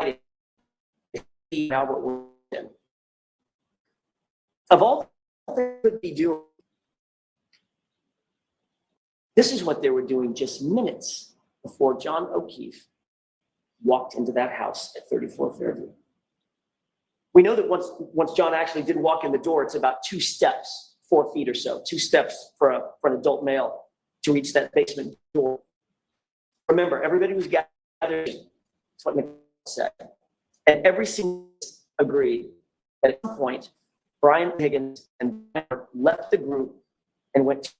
fighting Albert was in. Of all they could be doing, this is what they were doing just minutes before John O'Keefe walked into that house at 34 Fairview. We know that once John actually did walk in the door, it's about 2 steps, 4 feet or so, 2 steps for an adult male to reach that basement door. Remember, everybody was gathered. That's what Nicole said. And every single agreed that at some point, Brian Higgins and Brian left the group and went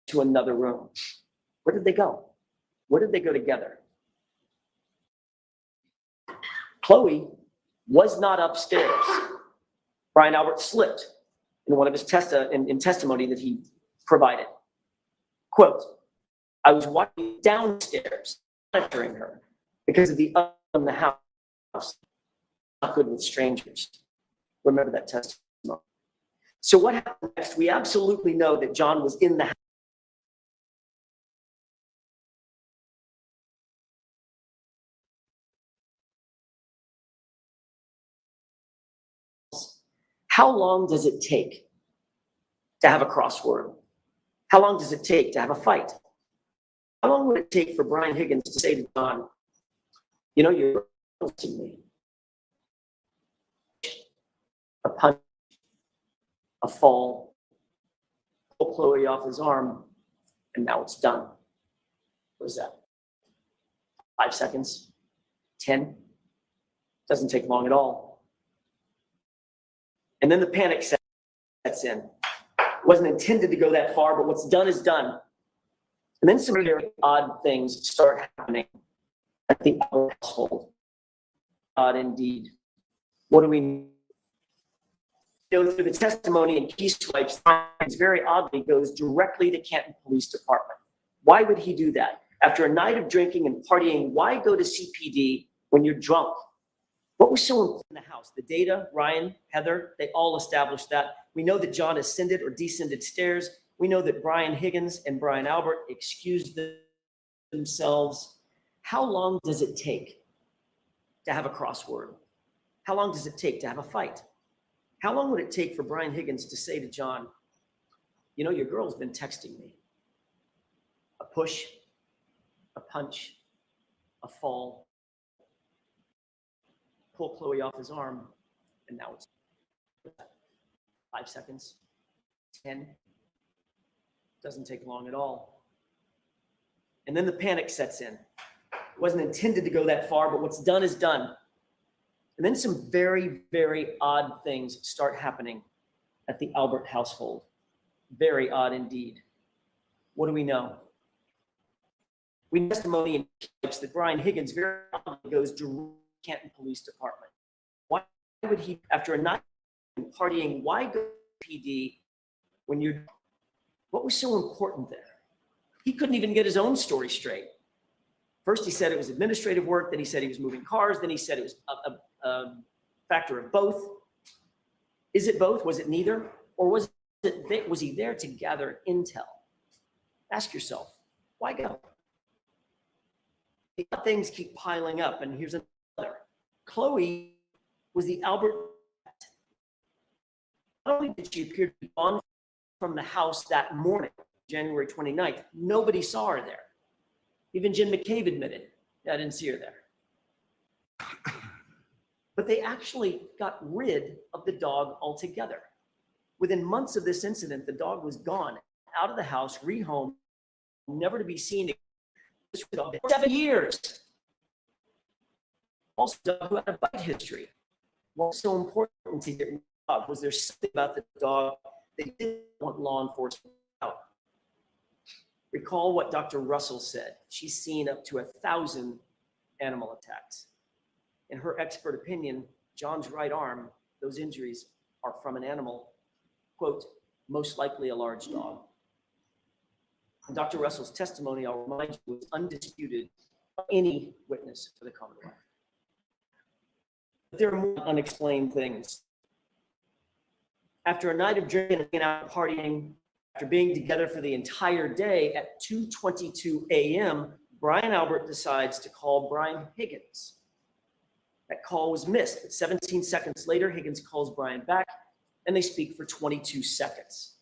to another room. Where did they go? Where did they go together? Chloe was not upstairs. Brian Albert slipped in one of his testimony that he provided. Quote, I was walking downstairs, monitoring her because of the other in the house. Not good with strangers. Remember that testimony. So what happened next? We absolutely know that John was in the house. How long does it take to have a crossword? How long does it take to have a fight? How long would it take for Brian Higgins to say to John, you know, you're hurting me? A punch, a fall, pull Chloe off his arm, and now it's done. What is that? 5 seconds? 10? Doesn't take long at all. And then the panic sets in. It wasn't intended to go that far, but what's done is done. And then some very odd things start happening at the household. Odd indeed. What do we know through the testimony and key swipes? Very oddly goes directly to Canton Police Department. Why would he do that? After a night of drinking and partying, why go to CPD when you're drunk? What was so important in the house? The data, Ryan, Heather, they all established that. We know that John ascended or descended stairs. We know that Brian Higgins and Brian Albert excused themselves. How long does it take to have a crossword? How long does it take to have a fight? How long would it take for Brian Higgins to say to John, you know, your girl's been texting me? A push, a punch, a fall, pull Chloe off his arm, and now it's 5 seconds, 10. Doesn't take long at all. And then the panic sets in. It wasn't intended to go that far, but what's done is done. And then some very, very odd things start happening at the Albert household. Very odd indeed. What do we know? We know testimony and that Brian Higgins very oddly goes to the Canton Police Department. Why would he, after a night of partying, why go to PD when you're... What was so important there? He couldn't even get his own story straight. First, he said it was administrative work. Then he said he was moving cars. Then he said it was a factor of both. Is it both? Was it neither? Or was he there to gather intel? Ask yourself, why go? Things keep piling up, and here's another. Chloe was the Albert. Not only did she appear to be gone from the house that morning, January 29th, nobody saw her there. Even Jim McCabe admitted, I didn't see her there. But they actually got rid of the dog altogether. Within months of this incident, the dog was gone, out of the house, rehomed, never to be seen again. 7 years. Also, dog who had a bite history. What was so important to get rid of the dog? Was there something about the dog they didn't want law enforcement out? Recall what Dr. Russell said. She's seen up to 1,000 animal attacks. In her expert opinion, John's right arm, those injuries are from an animal, quote, most likely a large dog. And Dr. Russell's testimony, I'll remind you, was undisputed by any witness for the Commonwealth. But there are more unexplained things. After a night of drinking and out partying, after being together for the entire day, at 2:22 a.m., Brian Albert decides to call Brian Higgins. That call was missed, but 17 seconds later, Higgins calls Brian back, and they speak for 22 seconds.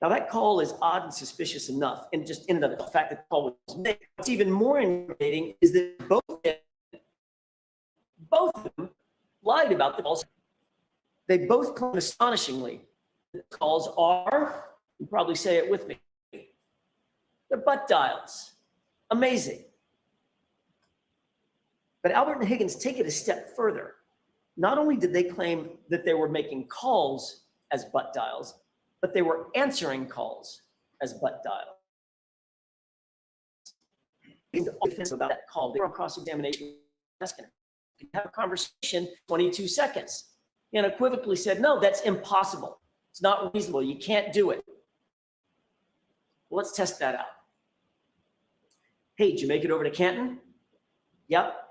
Now, that call is odd and suspicious enough, and just in and of the fact that the call was made. What's even more irritating is that both of them lied about the calls. They both claim astonishingly that the calls are, you probably say it with me, they're butt dials. Amazing. But Albert and Higgins take it a step further. Not only did they claim that they were making calls as butt dials, but they were answering calls as butt dials. About that call, they were on cross-examination asking, "Can you have a conversation 22 seconds?" He unequivocally said, "No, that's impossible. It's not reasonable. You can't do it." Well, let's test that out. "Hey, did you make it over to Canton?" "Yep.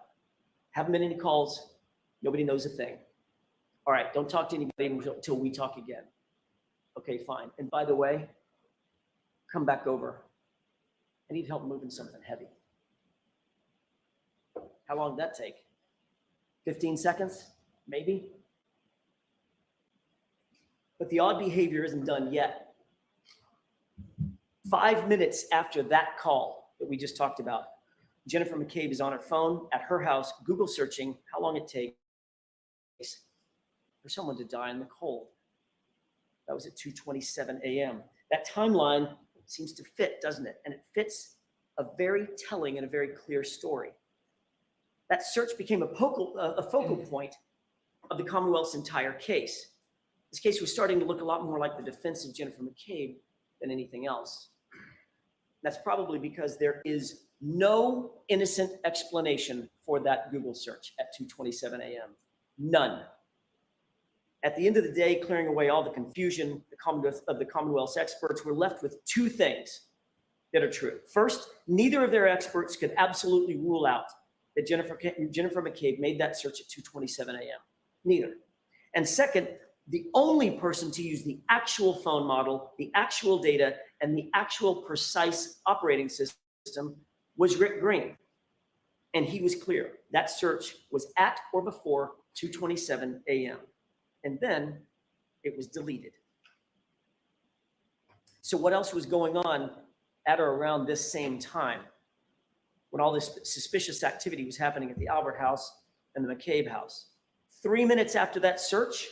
Haven't been any calls. Nobody knows a thing." "All right, don't talk to anybody until we talk again." "Okay, fine. And by the way, come back over. I need help moving something heavy." How long did that take? 15 seconds, maybe? But the odd behavior isn't done yet. 5 minutes after that call that we just talked about, Jennifer McCabe is on her phone at her house, Google searching how long it takes for someone to die in the cold. That was at 2:27 a.m. That timeline seems to fit, doesn't it? And it fits a very telling and a very clear story. That search became a focal point of the Commonwealth's entire case. This case was starting to look a lot more like the defense of Jennifer McCabe than anything else. That's probably because there is no innocent explanation for that Google search at 2:27 a.m. None. At the end of the day, clearing away all the confusion, the Commonwealth's experts were left with two things that are true. First, neither of their experts could absolutely rule out that Jennifer McCabe made that search at 2:27 a.m. Neither. And second, the only person to use the actual phone model, the actual data, and the actual precise operating system was Rick Green. And he was clear. That search was at or before 2:27 a.m. And then it was deleted. So what else was going on at or around this same time when all this suspicious activity was happening at the Albert house and the McCabe house? 3 minutes after that search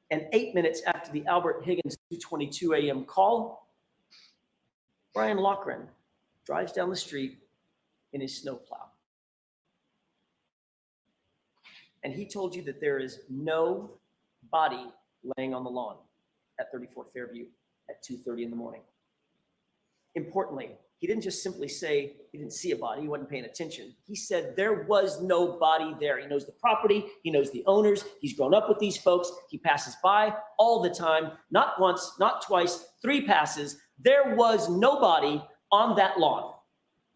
and 8 minutes after the Albert Higgins 2:22 a.m. call, Brian Loughran drives down the street in his snowplow. And he told you that there is no body laying on the lawn at 34 Fairview at 2:30 in the morning. Importantly, he didn't just simply say he didn't see a body, he wasn't paying attention. He said there was no body there. He knows the property, he knows the owners, he's grown up with these folks, he passes by all the time, not once, not twice, 3 passes. There was no body on that lawn,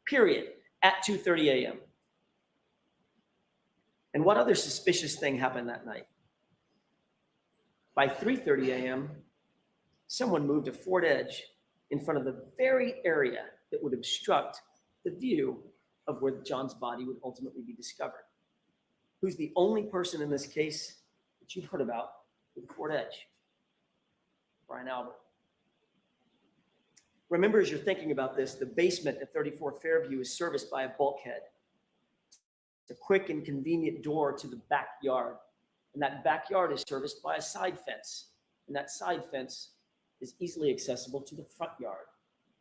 period, at 2:30 a.m. And what other suspicious thing happened that night? By 3:30 a.m., someone moved a Ford Edge in front of the very area that would obstruct the view of where John's body would ultimately be discovered. Who's the only person in this case that you've heard about with a Ford Edge? Brian Albert. Remember, as you're thinking about this, the basement at 34 Fairview is serviced by a bulkhead. It's a quick and convenient door to the backyard. And that backyard is serviced by a side fence. And that side fence is easily accessible to the front yard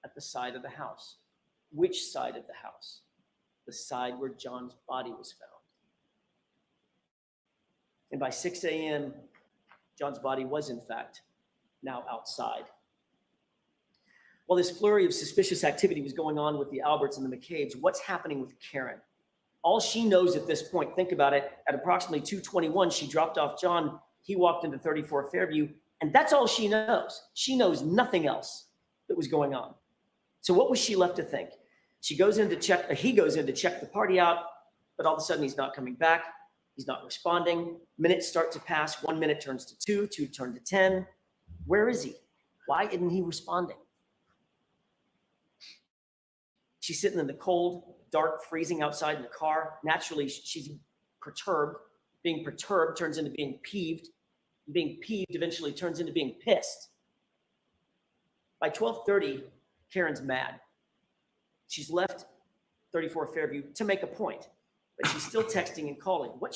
at the side of the house. Which side of the house? The side where John's body was found. And by 6 a.m., John's body was, in fact, now outside. While this flurry of suspicious activity was going on with the Alberts and the McCabes, what's happening with Karen? All she knows at this point, think about it, at approximately 2:21, she dropped off John. He walked into 34 Fairview, and that's all she knows. She knows nothing else that was going on. So what was she left to think? He goes in to check the party out, but all of a sudden he's not coming back. He's not responding. Minutes start to pass. 1 minute turns to 2, 2 turned to 10. Where is he? Why isn't he responding? She's sitting in the cold, dark, freezing outside in the car. Naturally, she's perturbed. Being perturbed turns into being peeved. Being peeved eventually turns into being pissed. By 12:30, Karen's mad. She's left 34 Fairview to make a point, but she's still texting and calling. What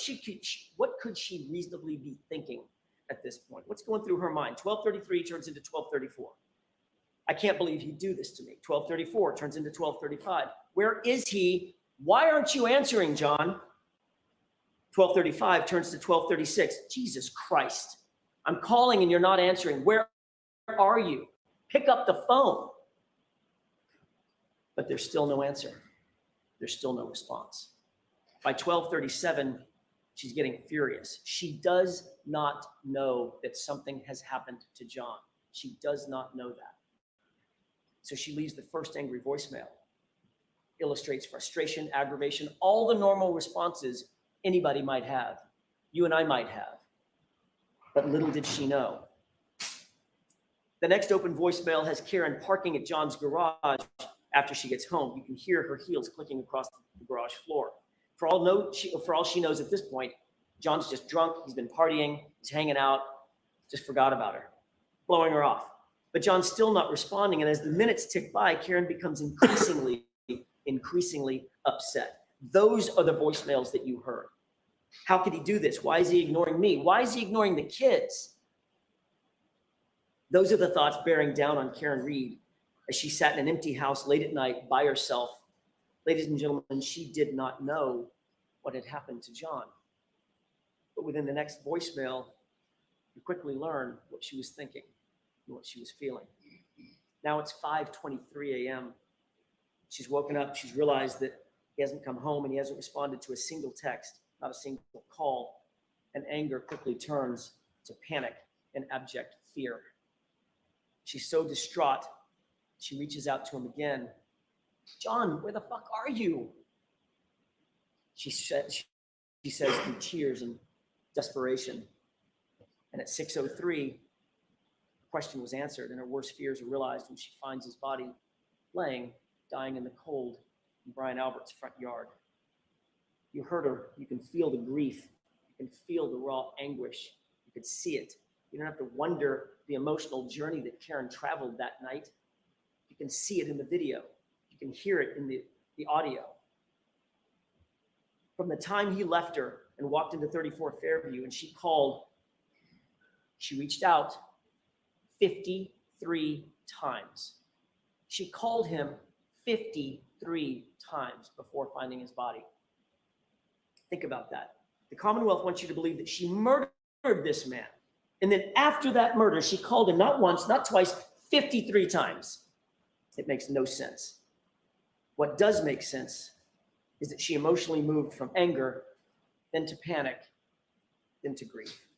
could she reasonably be thinking at this point? What's going through her mind? 12:33 turns into 12:34. I can't believe he'd do this to me. 12:34 turns into 12:35. Where is he? Why aren't you answering, John? 12:35 turns to 12:36. Jesus Christ. I'm calling and you're not answering. Where are you? Pick up the phone. But there's still no answer. There's still no response. By 12:37, she's getting furious. She does not know that something has happened to John. She does not know that. So she leaves the first angry voicemail. Illustrates frustration, aggravation, all the normal responses anybody might have, you and I might have. But little did she know. The next open voicemail has Karen parking at John's garage after she gets home. You can hear her heels clicking across the garage floor. For all she knows at this point, John's just drunk, he's been partying, he's hanging out, just forgot about her, blowing her off. But John's still not responding, and as the minutes tick by, Karen becomes increasingly upset. Those are the voicemails that you heard. How could he do this? Why is he ignoring me? Why is he ignoring the kids? Those are the thoughts bearing down on Karen Reed as she sat in an empty house late at night by herself. Ladies and gentlemen, she did not know what had happened to John. But within the next voicemail, you quickly learn what she was thinking and what she was feeling. Now it's 5:23 a.m. She's woken up. She's realized that he hasn't come home and he hasn't responded to a single text, not a single call. And anger quickly turns to panic and abject fear. She's so distraught, she reaches out to him again. John, where the fuck are you? She says through tears and desperation. And at 6:03, the question was answered and her worst fears are realized when she finds his body laying, dying in the cold in Brian Albert's front yard. You heard her. You can feel the grief. You can feel the raw anguish. You could see it. You don't have to wonder the emotional journey that Karen traveled that night. You can see it in the video. You can hear it in the audio. From the time he left her and walked into 34 Fairview and she called, she reached out 53 times. She called him 53 times before finding his body. Think about that. The Commonwealth wants you to believe that she murdered this man. And then after that murder, she called him not once, not twice, 53 times. It makes no sense. What does make sense is that she emotionally moved from anger, then to panic, then to grief.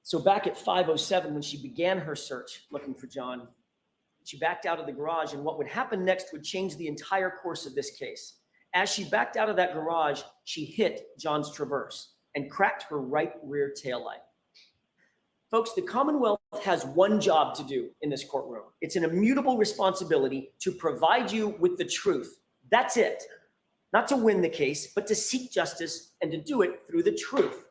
So back at 5:07, when she began her search looking for John, she backed out of the garage, and what would happen next would change the entire course of this case. As she backed out of that garage, she hit John's Traverse and cracked her right rear taillight. Folks, the Commonwealth has one job to do in this courtroom. It's an immutable responsibility to provide you with the truth. That's it. Not to win the case, but to seek justice and to do it through the truth.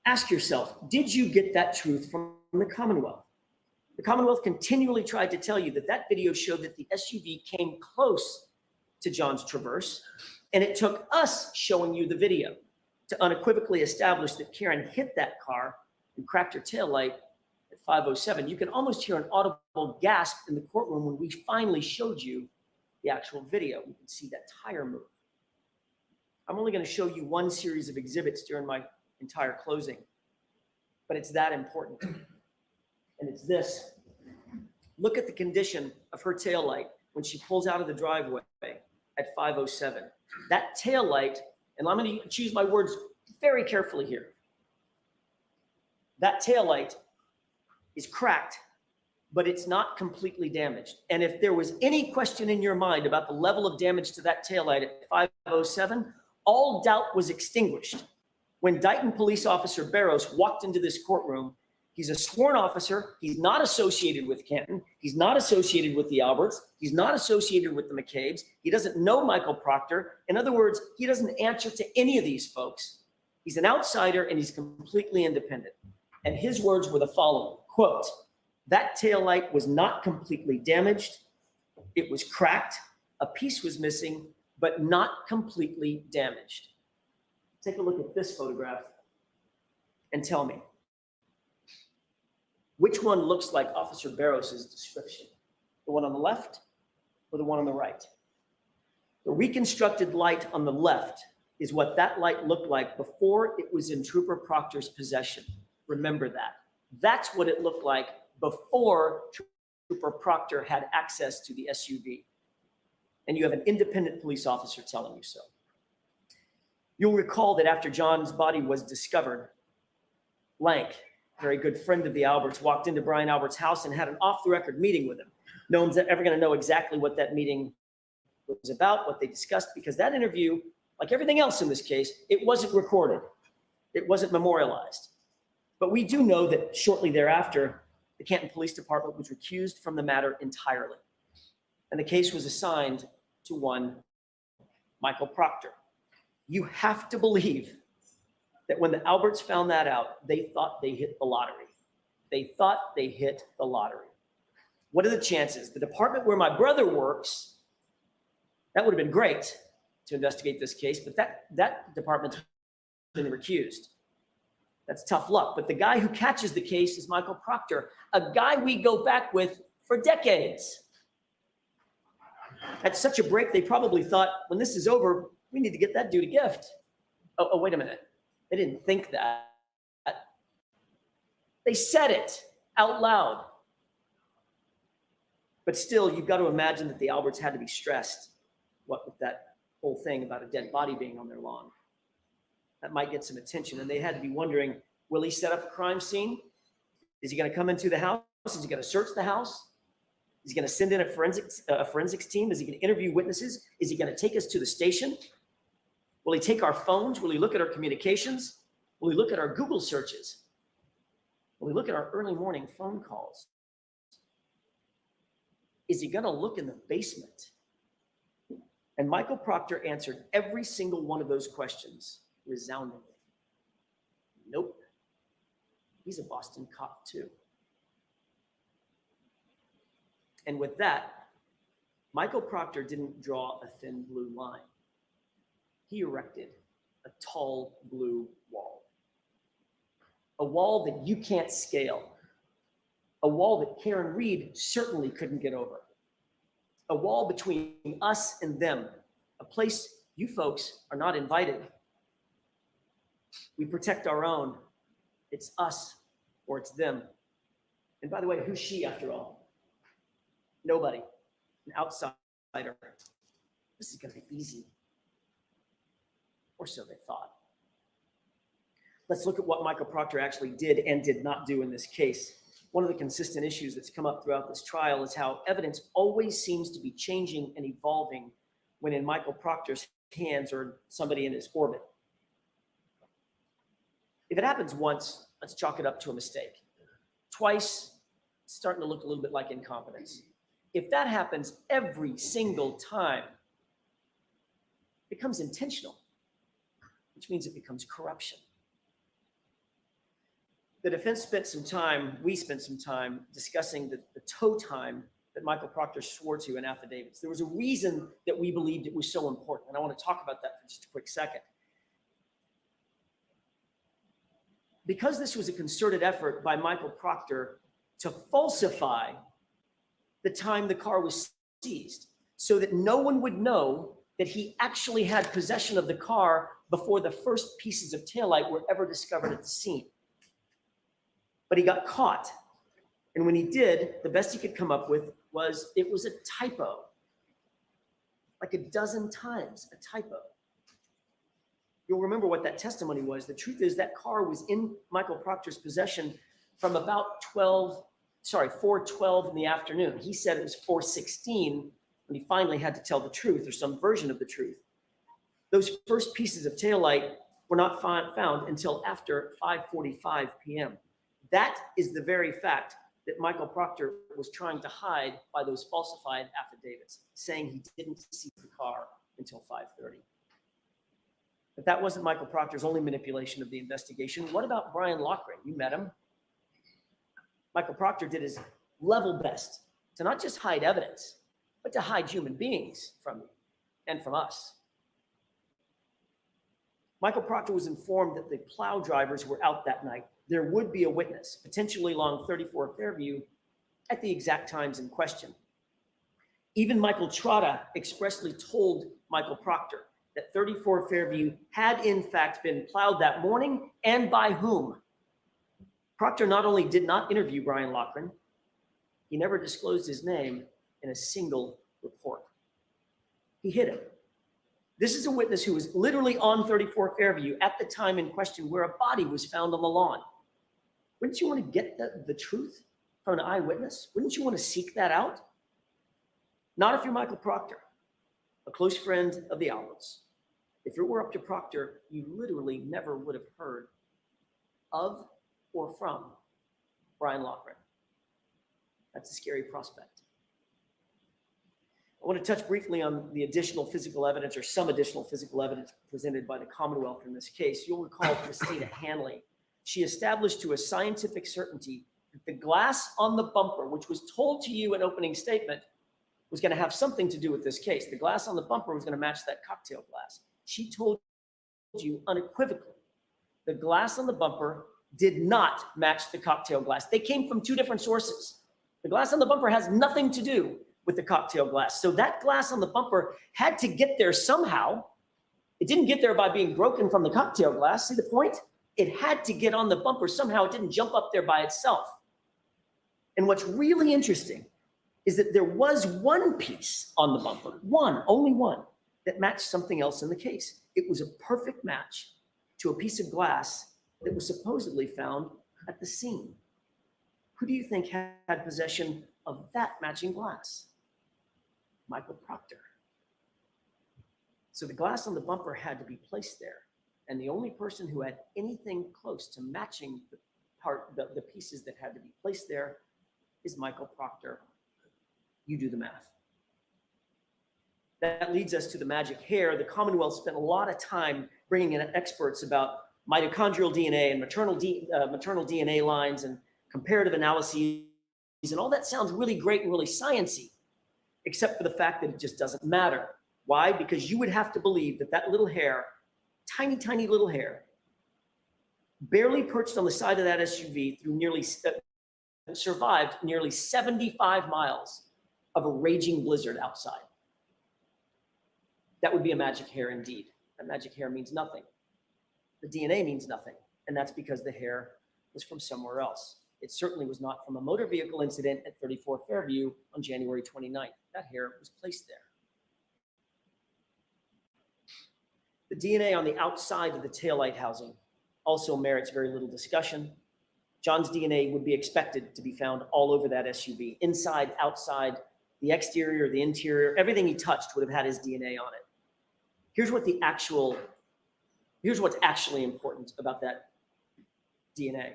Ask yourself, did you get that truth from the Commonwealth? The Commonwealth continually tried to tell you that that video showed that the SUV came close to John's Traverse, and it took us showing you the video to unequivocally establish that Karen hit that car and cracked her taillight at 5:07. You can almost hear an audible gasp in the courtroom when we finally showed you the actual video. You can see that tire move. I'm only going to show you one series of exhibits during my entire closing, but it's that important. And it's this. Look at the condition of her taillight when she pulls out of the driveway at 5:07. That taillight, and I'm going to choose my words very carefully here. That taillight is cracked, but it's not completely damaged. And if there was any question in your mind about the level of damage to that taillight at 5:07, all doubt was extinguished when Dighton police officer Barros walked into this courtroom. He's a sworn officer. He's not associated with Canton. He's not associated with the Alberts. He's not associated with the McCabe's. He doesn't know Michael Proctor. In other words, he doesn't answer to any of these folks. He's an outsider and he's completely independent. And his words were the following, quote, "That taillight was not completely damaged. It was cracked. A piece was missing, but not completely damaged." Take a look at this photograph and tell me, which one looks like Officer Barros's description? The one on the left or the one on the right? The reconstructed light on the left is what that light looked like before it was in Trooper Proctor's possession. Remember that. That's what it looked like before Trooper Proctor had access to the SUV. And you have an independent police officer telling you so. You'll recall that after John's body was discovered, Lank, a very good friend of the Alberts, walked into Brian Albert's house and had an off-the-record meeting with him. No one's ever going to know exactly what that meeting was about, what they discussed, because that interview, like everything else in this case, it wasn't recorded. It wasn't memorialized. But we do know that shortly thereafter, the Canton Police Department was recused from the matter entirely. And the case was assigned to one Michael Proctor. You have to believe that when the Alberts found that out, they thought they hit the lottery. They thought they hit the lottery. What are the chances? The department where my brother works, that would have been great to investigate this case, but that department's been recused. That's tough luck. But the guy who catches the case is Michael Proctor, a guy we go back with for decades. At such a break, they probably thought, when this is over, we need to get that dude a gift. Oh, wait a minute. They didn't think that. They said it out loud. But still, you've got to imagine that the Alberts had to be stressed, what with that whole thing about a dead body being on their lawn. That might get some attention. And they had to be wondering, will he set up a crime scene? Is he going to come into the house? Is he going to search the house? Is he going to send in a forensics team? Is he going to interview witnesses? Is he going to take us to the station? Will he take our phones? Will he look at our communications? Will he look at our Google searches? Will he look at our early morning phone calls? Is he going to look in the basement? And Michael Proctor answered every single one of those questions resoundingly. Nope. He's a Boston cop too. And with that, Michael Proctor didn't draw a thin blue line. He erected a tall blue wall. A wall that you can't scale. A wall that Karen Reed certainly couldn't get over. A wall between us and them. A place you folks are not invited. We protect our own. It's us or it's them. And by the way, who's she after all? Nobody. An outsider. This is going to be easy. Or so they thought. Let's look at what Michael Proctor actually did and did not do in this case. One of the consistent issues that's come up throughout this trial is how evidence always seems to be changing and evolving when in Michael Proctor's hands or somebody in his orbit. If it happens once, let's chalk it up to a mistake. Twice, it's starting to look a little bit like incompetence. If that happens every single time, it becomes intentional, which means it becomes corruption. The defense spent some time, we spent some time discussing the tow time that Michael Proctor swore to in affidavits. There was a reason that we believed it was so important, and I want to talk about that for just a quick second. Because this was a concerted effort by Michael Proctor to falsify the time the car was seized so that no one would know that he actually had possession of the car before the first pieces of taillight were ever discovered at the scene. But he got caught. And when he did, the best he could come up with was it was a typo. Like a dozen times, a typo. You'll remember what that testimony was. The truth is that car was in Michael Proctor's possession from about 4:12 in the afternoon. He said it was 4:16 when he finally had to tell the truth or some version of the truth. Those first pieces of taillight were not found until after 5:45 p.m. That is the very fact that Michael Proctor was trying to hide by those falsified affidavits, saying he didn't see the car until 5:30. But that wasn't Michael Proctor's only manipulation of the investigation. What about Brian Loughran? You met him. Michael Proctor did his level best to not just hide evidence, but to hide human beings from you and from us. Michael Proctor was informed that the plow drivers were out that night. There would be a witness, potentially along 34 Fairview, at the exact times in question. Even Michael Trotta expressly told Michael Proctor that 34 Fairview had in fact been plowed that morning, and by whom. Proctor not only did not interview Brian Loughran, he never disclosed his name in a single report. He hid him. This is a witness who was literally on 34 Fairview at the time in question where a body was found on the lawn. Wouldn't you want to get the truth from an eyewitness? Wouldn't you want to seek that out? Not if you're Michael Proctor, a close friend of the Alberts. If it were up to Proctor, you literally never would have heard of or from Brian Loughran. That's a scary prospect. I want to touch briefly on the additional physical evidence, or some additional physical evidence presented by the Commonwealth in this case. You'll recall Christina Hanley. She established to a scientific certainty that the glass on the bumper, which was told to you in opening statement, was going to have something to do with this case. The glass on the bumper was going to match that cocktail glass. She told you unequivocally the glass on the bumper did not match the cocktail glass. They came from two different sources. The glass on the bumper has nothing to do with the cocktail glass. So that glass on the bumper had to get there somehow. It didn't get there by being broken from the cocktail glass. See the point? It had to get on the bumper somehow. It didn't jump up there by itself. And what's really interesting is that there was one piece on the bumper, only one, that matched something else in the case. It was a perfect match to a piece of glass that was supposedly found at the scene. Who do you think had possession of that matching glass? Michael Proctor. So the glass on the bumper had to be placed there. And the only person who had anything close to matching the pieces that had to be placed there is Michael Proctor. You do the math. That leads us to the magic hair. The Commonwealth spent a lot of time bringing in experts about mitochondrial DNA and maternal DNA lines and comparative analyses. And all that sounds really great and really sciencey, except for the fact that it just doesn't matter. Why? Because you would have to believe that that little hair, tiny, tiny little hair, barely perched on the side of that SUV survived nearly 75 miles of a raging blizzard outside. That would be a magic hair indeed. That magic hair means nothing. The DNA means nothing, and that's because the hair was from somewhere else. It certainly was not from a motor vehicle incident at 34 Fairview on January 29th. That hair was placed there. The DNA on the outside of the taillight housing also merits very little discussion. John's DNA would be expected to be found all over that SUV, inside, outside, the exterior, the interior, everything he touched would have had his DNA on it. Here's what's actually important about that DNA.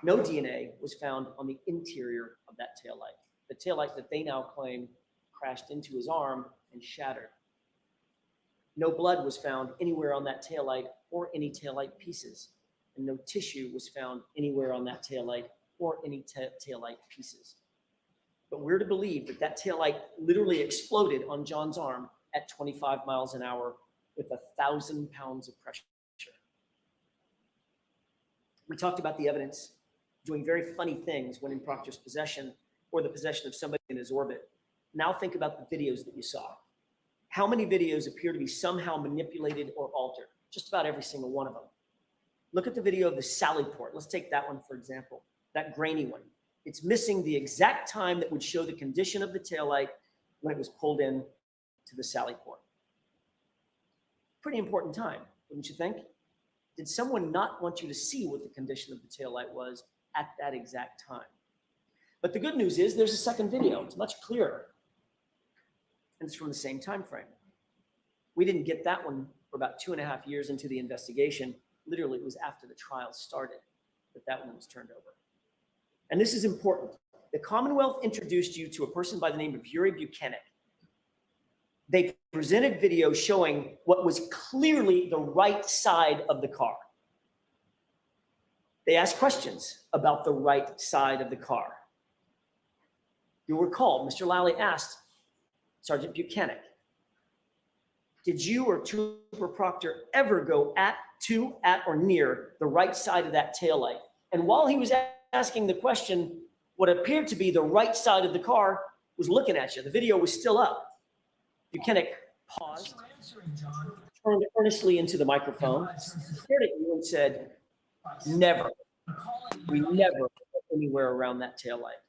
No DNA was found on the interior of that taillight, the taillight that they now claim crashed into his arm and shattered. No blood was found anywhere on that taillight or any taillight pieces, and no tissue was found anywhere on that taillight or any taillight pieces. But we're to believe that that taillight literally exploded on John's arm at 25 miles an hour with 1,000 pounds of pressure. We talked about the evidence doing very funny things when in Proctor's possession or the possession of somebody in his orbit. Now think about the videos that you saw. How many videos appear to be somehow manipulated or altered? Just about every single one of them. Look at the video of the Sally port. Let's take that one, for example, that grainy one. It's missing the exact time that would show the condition of the taillight when it was pulled in to the Sally port. Pretty important time, wouldn't you think? Did someone not want you to see what the condition of the taillight was at that exact time? But the good news is there's a second video. It's much clearer. And it's from the same time frame. We didn't get that one for about 2.5 years into the investigation. Literally, it was after the trial started. that one was turned over. And this is important. The Commonwealth introduced you to a person by the name of Yuri Buchanan. They presented video showing what was clearly the right side of the car. They asked questions about the right side of the car. You'll recall, Mr. Lally asked Sergeant Buchanan, did you or Trooper Proctor ever go at, or near the right side of that taillight? And while he was asking the question, what appeared to be the right side of the car was looking at you. The video was still up. Buchanan paused, turned earnestly into the microphone, stared at you and said, never. We never went anywhere around that taillight.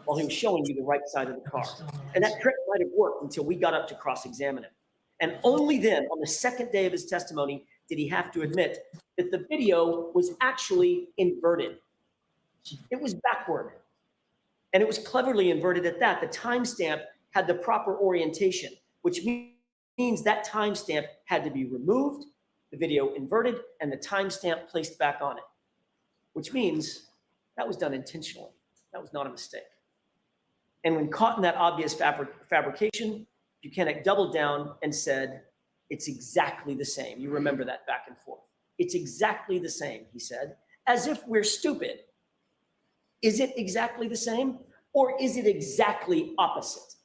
While he was showing you the right side of the car. And that trick might have worked until we got up to cross-examine him. And only then, on the second day of his testimony, did he have to admit that the video was actually inverted. It was backward. And it was cleverly inverted at that. The timestamp had the proper orientation, which means that timestamp had to be removed, the video inverted, and the timestamp placed back on it, which means that was done intentionally. That was not a mistake. And when caught in that obvious fabrication, Buchanan doubled down and said, it's exactly the same. You remember that back and forth. It's exactly the same, he said, as if we're stupid. Is it exactly the same, or is it exactly opposite?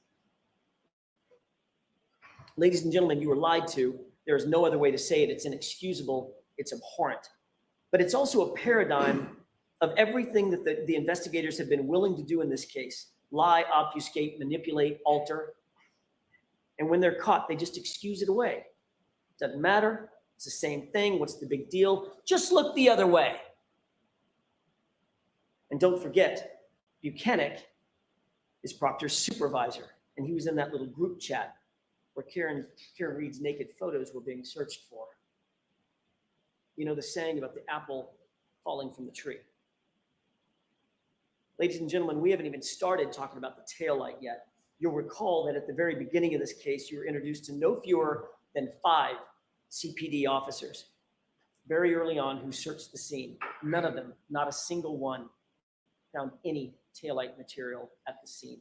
Ladies and gentlemen, you were lied to. There is no other way to say it. It's inexcusable. It's abhorrent. But it's also a paradigm of everything that the investigators have been willing to do in this case. Lie, obfuscate, manipulate, alter. And when they're caught, they just excuse it away. Doesn't matter. It's the same thing. What's the big deal? Just look the other way. And don't forget, Buchanan is Proctor's supervisor. And he was in that little group chat where Karen Reed's naked photos were being searched for. You know the saying about the apple falling from the tree. Ladies and gentlemen, we haven't even started talking about the taillight yet. You'll recall that at the very beginning of this case, you were introduced to no fewer than 5 CPD officers very early on who searched the scene. None of them, not a single one, found any taillight material at the scene.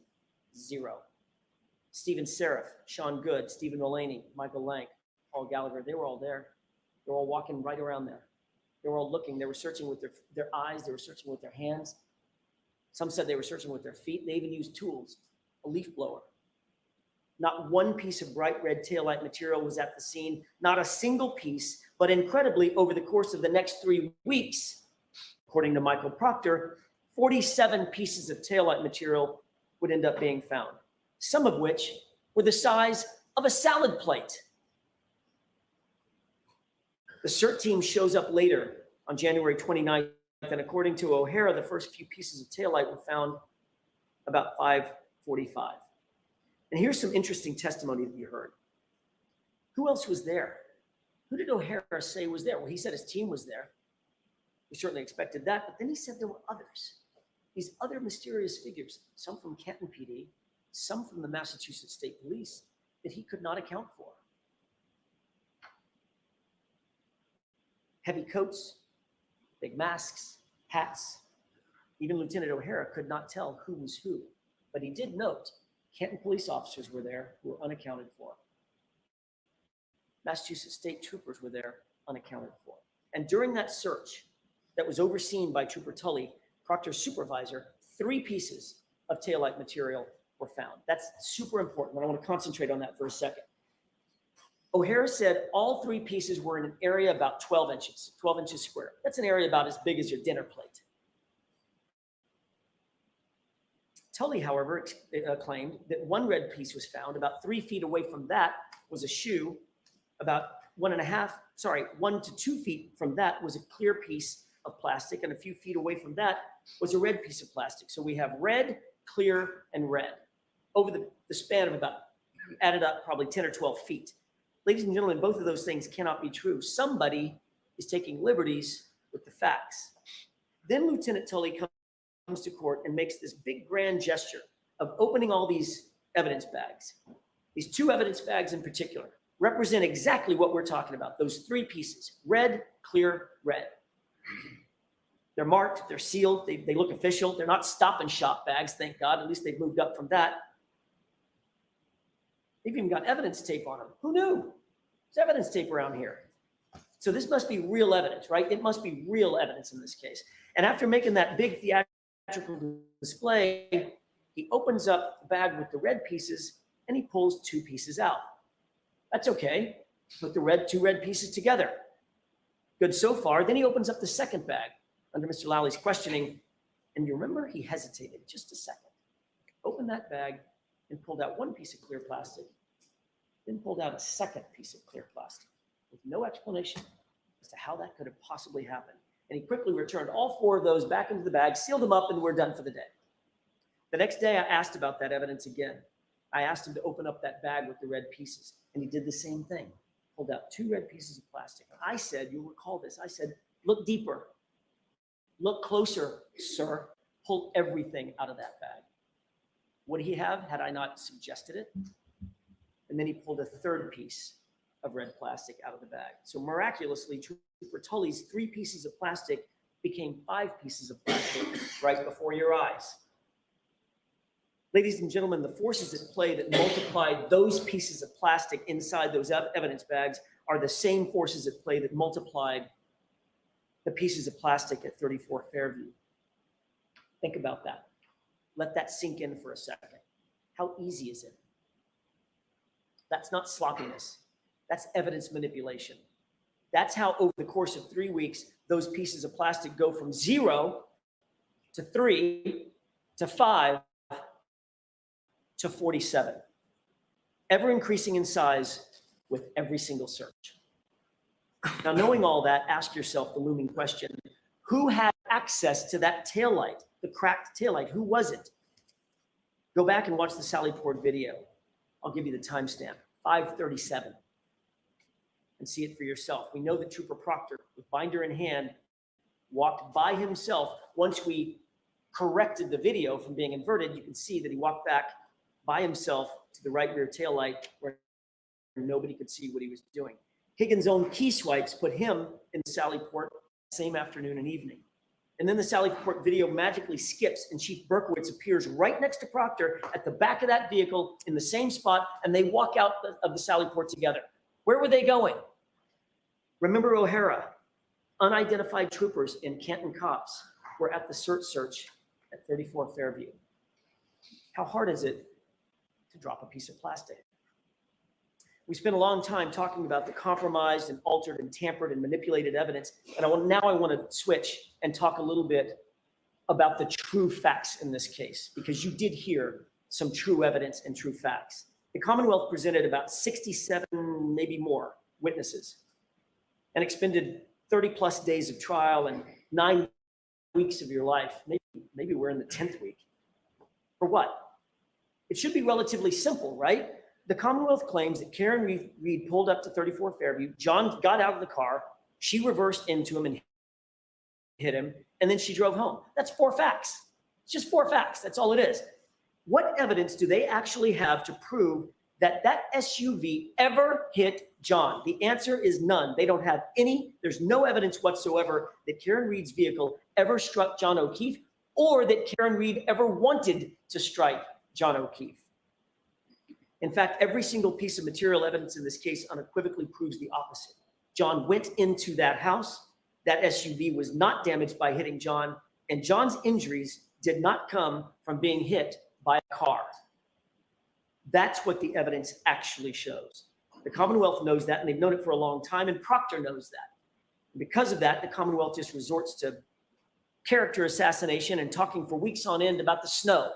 0. Stephen Seraph, Sean Good, Stephen Mulaney, Michael Lank, Paul Gallagher, they were all there. They were all walking right around there. They were all looking. They were searching with their eyes. They were searching with their hands. Some said they were searching with their feet. They even used tools, a leaf blower. Not one piece of bright red taillight material was at the scene, not a single piece, but incredibly, over the course of the next 3 weeks, according to Michael Proctor, 47 pieces of taillight material would end up being found, some of which were the size of a salad plate. The CERT team shows up later on January 29th, and according to O'Hara, the first few pieces of taillight were found about 5:45. And here's some interesting testimony that you heard. Who else was there? Who did O'Hara say was there? Well, he said his team was there. We certainly expected that, but then he said there were others. These other mysterious figures, some from Canton PD, some from the Massachusetts State Police, that he could not account for. Heavy coats, big masks, hats. Even Lieutenant O'Hara could not tell who was who, but he did note Canton police officers were there who were unaccounted for. Massachusetts State troopers were there unaccounted for. And during that search that was overseen by Trooper Tully, Proctor's supervisor, 3 pieces of taillight material were found. That's super important, and I want to concentrate on that for a second. O'Hara said all 3 pieces were in an area about 12 inches square. That's an area about as big as your dinner plate. Tully, however, claimed that 1 red piece was found. About 3 feet away from that was a shoe. About 1 to 2 feet from that was a clear piece of plastic, and a few feet away from that was a red piece of plastic. So we have red, clear, and red over the span of about, added up, probably 10 or 12 feet. Ladies and gentlemen, both of those things cannot be true. Somebody is taking liberties with the facts. Then Lieutenant Tully comes to court and makes this big grand gesture of opening all these evidence bags. These 2 evidence bags in particular represent exactly what we're talking about. Those 3 pieces, red, clear, red. They're marked, they're sealed, they look official. They're not Stop and Shop bags, thank God. At least they've moved up from that. They've even got evidence tape on them. Who knew? There's evidence tape around here. So this must be real evidence, right? It must be real evidence in this case. And after making that big theatrical display, he opens up the bag with the red pieces and he pulls 2 pieces out. That's okay. Put the 2 red pieces together. Good so far. Then he opens up the second bag under Mr. Lowley's questioning. And you remember he hesitated just a second. Opened that bag and pulled out 1 piece of clear plastic. Then pulled out a second piece of clear plastic with no explanation as to how that could have possibly happened. And he quickly returned all 4 of those back into the bag, sealed them up, and we're done for the day. The next day, I asked about that evidence again. I asked him to open up that bag with the red pieces, and he did the same thing. Pulled out 2 red pieces of plastic. I said, you'll recall this, I said, look deeper. Look closer, sir. Pull everything out of that bag. Would he have had I not suggested it? And then he pulled a 3rd piece of red plastic out of the bag. So miraculously, Trooper Tully's 3 pieces of plastic became 5 pieces of plastic right before your eyes. Ladies and gentlemen, the forces at play that multiplied those pieces of plastic inside those evidence bags are the same forces at play that multiplied the pieces of plastic at 34 Fairview. Think about that. Let that sink in for a second. How easy is it? That's not sloppiness. That's evidence manipulation. That's how over the course of 3 weeks, those pieces of plastic go from 0 to 3 to 5 to 47, ever increasing in size with every single search. Now, knowing all that, ask yourself the looming question: who had access to that taillight, the cracked taillight? Who was it? Go back and watch the Sally Port video. I'll give you the timestamp, 5:37, and see it for yourself. We know that Trooper Proctor, with binder in hand, walked by himself. Once we corrected the video from being inverted, you can see that he walked back by himself to the right rear taillight where nobody could see what he was doing. Higgins' own key swipes put him in Sally Port the same afternoon and evening. And then the Sally Port video magically skips and Chief Berkowitz appears right next to Proctor at the back of that vehicle in the same spot, and they walk out of the Sally Port together. Where were they going? Remember O'Hara? Unidentified troopers and Canton cops were at the search at 34 Fairview. How hard is it to drop a piece of plastic? We spent a long time talking about the compromised and altered and tampered and manipulated evidence. And now I want to switch and talk a little bit about the true facts in this case, because you did hear some true evidence and true facts. The Commonwealth presented about 67, maybe more, witnesses and expended 30 plus days of trial and 9 weeks of your life. Maybe we're in the 10th week. For what? It should be relatively simple, right? The Commonwealth claims that Karen Reed pulled up to 34 Fairview. John got out of the car. She reversed into him and hit him, and then she drove home. That's 4 facts. It's just 4 facts. That's all it is. What evidence do they actually have to prove that that SUV ever hit John? The answer is none. They don't have any. There's no evidence whatsoever that Karen Reed's vehicle ever struck John O'Keefe, or that Karen Reed ever wanted to strike John O'Keefe. In fact, every single piece of material evidence in this case unequivocally proves the opposite. John went into that house. That SUV was not damaged by hitting John, and John's injuries did not come from being hit by a car. That's what the evidence actually shows. The Commonwealth knows that, and they've known it for a long time, and Proctor knows that. And because of that, the Commonwealth just resorts to character assassination and talking for weeks on end about the snow.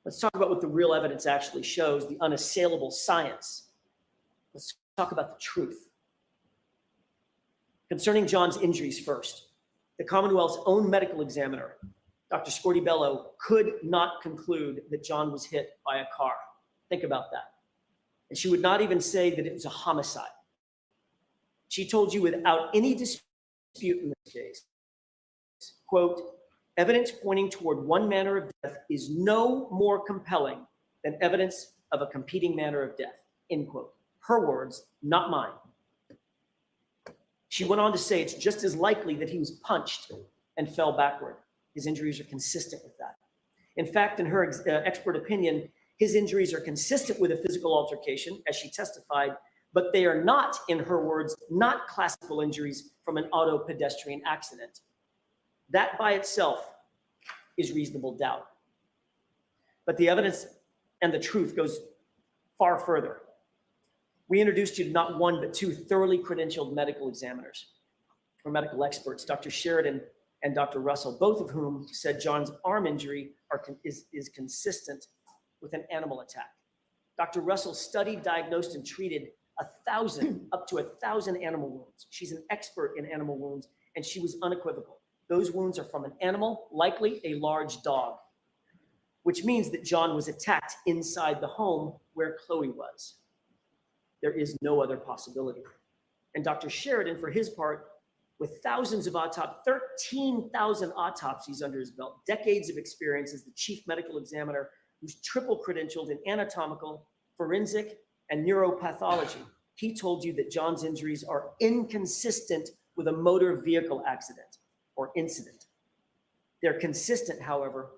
Let's talk about what the real evidence actually shows, the unassailable science. Let's talk about the truth. Concerning John's injuries first, the Commonwealth's own medical examiner, Dr. Scortibello, could not conclude that John was hit by a car. Think about that. And she would not even say that it was a homicide. She told you without any dispute in this case, quote, evidence pointing toward one manner of death is no more compelling than evidence of a competing manner of death, end quote. Her words, not mine. She went on to say it's just as likely that he was punched and fell backward. His injuries are consistent with that. In fact, in her expert opinion, his injuries are consistent with a physical altercation, as she testified, but they are not, in her words, not classical injuries from an auto pedestrian accident. That by itself is reasonable doubt. But the evidence and the truth goes far further. We introduced you to not one, but two thoroughly credentialed medical examiners or medical experts, Dr. Sheridan and Dr. Russell, both of whom said John's arm injury is consistent with an animal attack. Dr. Russell studied, diagnosed, and treated up to 1,000 animal wounds. She's an expert in animal wounds, and she was unequivocal. Those wounds are from an animal, likely a large dog, which means that John was attacked inside the home where Chloe was. There is no other possibility. And Dr. Sheridan, for his part, with thousands of 13,000 autopsies under his belt, decades of experience as the chief medical examiner, who's triple credentialed in anatomical, forensic, and neuropathology, he told you that John's injuries are inconsistent with a motor vehicle accident or incident. They're consistent, however,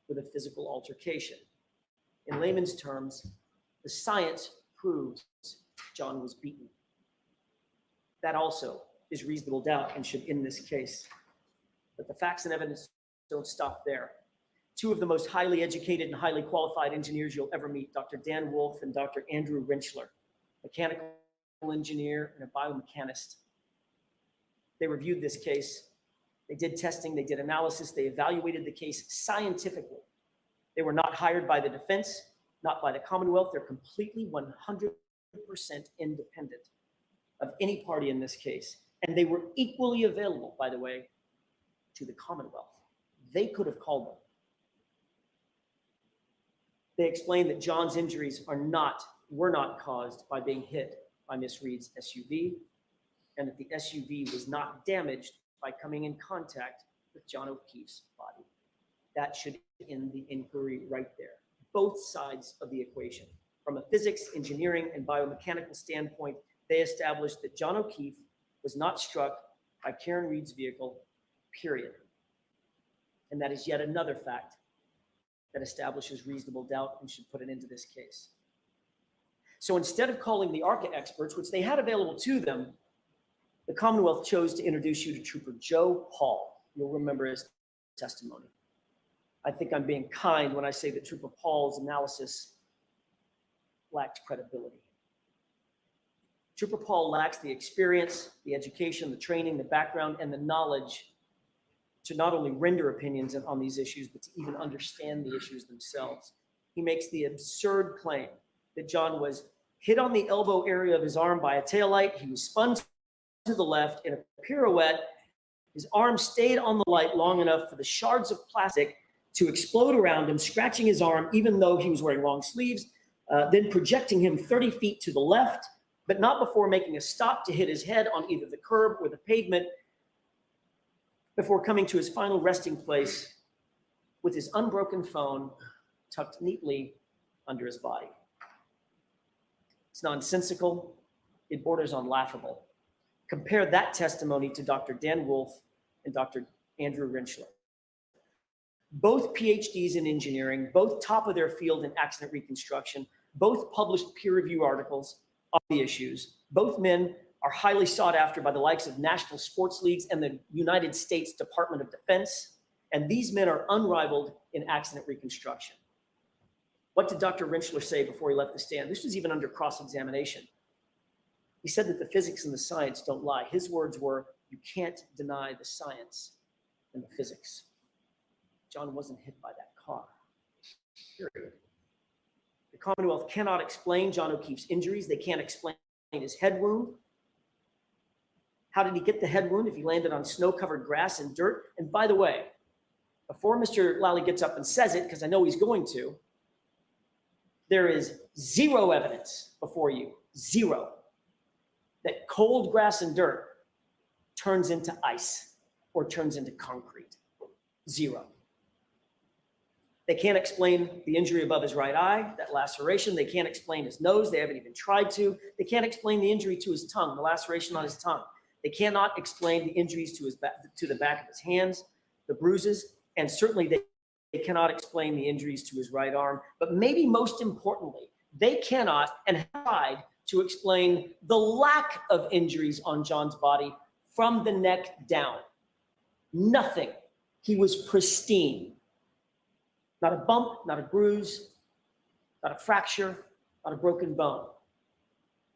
with a physical altercation. In layman's terms, the science proves John was beaten. That also is reasonable doubt and should end this case. But the facts and evidence don't stop there. Two of the most highly educated and highly qualified engineers you'll ever meet, Dr. Dan Wolf and Dr. Andrew Rinchler, mechanical engineer and a biomechanist. They reviewed this case. They did testing, they did analysis, they evaluated the case scientifically. They were not hired by the defense, not by the Commonwealth. They're completely 100% independent of any party in this case. And they were equally available, by the way, to the Commonwealth. They could have called them. They explained that John's injuries were not caused by being hit by Miss Reed's SUV, and that the SUV was not damaged by coming in contact with John O'Keefe's body. That should end the inquiry right there. Both sides of the equation. From a physics, engineering, and biomechanical standpoint, they established that John O'Keefe was not struck by Karen Reed's vehicle, period. And that is yet another fact that establishes reasonable doubt and should put an end to this case. So instead of calling the ARCA experts, which they had available to them, the Commonwealth chose to introduce you to Trooper Joe Paul. You'll remember his testimony. I think I'm being kind when I say that Trooper Paul's analysis lacked credibility. Trooper Paul lacks the experience, the education, the training, the background, and the knowledge to not only render opinions on these issues, but to even understand the issues themselves. He makes the absurd claim that John was hit on the elbow area of his arm by a taillight. He was spun to the left in a pirouette. His arm stayed on the light long enough for the shards of plastic to explode around him, scratching his arm, even though he was wearing long sleeves, then projecting him 30 feet to the left, but not before making a stop to hit his head on either the curb or the pavement, before coming to his final resting place with his unbroken phone tucked neatly under his body. It's nonsensical. It borders on laughable. Compare that testimony to Dr. Dan Wolf and Dr. Andrew Rinchler. Both PhDs in engineering, both top of their field in accident reconstruction, both published peer-review articles on the issues. Both men are highly sought after by the likes of national sports leagues and the United States Department of Defense. And these men are unrivaled in accident reconstruction. What did Dr. Rinchler say before he left the stand? This was even under cross-examination. He said that the physics and the science don't lie. His words were, you can't deny the science and the physics. John wasn't hit by that car, period. The Commonwealth cannot explain John O'Keefe's injuries. They can't explain his head wound. How did he get the head wound if he landed on snow-covered grass and dirt? And by the way, before Mr. Lally gets up and says it, because I know he's going to, there is zero evidence before you, zero, that cold grass and dirt turns into ice or turns into concrete. Zero. They can't explain the injury above his right eye, that laceration. They can't explain his nose. They haven't even tried to. They can't explain the injury to his tongue, the laceration on his tongue. They cannot explain the injuries to his back, to the back of his hands, the bruises, and certainly they cannot explain the injuries to his right arm. But maybe most importantly, they cannot and have tried to explain the lack of injuries on John's body from the neck down. Nothing. He was pristine. Not a bump, not a bruise, not a fracture, not a broken bone.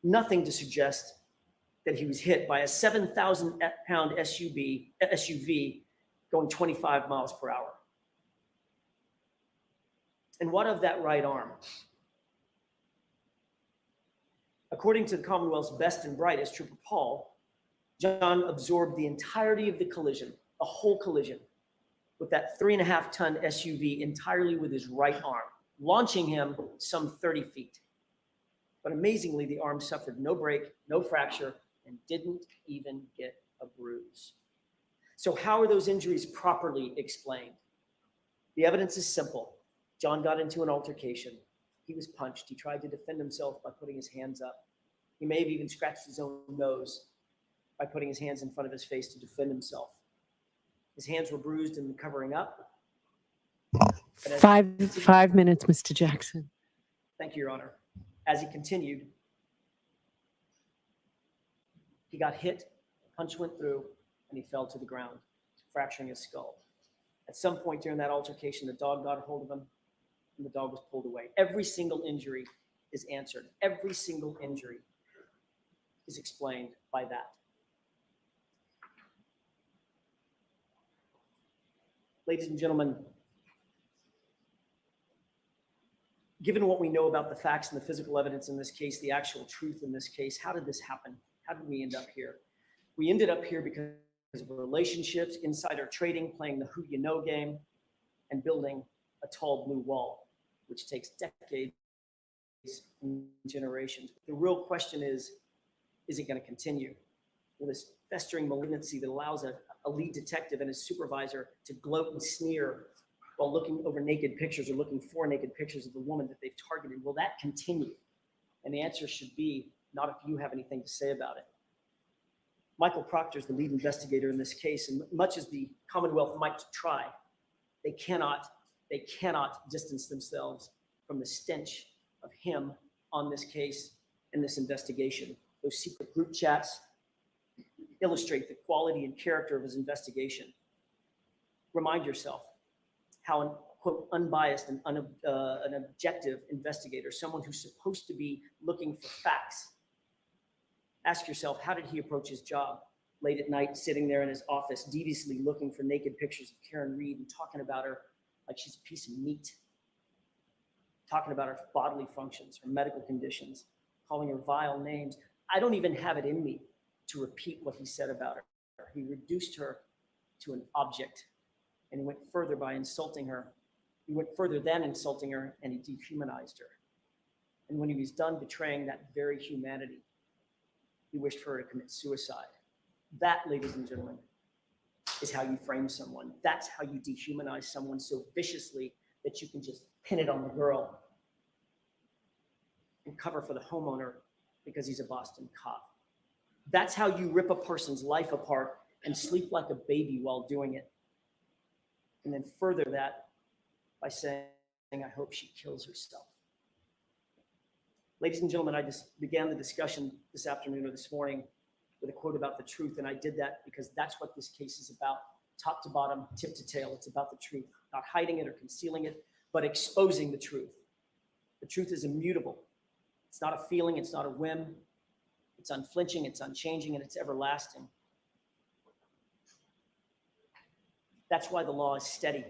Nothing to suggest that he was hit by a 7,000-pound SUV going 25 miles per hour. And what of that right arm? According to the Commonwealth's best and brightest, Trooper Paul, John absorbed the entirety of the collision, a whole collision, with that 3.5-ton SUV entirely with his right arm, launching him some 30 feet. But amazingly, the arm suffered no break, no fracture, and didn't even get a bruise. So how are those injuries properly explained? The evidence is simple. John got into an altercation. He was punched. He tried to defend himself by putting his hands up. He may have even scratched his own nose by putting his hands in front of his face to defend himself. His hands were bruised and covering up. 5 minutes, Mr. Jackson. Thank you, Your Honor. As he continued, he got hit, a punch went through, and he fell to the ground, fracturing his skull. At some point during that altercation, the dog got a hold of him, and the dog was pulled away. Every single injury is answered. Every single injury is explained by that. Ladies and gentlemen, given what we know about the facts and the physical evidence in this case, the actual truth in this case, how did this happen? How did we end up here? We ended up here because of relationships, insider trading, playing the who you know game, and building a tall blue wall, which takes decades and generations. The real question is it going to continue? Will this festering malignancy that allows a lead detective and his supervisor to gloat and sneer while looking over naked pictures or looking for naked pictures of the woman that they've targeted, will that continue? And the answer should be, not if you have anything to say about it. Michael Proctor is the lead investigator in this case, and much as the Commonwealth might try, they cannot distance themselves from the stench of him on this case and this investigation. Those secret group chats illustrate the quality and character of his investigation. Remind yourself how an, quote, unbiased and an objective investigator, someone who's supposed to be looking for facts. Ask yourself, how did he approach his job? Late at night, sitting there in his office, deviously looking for naked pictures of Karen Reed and talking about her like she's a piece of meat. Talking about her bodily functions, her medical conditions, calling her vile names. I don't even have it in me to repeat what he said about her. He reduced her to an object, and he went further by insulting her. He went further than insulting her, and he dehumanized her. And when he was done betraying that very humanity, he wished for her to commit suicide. That, ladies and gentlemen, is how you frame someone. That's how you dehumanize someone so viciously that you can just pin it on the girl and cover for the homeowner because he's a Boston cop. That's how you rip a person's life apart and sleep like a baby while doing it. And then further that by saying, I hope she kills herself. Ladies and gentlemen, I just began the discussion this afternoon or this morning with a quote about the truth, and I did that because that's what this case is about, top to bottom, tip to tail. It's about the truth, not hiding it or concealing it, but exposing the truth. The truth is immutable. It's not a feeling, it's not a whim. It's unflinching, it's unchanging, and it's everlasting. That's why the law is steady.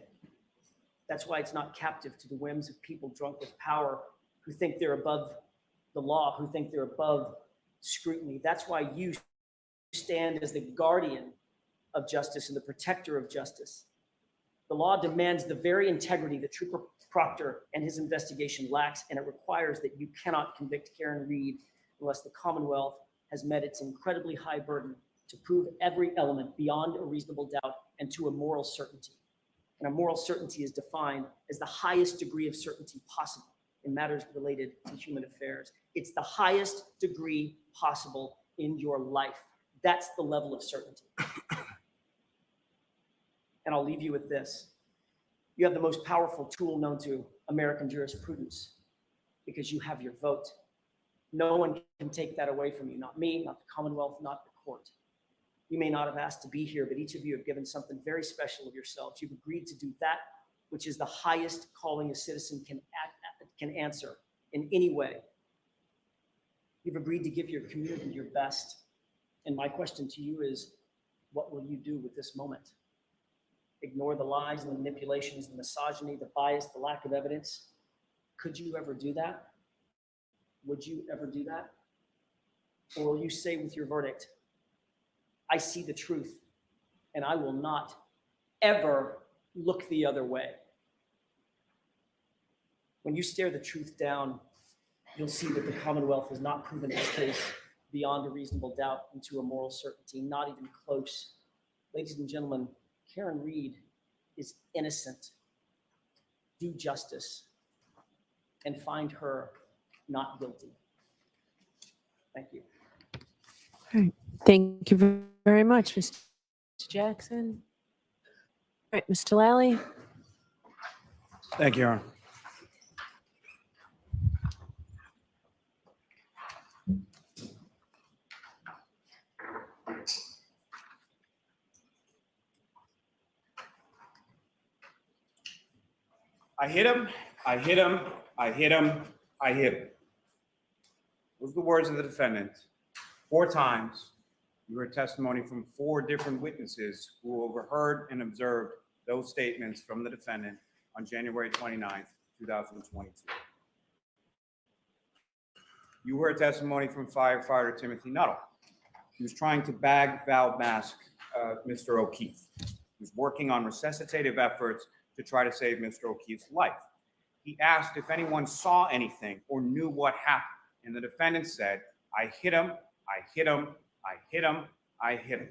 That's why it's not captive to the whims of people drunk with power who think they're above the law, who think they're above scrutiny. That's why you stand as the guardian of justice and the protector of justice. The law demands the very integrity that Trooper Proctor and his investigation lacks, and it requires that you cannot convict Karen Reed unless the Commonwealth has met its incredibly high burden to prove every element beyond a reasonable doubt and to a moral certainty. And a moral certainty is defined as the highest degree of certainty possible in matters related to human affairs. It's the highest degree possible in your life. That's the level of certainty. And I'll leave you with this. You have the most powerful tool known to American jurisprudence because you have your vote. No one can take that away from you, not me, not the Commonwealth, not the court. You may not have asked to be here, but each of you have given something very special of yourselves. You've agreed to do that, which is the highest calling a citizen can answer in any way. You've agreed to give your community your best. And my question to you is, what will you do with this moment? Ignore the lies and the manipulations, the misogyny, the bias, the lack of evidence? Could you ever do that? Would you ever do that? Or will you say with your verdict, I see the truth and I will not ever look the other way? When you stare the truth down, you'll see that the Commonwealth has not proven its case beyond a reasonable doubt into a moral certainty, not even close. Ladies and gentlemen, Karen Read is innocent. Do justice and find her not guilty. Thank you. All right. Thank you very much, Mr. Jackson. All right, Mr. Lally. Thank you, Your Honor. I hit him, I hit him, I hit him, I hit him. Those are the words of the defendant 4 times. You heard testimony from 4 different witnesses who overheard and observed those statements from the defendant on January 29th, 2022. You heard testimony from firefighter Timothy Nuttall. He was trying to bag valve mask Mr. O'Keefe. He was working on resuscitative efforts to try to save Mr. O'Keefe's life. He asked if anyone saw anything or knew what happened, and the defendant said, I hit him, I hit him, I hit him, I hit him.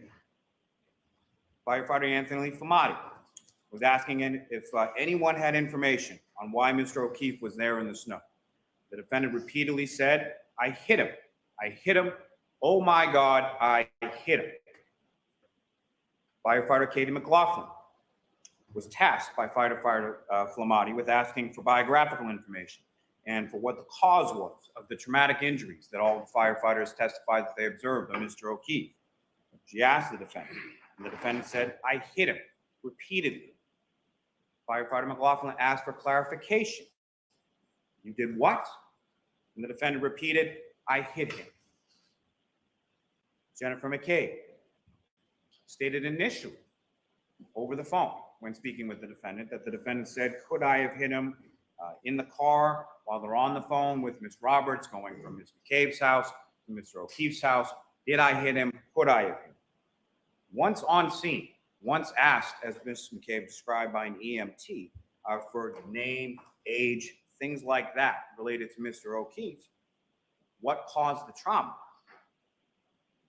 Firefighter Anthony Flamati was asking if anyone had information on why Mr. O'Keefe was there in the snow. The defendant repeatedly said, I hit him, I hit him, oh my God, I hit him. Firefighter Katie McLaughlin was tasked by firefighter Flamati with asking for biographical information and for what the cause was of the traumatic injuries that all the firefighters testified that they observed on Mr. O'Keefe. She asked the defendant, and the defendant said, I hit him repeatedly. Firefighter McLaughlin asked for clarification. You did what? And the defendant repeated, I hit him. Jennifer McCabe stated initially over the phone when speaking with the defendant that the defendant said, could I have hit him in the car while they're on the phone with Ms. Roberts going from Ms. McCabe's house to Mr. O'Keefe's house? Did I hit him? Could I have hit him? Once on scene, once asked, as Ms. McCabe described by an EMT, for name, age, things like that related to Mr. O'Keefe, what caused the trauma?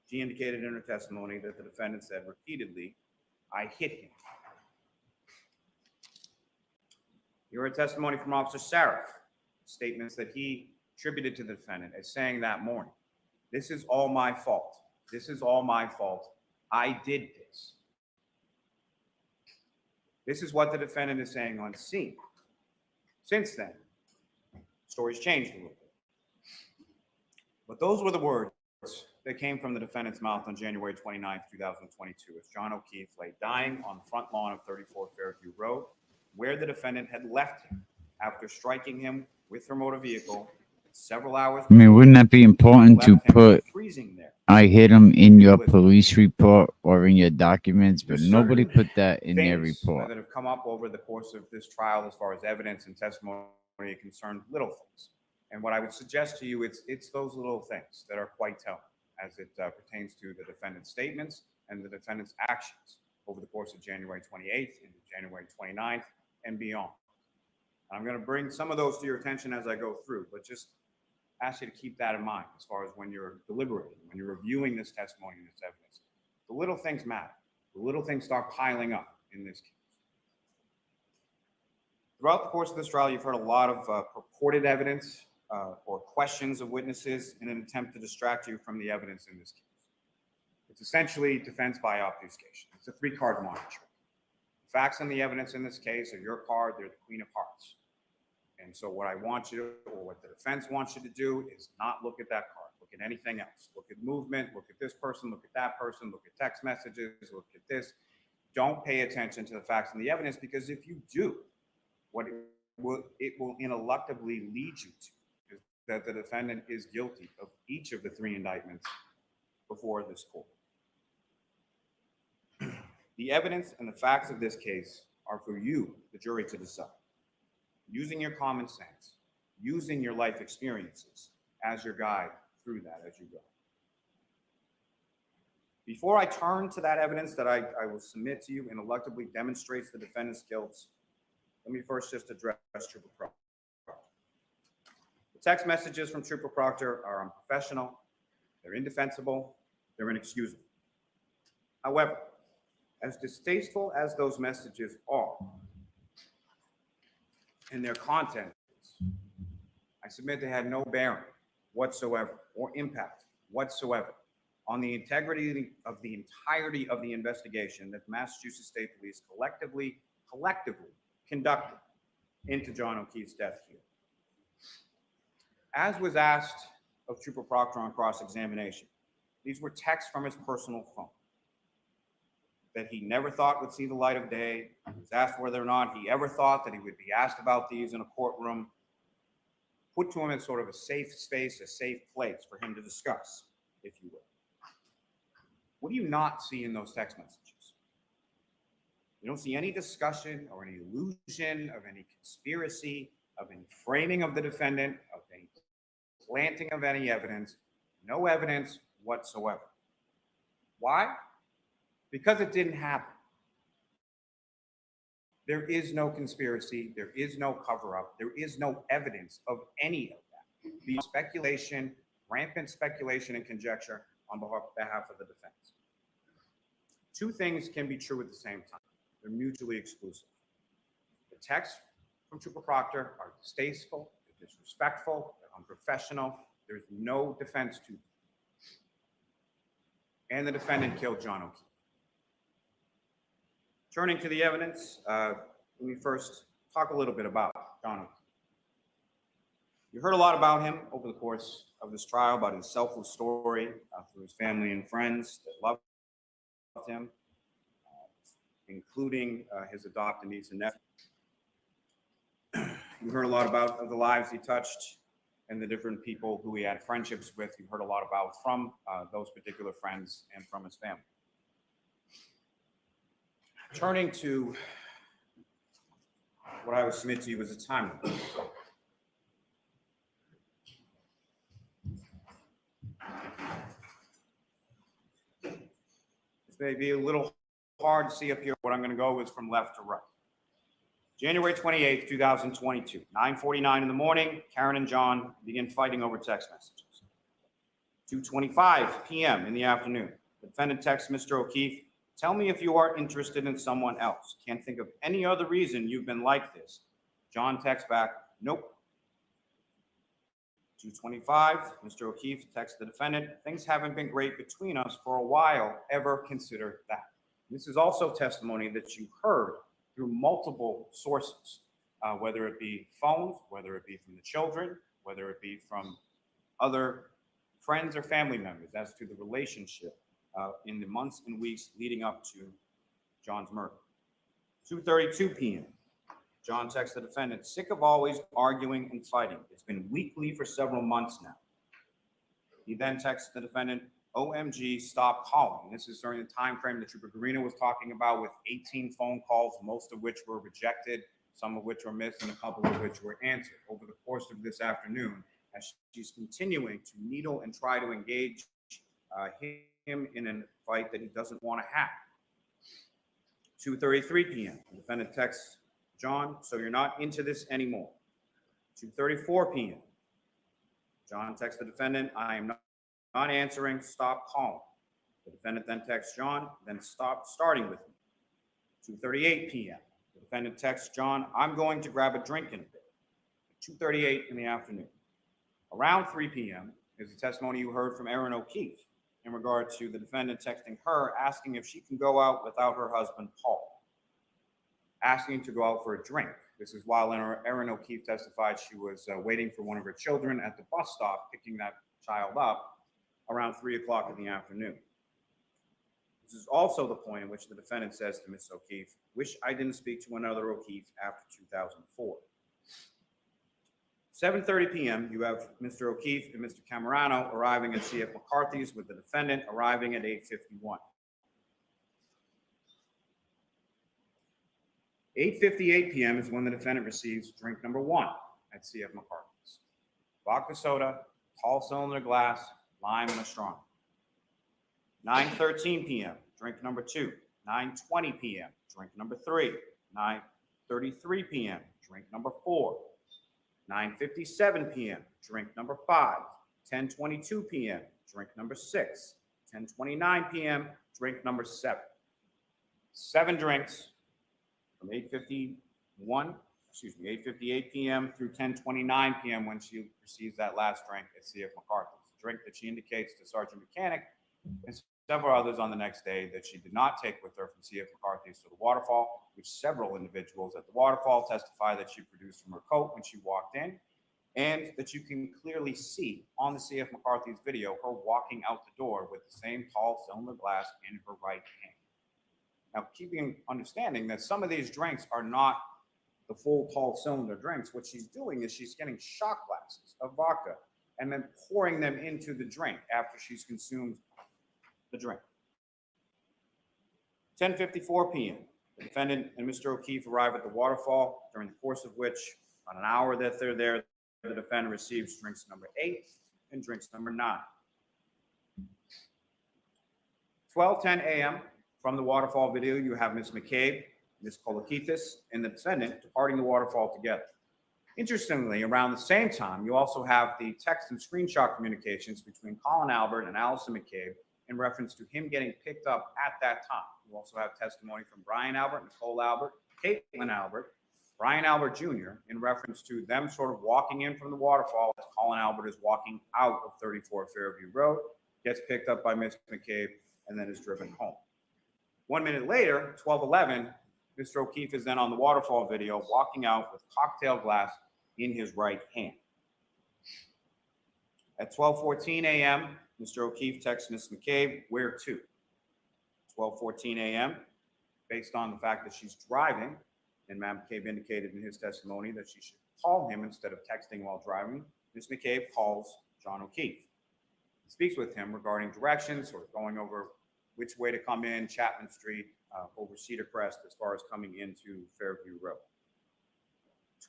She indicated in her testimony that the defendant said repeatedly, I hit him. You heard testimony from Officer Sarif, statements that he attributed to the defendant as saying that morning, this is all my fault. This is all my fault. I did this. This is what the defendant is saying on scene. Since then, stories changed a little bit. But those were the words that came from the defendant's mouth on January 29th, 2022, as John O'Keefe lay dying on the front lawn of 34 Fairview Road, where the defendant had left him after striking him with her motor vehicle several hours. I mean, wouldn't that be important to put freezing there? I hit him in your police report or in your documents, but There's nobody certain put that in their things report. that have come up over the course of this trial as far as evidence and testimony concerned, little things. And what I would suggest to you, it's those little things that are quite telling as it pertains to the defendant's statements and the defendant's actions over the course of January 28th and January 29th and beyond. I'm going to bring some of those to your attention as I go through, but just ask you to keep that in mind as far as when you're deliberating, when you're reviewing this testimony and this evidence. The little things matter. The little things start piling up in this case. Throughout the course of this trial, you've heard a lot of purported evidence or questions of witnesses in an attempt to distract you from the evidence in this case. It's essentially defense by obfuscation. It's a three-card money trick. The facts and the evidence in this case are your card. They're the Queen of Hearts. And so what I want you to, or what the defense wants you to do, is not look at that card. Look at anything else. Look at movement. Look at this person. Look at that person. Look at text messages. Look at this. Don't pay attention to the facts and the evidence, because if you do, what it will ineluctably lead you to is that the defendant is guilty of each of the three indictments before this court. The evidence and the facts of this case are for you, the jury, to decide, using your common sense, using your life experiences as your guide through that as you go. Before I turn to that evidence that I will submit to you and ineluctably demonstrates the defendant's guilt, let me first just address Trooper Proctor. The text messages from Trooper Proctor are unprofessional, they're indefensible, they're inexcusable. However, as distasteful as those messages are and their content is, I submit they had no bearing whatsoever or impact whatsoever on the integrity of the entirety of the investigation that Massachusetts State Police collectively conducted into John O'Keefe's death here. As was asked of Trooper Proctor on cross-examination, these were texts from his personal phone that he never thought would see the light of day. He was asked whether or not he ever thought that he would be asked about these in a courtroom, put to him in sort of a safe space, a safe place for him to discuss, if you will. What do you not see in those text messages? You don't see any discussion or any illusion of any conspiracy, of any framing of the defendant, of any planting of any evidence, no evidence whatsoever. Why? Because it didn't happen. There is no conspiracy, there is no cover-up, there is no evidence of any of that. The speculation, rampant speculation and conjecture on behalf of the defense. Two things can be true at the same time. They're mutually exclusive. The texts from Trooper Proctor are distasteful, they're disrespectful, they're unprofessional, there's no defense to them. And the defendant killed John O'Keefe. Turning to the evidence, let me first talk a little bit about John O'Keefe. You heard a lot about him over the course of this trial, about his selfless story through his family and friends that loved him, including his adopted niece and nephew. You heard a lot about the lives he touched and the different people who he had friendships with. You heard a lot about from those particular friends and from his family. Turning to what I would submit to you as a timeline. This may be a little hard to see up here. What I'm going to go is from left to right. January 28th, 2022, 9:49 in the morning, Karen and John begin fighting over text messages. 2:25 p.m. in the afternoon, the defendant texts Mr. O'Keefe, "Tell me if you are interested in someone else. Can't think of any other reason you've been like this." John texts back, "Nope." 2:25, Mr. O'Keefe texts the defendant, "Things haven't been great between us for a while. Ever consider that?" This is also testimony that you heard through multiple sources, whether it be phones, whether it be from the children, whether it be from other friends or family members, as to the relationship in the months and weeks leading up to John's murder. 2:32 p.m. John texts the defendant, "Sick of always arguing and fighting. It's been weekly for several months now." He then texts the defendant, "OMG, stop calling." This is during the time frame that Trooper Garino was talking about, with 18 phone calls, most of which were rejected, some of which were missed, and a couple of which were answered over the course of this afternoon, as she's continuing to needle and try to engage him in a fight that he doesn't want to have. 2:33 p.m. The defendant texts John, "So you're not into this anymore." 2:34 p.m. John texts the defendant, "I am not answering, stop calling." The defendant then texts John, "Then stop starting with me." 2:38 p.m. The defendant texts John, "I'm going to grab a drink in a bit." 2:38 in the afternoon. Around 3 p.m. is the testimony you heard from Aaron O'Keefe, in regard to the defendant texting her, asking if she can go out without her husband, Paul, asking to go out for a drink. This is while Erin O'Keefe testified she was waiting for one of her children at the bus stop, picking that child up around 3 o'clock in the afternoon. This is also the point at which the defendant says to Ms. O'Keefe, "Wish I didn't speak to another O'Keefe after 2004. 7:30 p.m., you have Mr. O'Keefe and Mr. Camerano arriving at C.F. McCarthy's, with the defendant arriving at 8:51. 8:58 p.m. is when the defendant receives drink number 1 at C.F. McCarthy's. Vodka soda, tall cylinder glass, lime, and a straw. 9:13 p.m., drink number 2. 9:20 p.m., drink number 3. 9:33 p.m., drink number 4. 9:57 p.m., drink number 5. 10:22 p.m., drink number 6. 10:29 p.m., drink number 7. 7 drinks from 8:58 p.m. through 10:29 p.m. when she receives that last drink at C.F. McCarthy's. A drink that she indicates to Sergeant Mechanic and several others on the next day that she did not take with her from C.F. McCarthy's to the waterfall, which several individuals at the waterfall testify that she produced from her coat when she walked in, and that you can clearly see on the C.F. McCarthy's video her walking out the door with the same tall cylinder glass in her right hand. Now, understanding that some of these drinks are not the full tall cylinder drinks, what she's doing is she's getting shot glasses of vodka and then pouring them into the drink after she's consumed the drink. 10:54 p.m. The defendant and Mr. O'Keefe arrive at the waterfall, during the course of which, about an hour that they're there, the defendant receives drinks number 8 and drinks number 9. 12:10 a.m. From the waterfall video, you have Ms. McCabe, Ms. Kolakithis, and the defendant departing the waterfall together. Interestingly, around the same time, you also have the text and screenshot communications between Colin Albert and Allison McCabe in reference to him getting picked up at that time. You also have testimony from Brian Albert, Nicole Albert, Caitlin Albert, Brian Albert Jr. in reference to them sort of walking in from the waterfall as Colin Albert is walking out of 34 Fairview Road, gets picked up by Ms. McCabe, and then is driven home. 1 minute later, 12:11, Mr. O'Keefe is then on the waterfall video walking out with cocktail glass in his right hand. At 12:14 a.m., Mr. O'Keefe texts Ms. McCabe, "Where to?" 12:14 a.m., based on the fact that she's driving, and Mme. McCabe indicated in his testimony that she should call him instead of texting while driving, Ms. McCabe calls John O'Keefe. He speaks with him regarding directions or going over which way to come in Chapman Street over Cedar Crest as far as coming into Fairview Road.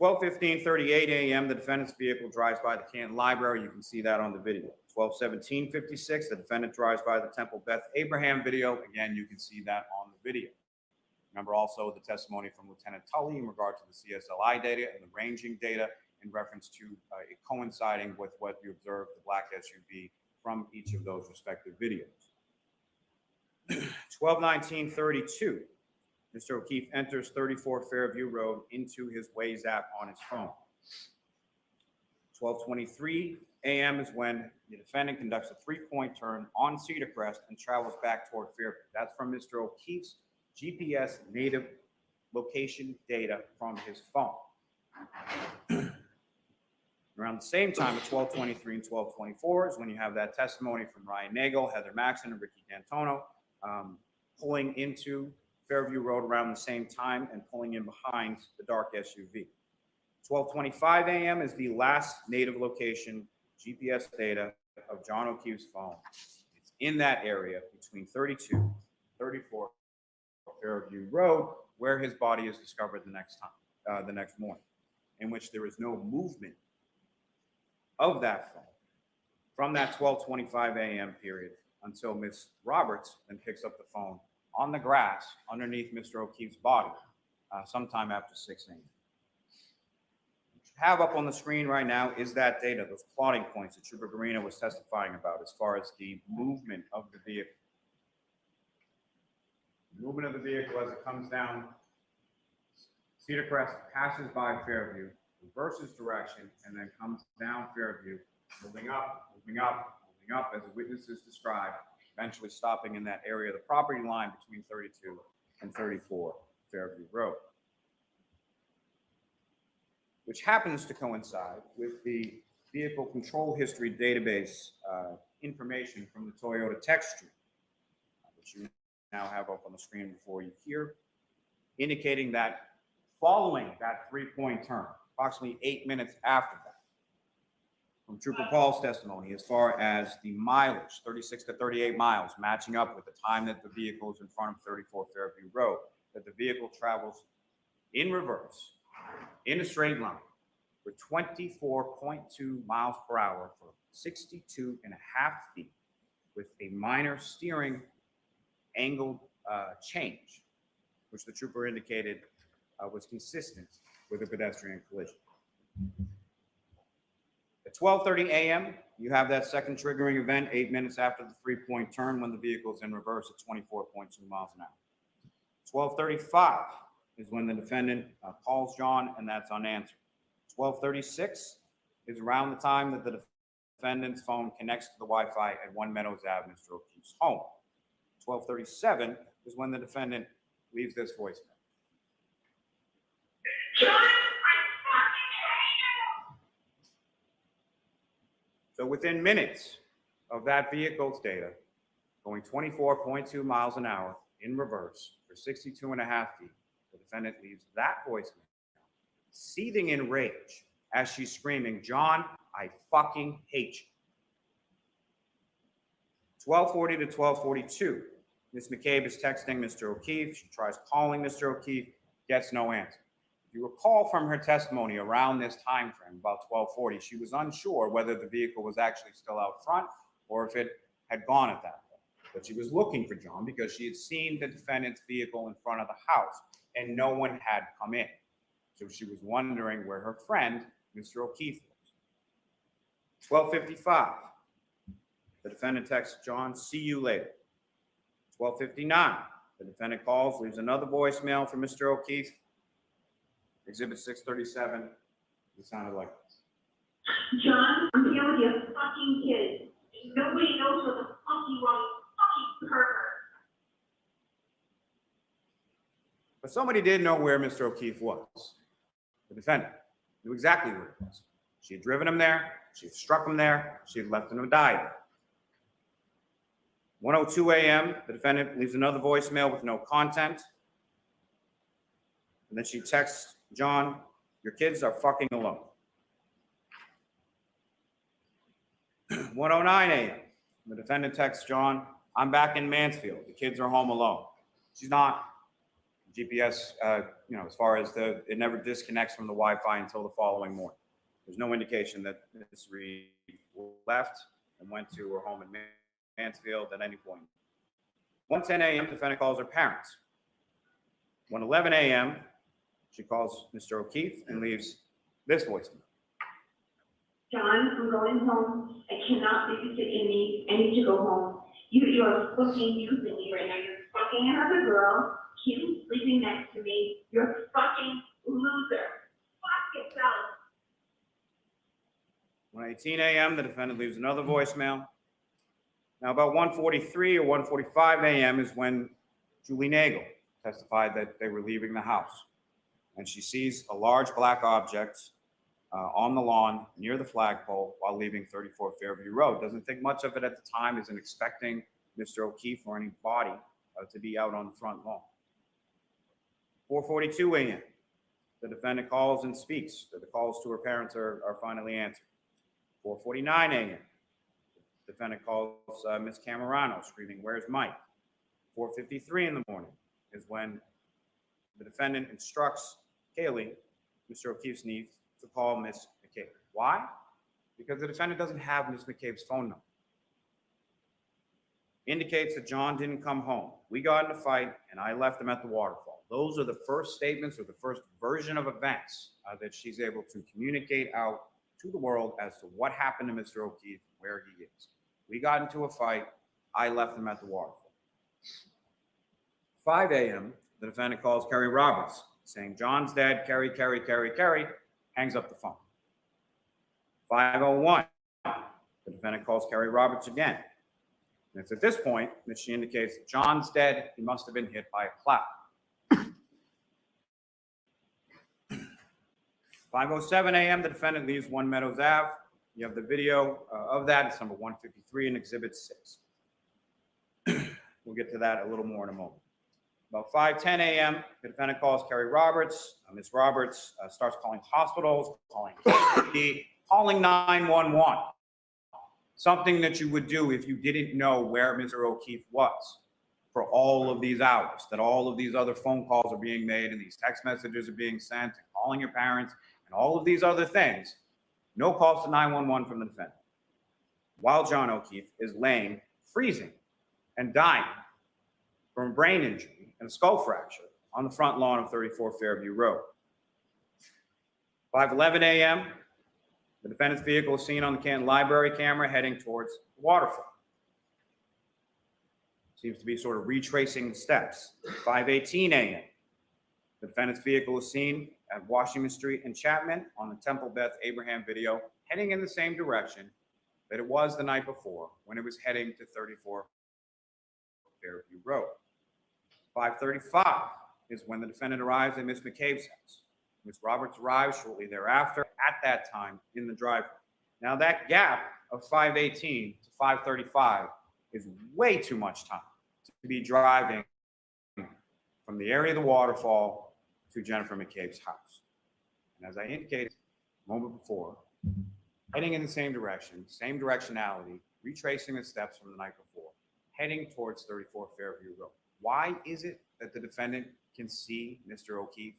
12:15:38 a.m., the defendant's vehicle drives by the Canton Library. You can see that on the video. 12:17:56, the defendant drives by the Temple Beth Abraham video. Again, you can see that on the video. Remember also the testimony from Lieutenant Tully in regard to the CSLI data and the ranging data in reference to it coinciding with what you observed, the black SUV, from each of those respective videos. 12:19:32, Mr. O'Keefe enters 34 Fairview Road into his Waze app on his phone. 12:23 a.m. is when the defendant conducts a 3-point turn on Cedar Crest and travels back toward Fairview. That's from Mr. O'Keefe's GPS native location data from his phone. Around the same time at 12:23 and 12:24 is when you have that testimony from Ryan Nagel, Heather Maxson, and Ricky D'Antono pulling into Fairview Road around the same time and pulling in behind the dark SUV. 12:25 a.m. is the last native location GPS data of John O'Keefe's phone. It's in that area between 32 and 34 Fairview Road, where his body is discovered the next morning, in which there is no movement of that phone from that 12:25 a.m. period until Ms. Roberts then picks up the phone on the grass underneath Mr. O'Keefe's body sometime after 6 a.m. What you have up on the screen right now is that data, those plotting points that Trooper Garina was testifying about as far as the movement of the vehicle. The movement of the vehicle as it comes down Cedar Crest, passes by Fairview, reverses direction, and then comes down Fairview, moving up, moving up, moving up, as the witnesses described, eventually stopping in that area of the property line between 32 and 34 Fairview Road, which happens to coincide with the vehicle control history database information from the Toyota text stream, which you now have up on the screen before you here, indicating that following that 3-point turn, approximately 8 minutes after that, from Trooper Paul's testimony, as far as the mileage, 36 to 38 miles, matching up with the time that the vehicle is in front of 34 Fairview Road, that the vehicle travels in reverse, in a straight line, for 24.2 miles per hour for 62 and a half feet, with a minor steering angle change, which the trooper indicated was consistent with a pedestrian collision. At 12:30 a.m., you have that second triggering event 8 minutes after the 3-point turn when the vehicle is in reverse at 24.2 miles an hour. 12:35 is when the defendant calls John, and that's unanswered. 12:36 is around the time that the defendant's phone connects to the Wi-Fi at 1 Meadows Ave, Mr. O'Keefe's home. 12:37 is when the defendant leaves this voicemail. So within minutes of that vehicle's data, going 24.2 miles an hour in reverse for 62 and a half feet, the defendant leaves that voicemail, seething in rage as she's screaming, "John, I fucking hate you." 12:40 to 12:42, Ms. McCabe is texting Mr. O'Keefe. She tries calling Mr. O'Keefe, gets no answer. If you recall from her testimony around this time frame, about 12:40, she was unsure whether the vehicle was actually still out front or if it had gone at that point. But she was looking for John because she had seen the defendant's vehicle in front of the house and no one had come in. So she was wondering where her friend, Mr. O'Keefe, was. 12:55, the defendant texts John, "See you later." 12:59, the defendant calls, leaves another voicemail for Mr. O'Keefe. Exhibit 637, it sounded like this. "John, I'm here with your fucking kids. Nobody knows what the fuck you are, you fucking pervert." But somebody did know where Mr. O'Keefe was. The defendant knew exactly where he was. She had driven him there. She had struck him there. She had left him to die there. 1:02 a.m., the defendant leaves another voicemail with no content. And then she texts John, "Your kids are fucking alone." 1:09 a.m., the defendant texts John, "I'm back in Mansfield. The kids are home alone." She's not. GPS, as far as it never disconnects from the Wi-Fi until the following morning. There's no indication that Ms. Reed left and went to her home in Mansfield at any point. 1:10 a.m., the defendant calls her parents. 1:11 a.m., she calls Mr. O'Keefe and leaves this voicemail. "John, I'm going home. I cannot babysit Amy. I need to go home. You are fucking using me right now. You're fucking another girl. Keep sleeping next to me. You're a fucking loser. Fuck yourself." 1:18 a.m., the defendant leaves another voicemail. Now, about 1:43 or 1:45 a.m. is when Julie Nagel testified that they were leaving the house. And she sees a large black object on the lawn near the flagpole while leaving 34 Fairview Road. Doesn't think much of it at the time, isn't expecting Mr. O'Keefe or any body to be out on the front lawn. 4:42 a.m., the defendant calls and speaks. The calls to her parents are finally answered. 4:49 a.m., the defendant calls Ms. Camerano, screaming, "Where's Mike?" 4:53 in the morning is when the defendant instructs Kaylee, Mr. O'Keefe's niece, to call Ms. McCabe. Why? Because the defendant doesn't have Ms. McCabe's phone number. Indicates that John didn't come home. We got in a fight and I left him at the waterfall. Those are the first statements or the first version of events that she's able to communicate out to the world as to what happened to Mr. O'Keefe, where he is. We got into a fight. I left him at the waterfall. 5 a.m., the defendant calls Kerry Roberts, saying, "John's dead, Kerry, hangs up the phone. 5:01, the defendant calls Kerry Roberts again. And it's at this point that she indicates that John's dead. He must have been hit by a cloud. 5:07 a.m., the defendant leaves One Meadows Ave. You have the video of that. It's number 153 in Exhibit 6. We'll get to that a little more in a moment. About 5:10 a.m., the defendant calls Carrie Roberts. Ms. Roberts starts calling hospitals, calling KPD, calling 911. Something that you would do if you didn't know where Mr. O'Keefe was for all of these hours, that all of these other phone calls are being made and these text messages are being sent and calling your parents and all of these other things. No calls to 911 from the defendant. While John O'Keefe is laying, freezing, and dying from a brain injury and a skull fracture on the front lawn of 34 Fairview Road. 5:11 a.m., the defendant's vehicle is seen on the Canton Library camera heading towards the waterfall. Seems to be sort of retracing the steps. 5:18 a.m., the defendant's vehicle is seen at Washington Street and Chapman on the Temple Beth Abraham video, heading in the same direction that it was the night before when it was heading to 34 Fairview Road. 5:35 is when the defendant arrives at Ms. McCabe's house. Ms. Roberts arrives shortly thereafter, at that time in the driveway. Now that gap of 5:18 to 5:35 is way too much time to be driving from the area of the waterfall to Jennifer McCabe's house. And as I indicated a moment before, heading in the same direction, same directionality, retracing the steps from the night before, heading towards 34 Fairview Road. Why is it that the defendant can see Mr. O'Keefe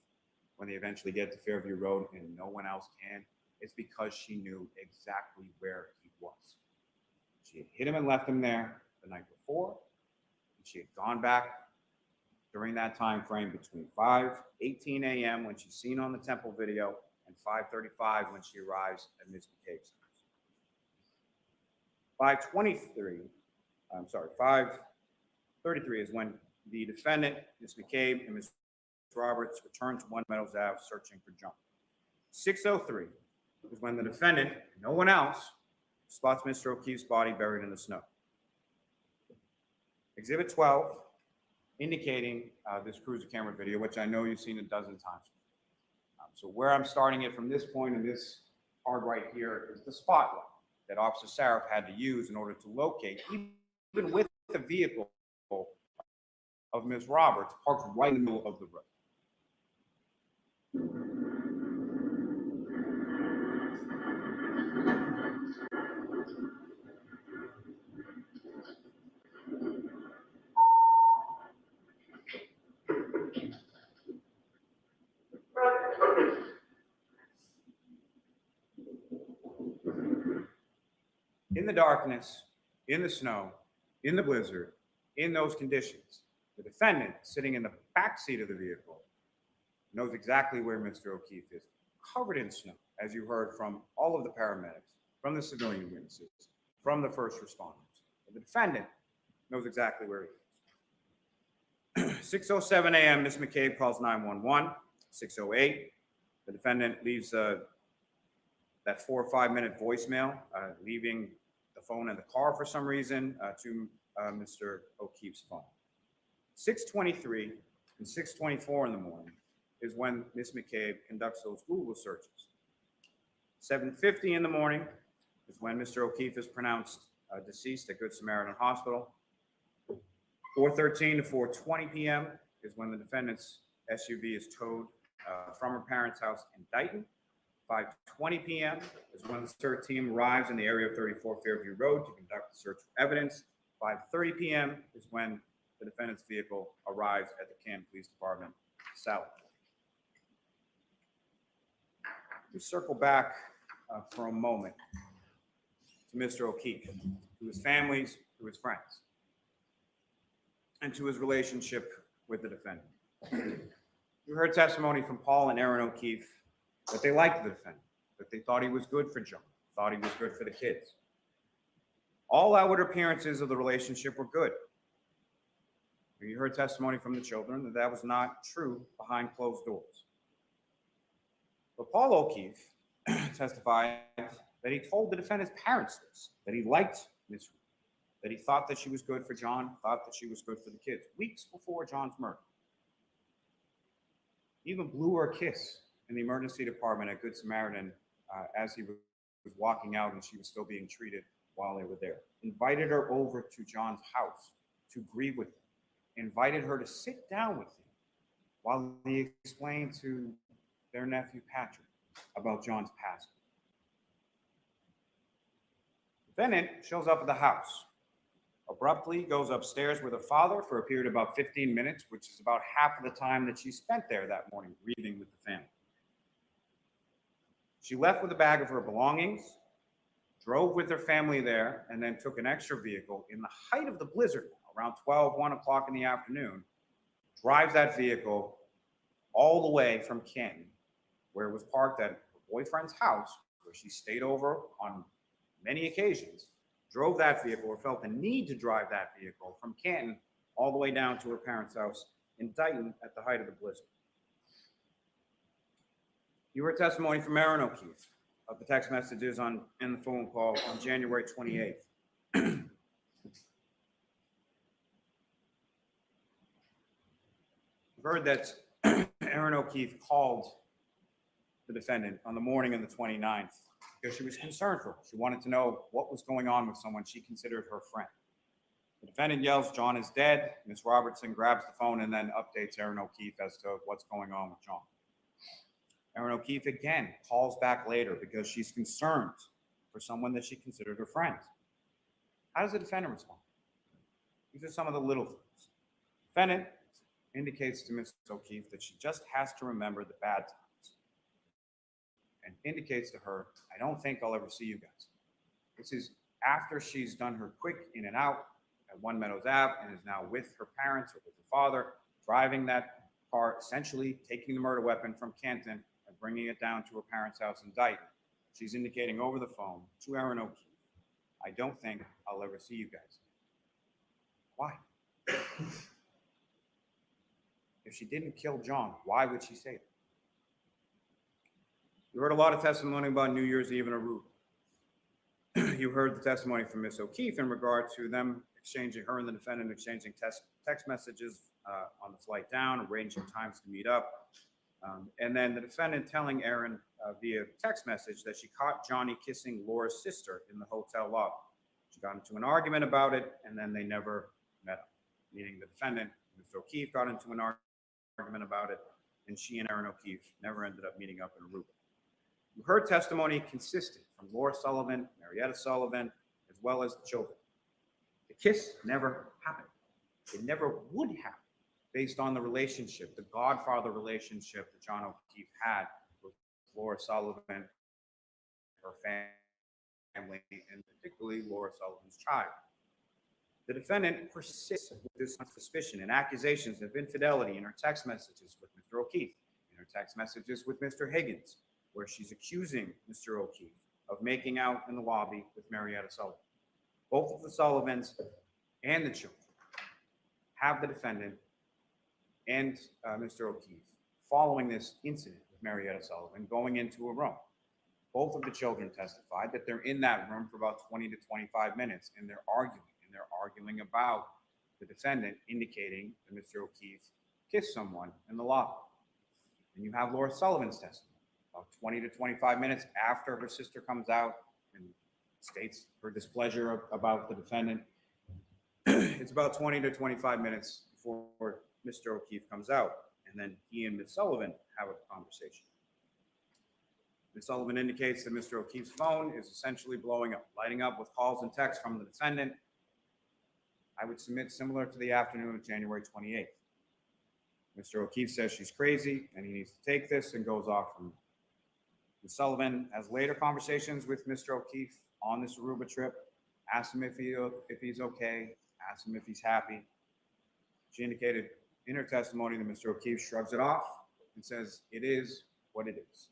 when they eventually get to Fairview Road and no one else can? It's because she knew exactly where he was. She had hit him and left him there the night before, and she had gone back during that time frame between 5:18 a.m. when she's seen on the Temple video and 5:35 when she arrives at Ms. McCabe's house. 5:33 is when the defendant, Ms. McCabe, and Ms. Roberts return to One Meadows Ave searching for John. 6:03 is when the defendant, no one else, spots Mr. O'Keefe's body buried in the snow. Exhibit 12, indicating this cruiser camera video, which I know you've seen a dozen times. So where I'm starting it from this point in this card right here is the spotlight that Officer Saraf had to use in order to locate, even with the vehicle of Ms. Roberts parked right in the middle of the road. In the darkness, in the snow, in the blizzard, in those conditions, the defendant sitting in the back seat of the vehicle knows exactly where Mr. O'Keefe is, covered in snow, as you heard from all of the paramedics, from the civilian witnesses, from the first responders. The defendant knows exactly where he is. 6:07 a.m., Ms. McCabe calls 911. 6:08, the defendant leaves that 4 or 5 minute voicemail, leaving the phone in the car for some reason to Mr. O'Keefe's phone. 6:23 and 6:24 in the morning is when Ms. McCabe conducts those Google searches. 7:50 in the morning is when Mr. O'Keefe is pronounced deceased at Good Samaritan Hospital. 4:13 to 4:20 p.m. is when the defendant's SUV is towed from her parents' house in Dighton. 5:20 p.m. is when the search team arrives in the area of 34 Fairview Road to conduct the search for evidence. 5:30 p.m. is when the defendant's vehicle arrives at the Canton Police Department south. We circle back for a moment to Mr. O'Keefe, to his families, to his friends, and to his relationship with the defendant. You heard testimony from Paul and Aaron O'Keefe that they liked the defendant, that they thought he was good for John, thought he was good for the kids. All outward appearances of the relationship were good. You heard testimony from the children that that was not true behind closed doors. But Paul O'Keefe testified that he told the defendant's parents this, that he liked Ms. Reed, that he thought that she was good for John, thought that she was good for the kids, weeks before John's murder. He even blew her a kiss in the emergency department at Good Samaritan as he was walking out and she was still being treated while they were there. Invited her over to John's house to grieve with him. Invited her to sit down with him while he explained to their nephew Patrick about John's passing. Defendant shows up at the house, abruptly goes upstairs with her father for a period of about 15 minutes, which is about half of the time that she spent there that morning grieving with the family. She left with a bag of her belongings, drove with her family there, and then took an extra vehicle in the height of the blizzard, around 1 o'clock in the afternoon, drives that vehicle all the way from Canton, where it was parked at her boyfriend's house, where she stayed over on many occasions, drove that vehicle or felt the need to drive that vehicle from Canton all the way down to her parents' house in Dighton at the height of the blizzard. You heard testimony from Aaron O'Keefe of the text messages and the phone call on January 28th. You've heard that Aaron O'Keefe called the defendant on the morning of the 29th because she was concerned for her. She wanted to know what was going on with someone she considered her friend. The defendant yells, "John is dead." Ms. Robertson grabs the phone and then updates Aaron O'Keefe as to what's going on with John. Aaron O'Keefe again calls back later because she's concerned for someone that she considered her friend. How does the defendant respond? These are some of the little things. The defendant indicates to Ms. O'Keefe that she just has to remember the bad times and indicates to her, "I don't think I'll ever see you guys." This is after she's done her quick in and out at One Meadows Ave and is now with her parents or with her father, driving that car, essentially taking the murder weapon from Canton and bringing it down to her parents' house in Dighton. She's indicating over the phone to Aaron O'Keefe, "I don't think I'll ever see you guys." Why? If she didn't kill John, why would she say that? You heard a lot of testimony about New Year's Eve in Aruba. You heard the testimony from Ms. O'Keefe in regard to them exchanging, her and the defendant exchanging text messages on the flight down, arranging times to meet up. And then the defendant telling Aaron via text message that she caught Johnny kissing Laura's sister in the hotel lobby. She got into an argument about it, and then they never met up. Meaning the defendant, Mr. O'Keefe, got into an argument about it, and she and Aaron O'Keefe never ended up meeting up in Aruba. You heard testimony consistent from Laura Sullivan, Marietta Sullivan, as well as the children. The kiss never happened. It never would happen based on the relationship, the godfather relationship that John O'Keefe had with Laura Sullivan, her family, and particularly Laura Sullivan's child. The defendant persists with this suspicion and accusations of infidelity in her text messages with Mr. O'Keefe, in her text messages with Mr. Higgins, where she's accusing Mr. O'Keefe of making out in the lobby with Marietta Sullivan. Both of the Sullivans and the children have the defendant and Mr. O'Keefe following this incident with Marietta Sullivan going into a room. Both of the children testified that they're in that room for about 20 to 25 minutes and they're arguing. They're arguing about the defendant indicating that Mr. O'Keefe kissed someone in the lobby. And you have Laura Sullivan's testimony about 20 to 25 minutes after her sister comes out and states her displeasure about the defendant. It's about 20 to 25 minutes before Mr. O'Keefe comes out, and then he and Ms. Sullivan have a conversation. Ms. Sullivan indicates that Mr. O'Keefe's phone is essentially blowing up, lighting up with calls and texts from the defendant. I would submit similar to the afternoon of January 28th. Mr. O'Keefe says she's crazy and he needs to take this and goes off from her. Ms. Sullivan has later conversations with Mr. O'Keefe on this Aruba trip, asks him if he's okay, asks him if he's happy. She indicated in her testimony that Mr. O'Keefe shrugs it off and says it is what it is.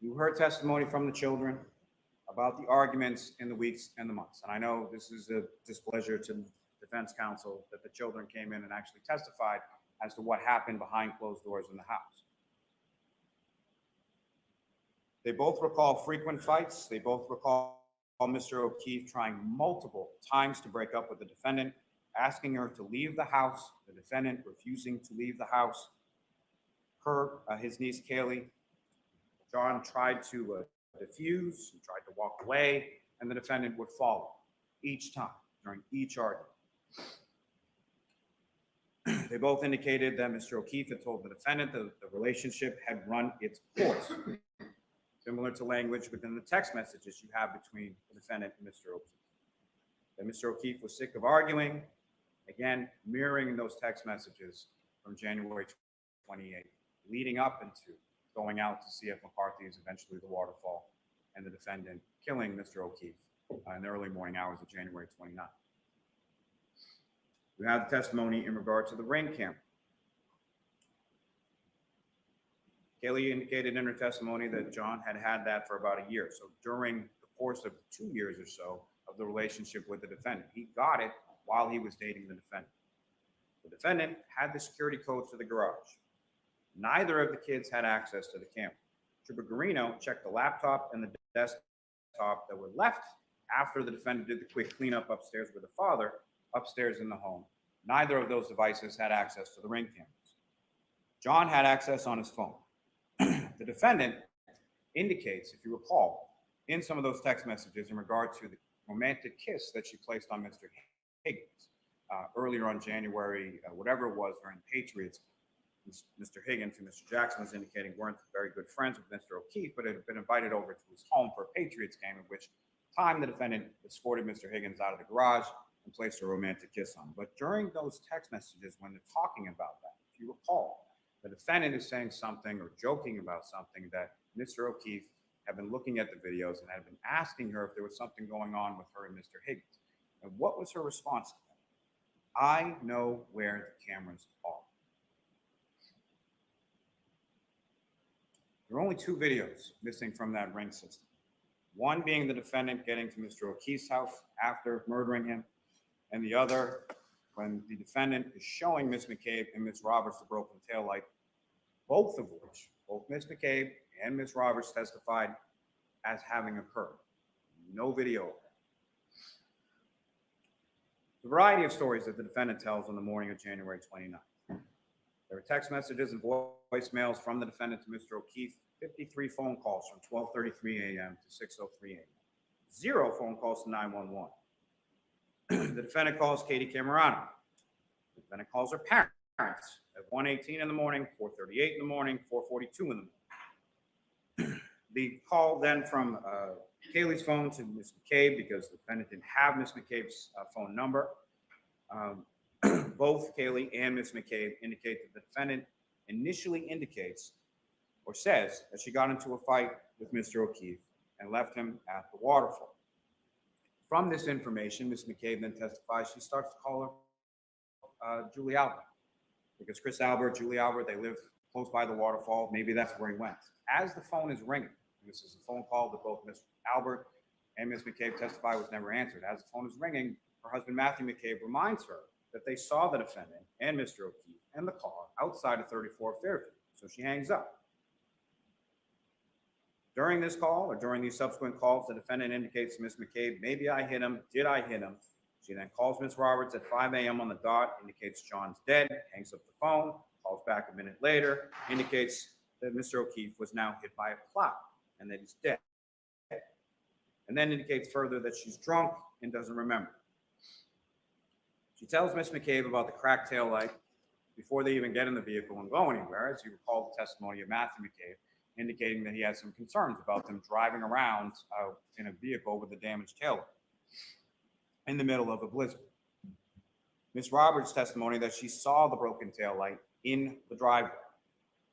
You heard testimony from the children about the arguments in the weeks and the months. And I know this is a displeasure to the defense counsel that the children came in and actually testified as to what happened behind closed doors in the house. They both recall frequent fights. They both recall Mr. O'Keefe trying multiple times to break up with the defendant, asking her to leave the house, the defendant refusing to leave the house. His niece Kaylee, John tried to diffuse, he tried to walk away, and the defendant would follow each time during each argument. They both indicated that Mr. O'Keefe had told the defendant that the relationship had run its course, similar to language within the text messages you have between the defendant and Mr. O'Keefe. That Mr. O'Keefe was sick of arguing, again, mirroring those text messages from January 28th, leading up into going out to see if McCarthy's, eventually the waterfall, and the defendant killing Mr. O'Keefe in the early morning hours of January 29th. We have the testimony in regard to the ring camera. Kaylee indicated in her testimony that John had had that for about a year. So during the course of 2 years or so of the relationship with the defendant, he got it while he was dating the defendant. The defendant had the security codes to the garage. Neither of the kids had access to the camera. Trooper Garino checked the laptop and the desktop that were left after the defendant did the quick cleanup upstairs with the father, upstairs in the home. Neither of those devices had access to the ring cameras. John had access on his phone. The defendant indicates, if you recall, in some of those text messages in regard to the romantic kiss that she placed on Mr. Higgins earlier on January, whatever it was, during the Patriots. Mr. Higgins and Mr. Jackson was indicating weren't very good friends with Mr. O'Keefe, but had been invited over to his home for a Patriots game, at which time the defendant escorted Mr. Higgins out of the garage and placed a romantic kiss on him. But during those text messages, when they're talking about that, if you recall, the defendant is saying something or joking about something that Mr. O'Keefe had been looking at the videos and had been asking her if there was something going on with her and Mr. Higgins. And what was her response to that? I know where the cameras are. There are only 2 videos missing from that ring system. One being the defendant getting to Mr. O'Keefe's house after murdering him, and the other when the defendant is showing Ms. McCabe and Ms. Roberts the broken taillight, both of which, both Ms. McCabe and Ms. Roberts testified as having occurred. No video. The variety of stories that the defendant tells on the morning of January 29th. There were text messages and voicemails from the defendant to Mr. O'Keefe, 53 phone calls from 12:33 a.m. to 6:03 a.m. 0 phone calls to 911. The defendant calls Katie Camerano. The defendant calls her parents at 1:18 in the morning, 4:38 in the morning, 4:42 in the morning. The call then from Kaylee's phone to Ms. McCabe, because the defendant didn't have Ms. McCabe's phone number. Both Kaylee and Ms. McCabe indicate that the defendant initially indicates or says that she got into a fight with Mr. O'Keefe and left him at the waterfall. From this information, Ms. McCabe then testifies she starts to call her Julie Albert, because Chris Albert, Julie Albert, they live close by the waterfall. Maybe that's where he went. As the phone is ringing, this is a phone call that both Mr. Albert and Ms. McCabe testify was never answered. As the phone is ringing, her husband Matthew McCabe reminds her that they saw the defendant and Mr. O'Keefe and the car outside of 34 Fairview. So she hangs up. During this call, or during these subsequent calls, the defendant indicates to Ms. McCabe, maybe I hit him, did I hit him? She then calls Ms. Roberts at 5 a.m. on the dot, indicates John's dead, hangs up the phone, calls back a minute later, indicates that Mr. O'Keefe was now hit by a plow and that he's dead. And then indicates further that she's drunk and doesn't remember. She tells Ms. McCabe about the cracked taillight before they even get in the vehicle and go anywhere, as you recall the testimony of Matthew McCabe, indicating that he had some concerns about them driving around in a vehicle with a damaged taillight in the middle of a blizzard. Ms. Roberts' testimony that she saw the broken taillight in the driveway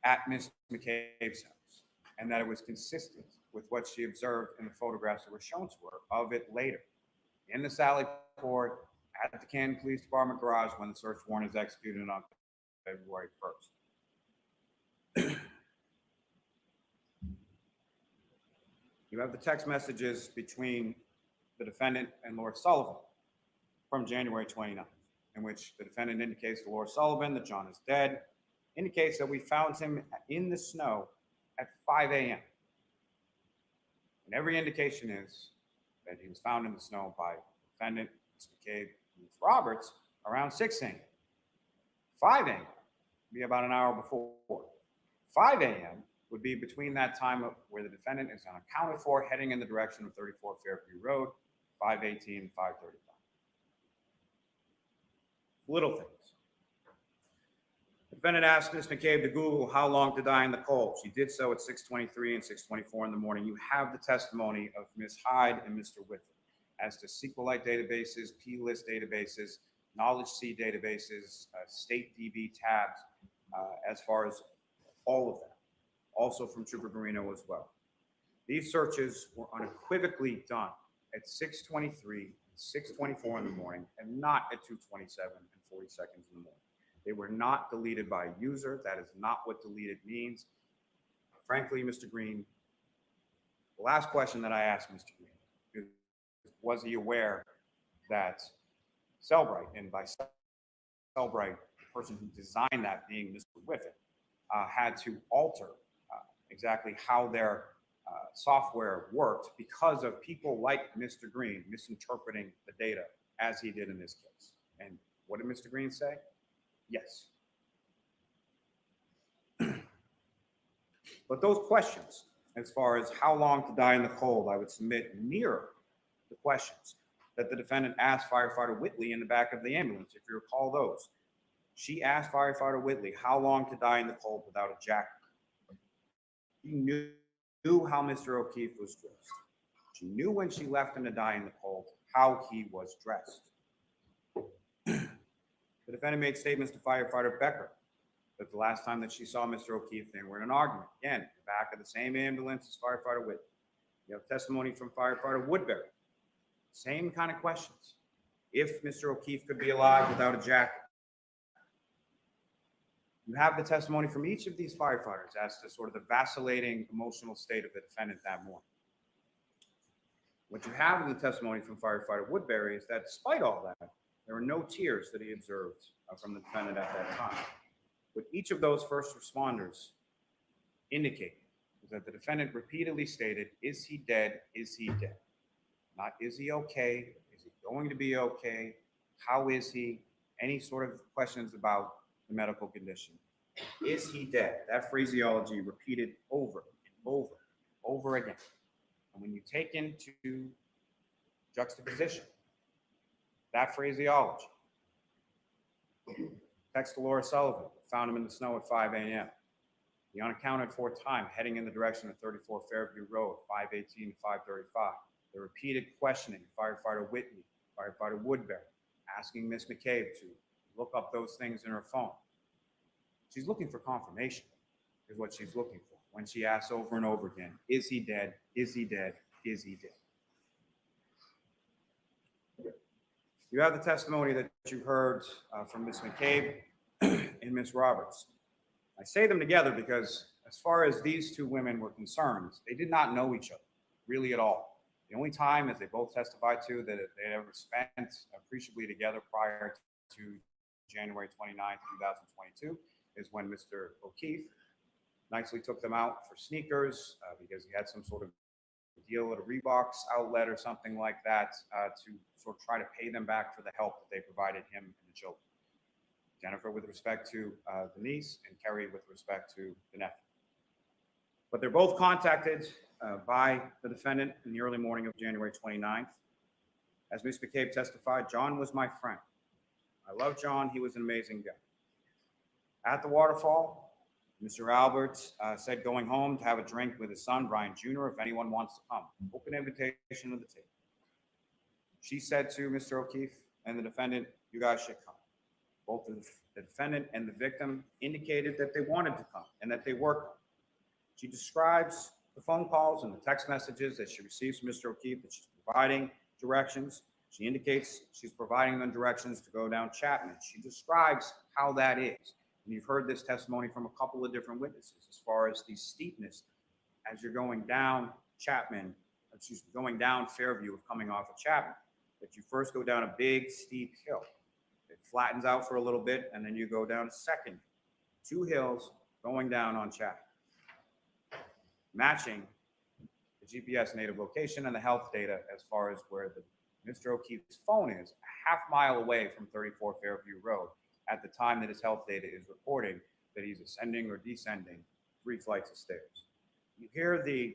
at Ms. McCabe's house, and that it was consistent with what she observed in the photographs that were shown to her of it later in the Sally Port at the Canton Police Department garage when the search warrant is executed on February 1st. You have the text messages between the defendant and Laura Sullivan from January 29th, in which the defendant indicates to Laura Sullivan that John is dead, indicates that we found him in the snow at 5 a.m. And every indication is that he was found in the snow by defendant, Ms. McCabe, and Ms. Roberts around 6 a.m. 5 a.m. would be about an hour before. 5 a.m. would be between that time where the defendant is unaccounted for, heading in the direction of 34 Fairview Road, 5:18 and 5:35. Little things. The defendant asked Ms. McCabe to Google how long to die in the cold. She did so at 6:23 and 6:24 in the morning. You have the testimony of Ms. Hyde and Mr. Whitford as to SQLite databases, P-list databases, Knowledge C databases, state DB tabs, as far as all of that. Also from Trooper Marino as well. These searches were unequivocally done at 6:23 and 6:24 in the morning and not at 2:27 and 40 seconds in the morning. They were not deleted by a user. That is not what deleted means. Frankly, Mr. Green, the last question that I asked Mr. Green is, was he aware that Cellbrite, and by Cellbrite, the person who designed that being Mr. Whitford, had to alter exactly how their software worked because of people like Mr. Green misinterpreting the data as he did in this case. And what did Mr. Green say? Yes. But those questions, as far as how long to die in the cold, I would submit mirror the questions that the defendant asked Firefighter Whitley in the back of the ambulance, if you recall those. She asked Firefighter Whitley how long to die in the cold without a jacket. He knew how Mr. O'Keefe was dressed. She knew when she left him to die in the cold how he was dressed. The defendant made statements to Firefighter Becker that the last time that she saw Mr. O'Keefe, they were in an argument. Again, in the back of the same ambulance as Firefighter Whitley. You have testimony from Firefighter Woodbury. Same kind of questions. If Mr. O'Keefe could be alive without a jacket. You have the testimony from each of these firefighters as to sort of the vacillating emotional state of the defendant that morning. What you have in the testimony from Firefighter Woodbury is that despite all that, there were no tears that he observed from the defendant at that time. What each of those first responders indicated is that the defendant repeatedly stated, is he dead? Is he dead? Not is he okay? Is he going to be okay? How is he? Any sort of questions about the medical condition. Is he dead? That phraseology repeated over and over again. And when you take into juxtaposition that phraseology, text to Laura Sullivan, found him in the snow at 5 a.m. The unaccounted for time heading in the direction of 34 Fairview Road, 5:18 to 5:35. The repeated questioning, Firefighter Whitney, Firefighter Woodbury, asking Ms. McCabe to look up those things in her phone. She's looking for confirmation, is what she's looking for. When she asks over and over again, is he dead? Is he dead? Is he dead? You have the testimony that you heard from Ms. McCabe and Ms. Roberts. I say them together because as far as these two women were concerned, they did not know each other really at all. The only time, as they both testified to, that they had ever spent appreciably together prior to January 29, 2022, is when Mr. O'Keefe nicely took them out for sneakers because he had some sort of deal at a Reeboks outlet or something like that to sort of try to pay them back for the help that they provided him and the children. Jennifer with respect to the niece and Kerry with respect to the nephew. But they're both contacted by the defendant in the early morning of January 29th. As Ms. McCabe testified, John was my friend. I love John. He was an amazing guy. At the waterfall, Mr. Albert said going home to have a drink with his son, Brian Jr., if anyone wants to come. Open invitation to the table. She said to Mr. O'Keefe and the defendant, you guys should come. Both the defendant and the victim indicated that they wanted to come and that they were coming. She describes the phone calls and the text messages that she receives from Mr. O'Keefe, that she's providing directions. She indicates she's providing them directions to go down Chapman. She describes how that is. And you've heard this testimony from a couple of different witnesses as far as the steepness as you're going down Chapman, going down Fairview, coming off of Chapman, that you first go down a big steep hill. It flattens out for a little bit, and then you go down a second, 2 hills going down on Chapman. Matching the GPS native location and the health data as far as where Mr. O'Keefe's phone is, a half mile away from 34 Fairview Road at the time that his health data is reporting that he's ascending or descending 3 flights of stairs. You hear the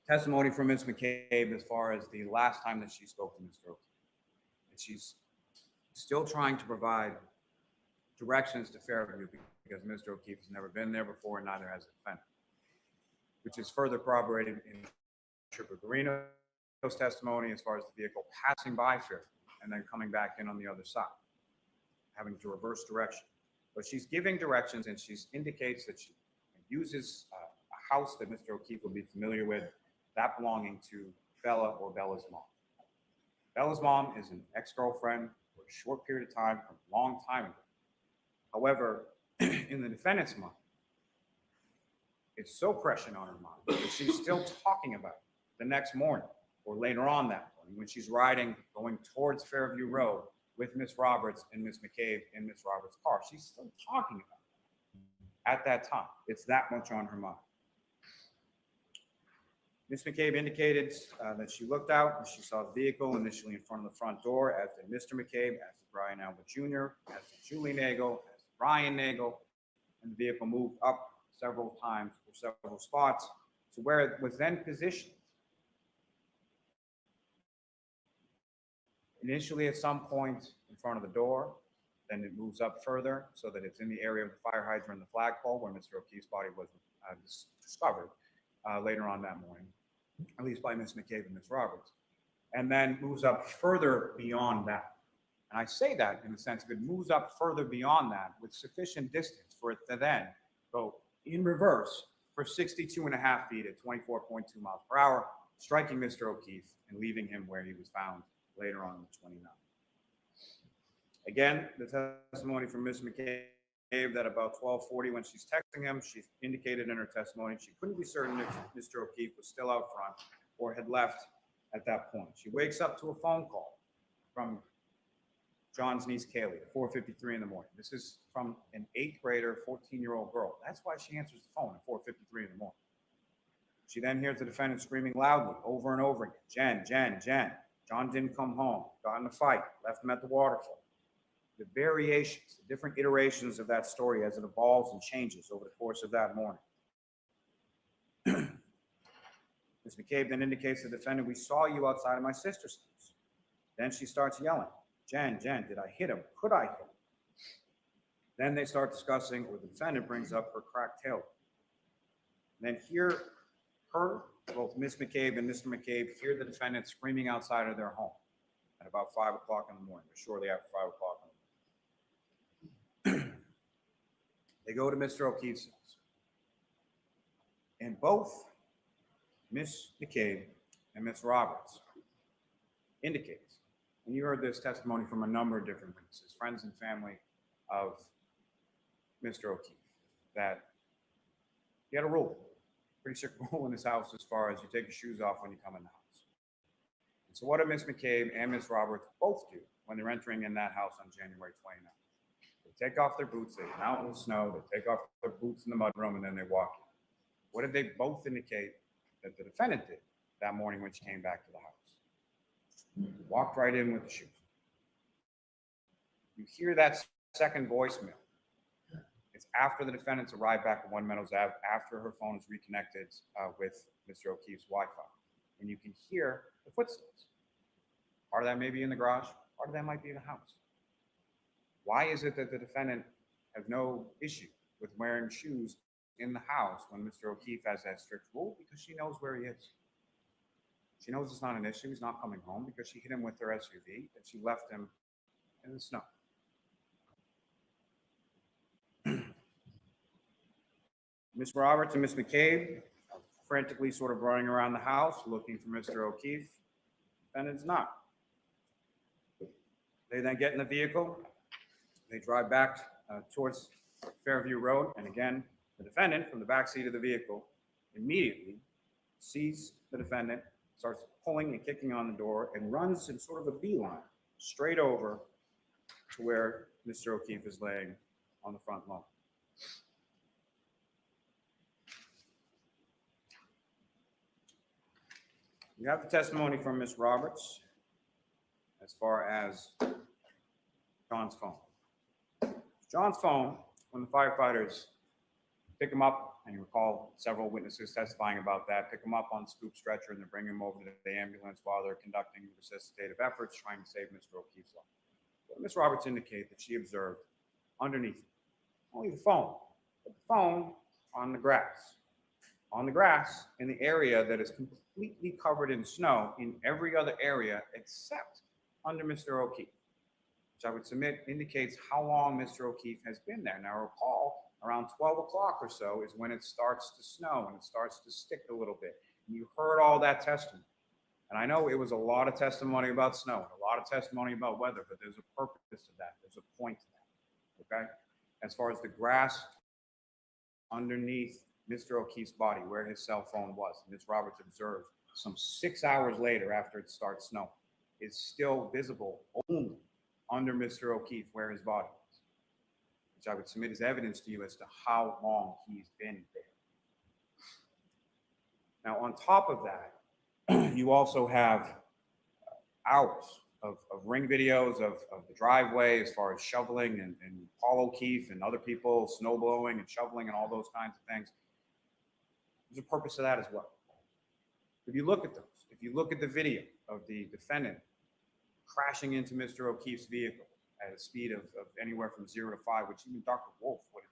testimony from Ms. McCabe as far as the last time that she spoke to Mr. O'Keefe. And she's still trying to provide directions to Fairview because Mr. O'Keefe has never been there before and neither has the defendant, which is further corroborated in Trooper Garino's testimony as far as the vehicle passing by Fairview and then coming back in on the other side, having to reverse direction. But she's giving directions and she indicates that she uses a house that Mr. O'Keefe will be familiar with, that belonging to Bella or Bella's mom. Bella's mom is an ex-girlfriend for a short period of time from a long time ago. However, in the defendant's mind, it's so prescient on her mind that she's still talking about it the next morning or later on that morning when she's riding, going towards Fairview Road with Miss Roberts and Miss McCabe in Miss Roberts' car. She's still talking about it at that time. It's that much on her mind. Miss McCabe indicated that she looked out and she saw the vehicle initially in front of the front door, as did Mr. McCabe, as did Brian Albert Jr., as did Julie Nagel, as did Brian Nagel, and the vehicle moved up several times or several spots to where it was then positioned. Initially at some point in front of the door, then it moves up further so that it's in the area of the fire hydrant and the flagpole where Mr. O'Keefe's body was discovered later on that morning, at least by Ms. McCabe and Ms. Roberts, and then moves up further beyond that. And I say that in the sense of it moves up further beyond that with sufficient distance for it to then go in reverse for 62.5 feet at 24.2 miles per hour, striking Mr. O'Keefe and leaving him where he was found later on the 29th. Again, the testimony from Ms. McCabe that about 12:40 when she's texting him, she indicated in her testimony she couldn't be certain if Mr. O'Keefe was still out front or had left at that point. She wakes up to a phone call from John's niece Kaylee at 4:53 in the morning. This is from an 8th grader, 14-year-old girl. That's why she answers the phone at 4:53 in the morning. She then hears the defendant screaming loudly over and over again, Jen. John didn't come home, got in a fight, left him at the waterfall. The variations, the different iterations of that story as it evolves and changes over the course of that morning. Ms. McCabe then indicates to the defendant, we saw you outside of my sister's house. Then she starts yelling, Jen, did I hit him? Could I hit him? Then they start discussing, or the defendant brings up her cracked tail. Then both Ms. McCabe and Mr. McCabe hear the defendant screaming outside of their home at about 5 o'clock in the morning, or shortly after 5 o'clock in the morning. They go to Mr. O'Keefe's house. And both Ms. McCabe and Ms. Roberts indicates, and you heard this testimony from a number of different witnesses, friends and family of Mr. O'Keefe, that he had a rule, pretty strict rule in his house as far as you take your shoes off when you come in the house. And so what do Ms. McCabe and Ms. Roberts both do when they're entering in that house on January 29th? They take off their boots, they get out in the snow, they take off their boots in the mudroom, and then they walk in. What did they both indicate that the defendant did that morning when she came back to the house? Walked right in with the shoes. You hear that second voicemail. It's after the defendants arrived back at One Meadows Ave, after her phone is reconnected with Mr. O'Keefe's Wi-Fi. And you can hear the footsteps. Part of that may be in the garage, part of that might be in the house. Why is it that the defendant has no issue with wearing shoes in the house when Mr. O'Keefe has that strict rule? Because she knows where he is. She knows it's not an issue. He's not coming home because she hit him with her SUV and she left him in the snow. Ms. Roberts and Ms. McCabe are frantically sort of running around the house looking for Mr. O'Keefe, and it's not. They then get in the vehicle. They drive back towards Fairview Road, and again, the defendant from the back seat of the vehicle immediately sees the defendant, starts pulling and kicking on the door, and runs in sort of a beeline straight over to where Mr. O'Keefe is laying on the front lawn. You have the testimony from Ms. Roberts as far as John's phone. John's phone, when the firefighters pick him up, and you recall several witnesses testifying about that, pick him up on the scoop stretcher and then bring him over to the ambulance while they're conducting resuscitative efforts trying to save Mr. O'Keefe's life. So Ms. Roberts indicated that she observed underneath it, only the phone, but the phone on the grass. On the grass in the area that is completely covered in snow in every other area except under Mr. O'Keefe, which I would submit indicates how long Mr. O'Keefe has been there. Now recall, around 12 o'clock or so is when it starts to snow and it starts to stick a little bit. And you heard all that testimony. And I know it was a lot of testimony about snow, and a lot of testimony about weather, but there's a purpose to that. There's a point to that, okay? As far as the grass underneath Mr. O'Keefe's body, where his cell phone was, Ms. Roberts observed some 6 hours later after it starts snowing, is still visible only under Mr. O'Keefe where his body is, which I would submit as evidence to you as to how long he's been there. Now, on top of that, you also have hours of ring videos of the driveway as far as shoveling and Paul O'Keefe and other people snow blowing and shoveling and all those kinds of things. There's a purpose to that as well. If you look at those, if you look at the video of the defendant crashing into Mr. O'Keefe's vehicle at a speed of anywhere from 0 to 5, which even Dr. Wolf would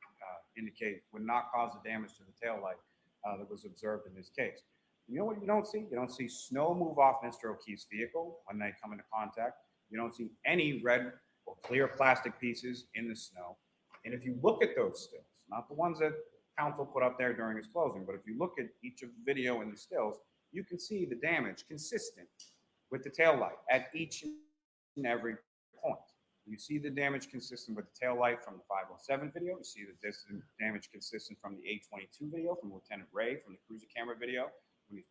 indicate would not cause the damage to the taillight that was observed in this case. You know what you don't see? You don't see snow move off Mr. O'Keefe's vehicle when they come into contact. You don't see any red or clear plastic pieces in the snow. And if you look at those stills, not the ones that counsel put up there during his closing, but if you look at each of the video and the stills, you can see the damage consistent with the taillight at each and every point. You see the damage consistent with the taillight from the 507 video. You see the damage consistent from the 822 video from Lieutenant Ray from the cruiser camera video when he's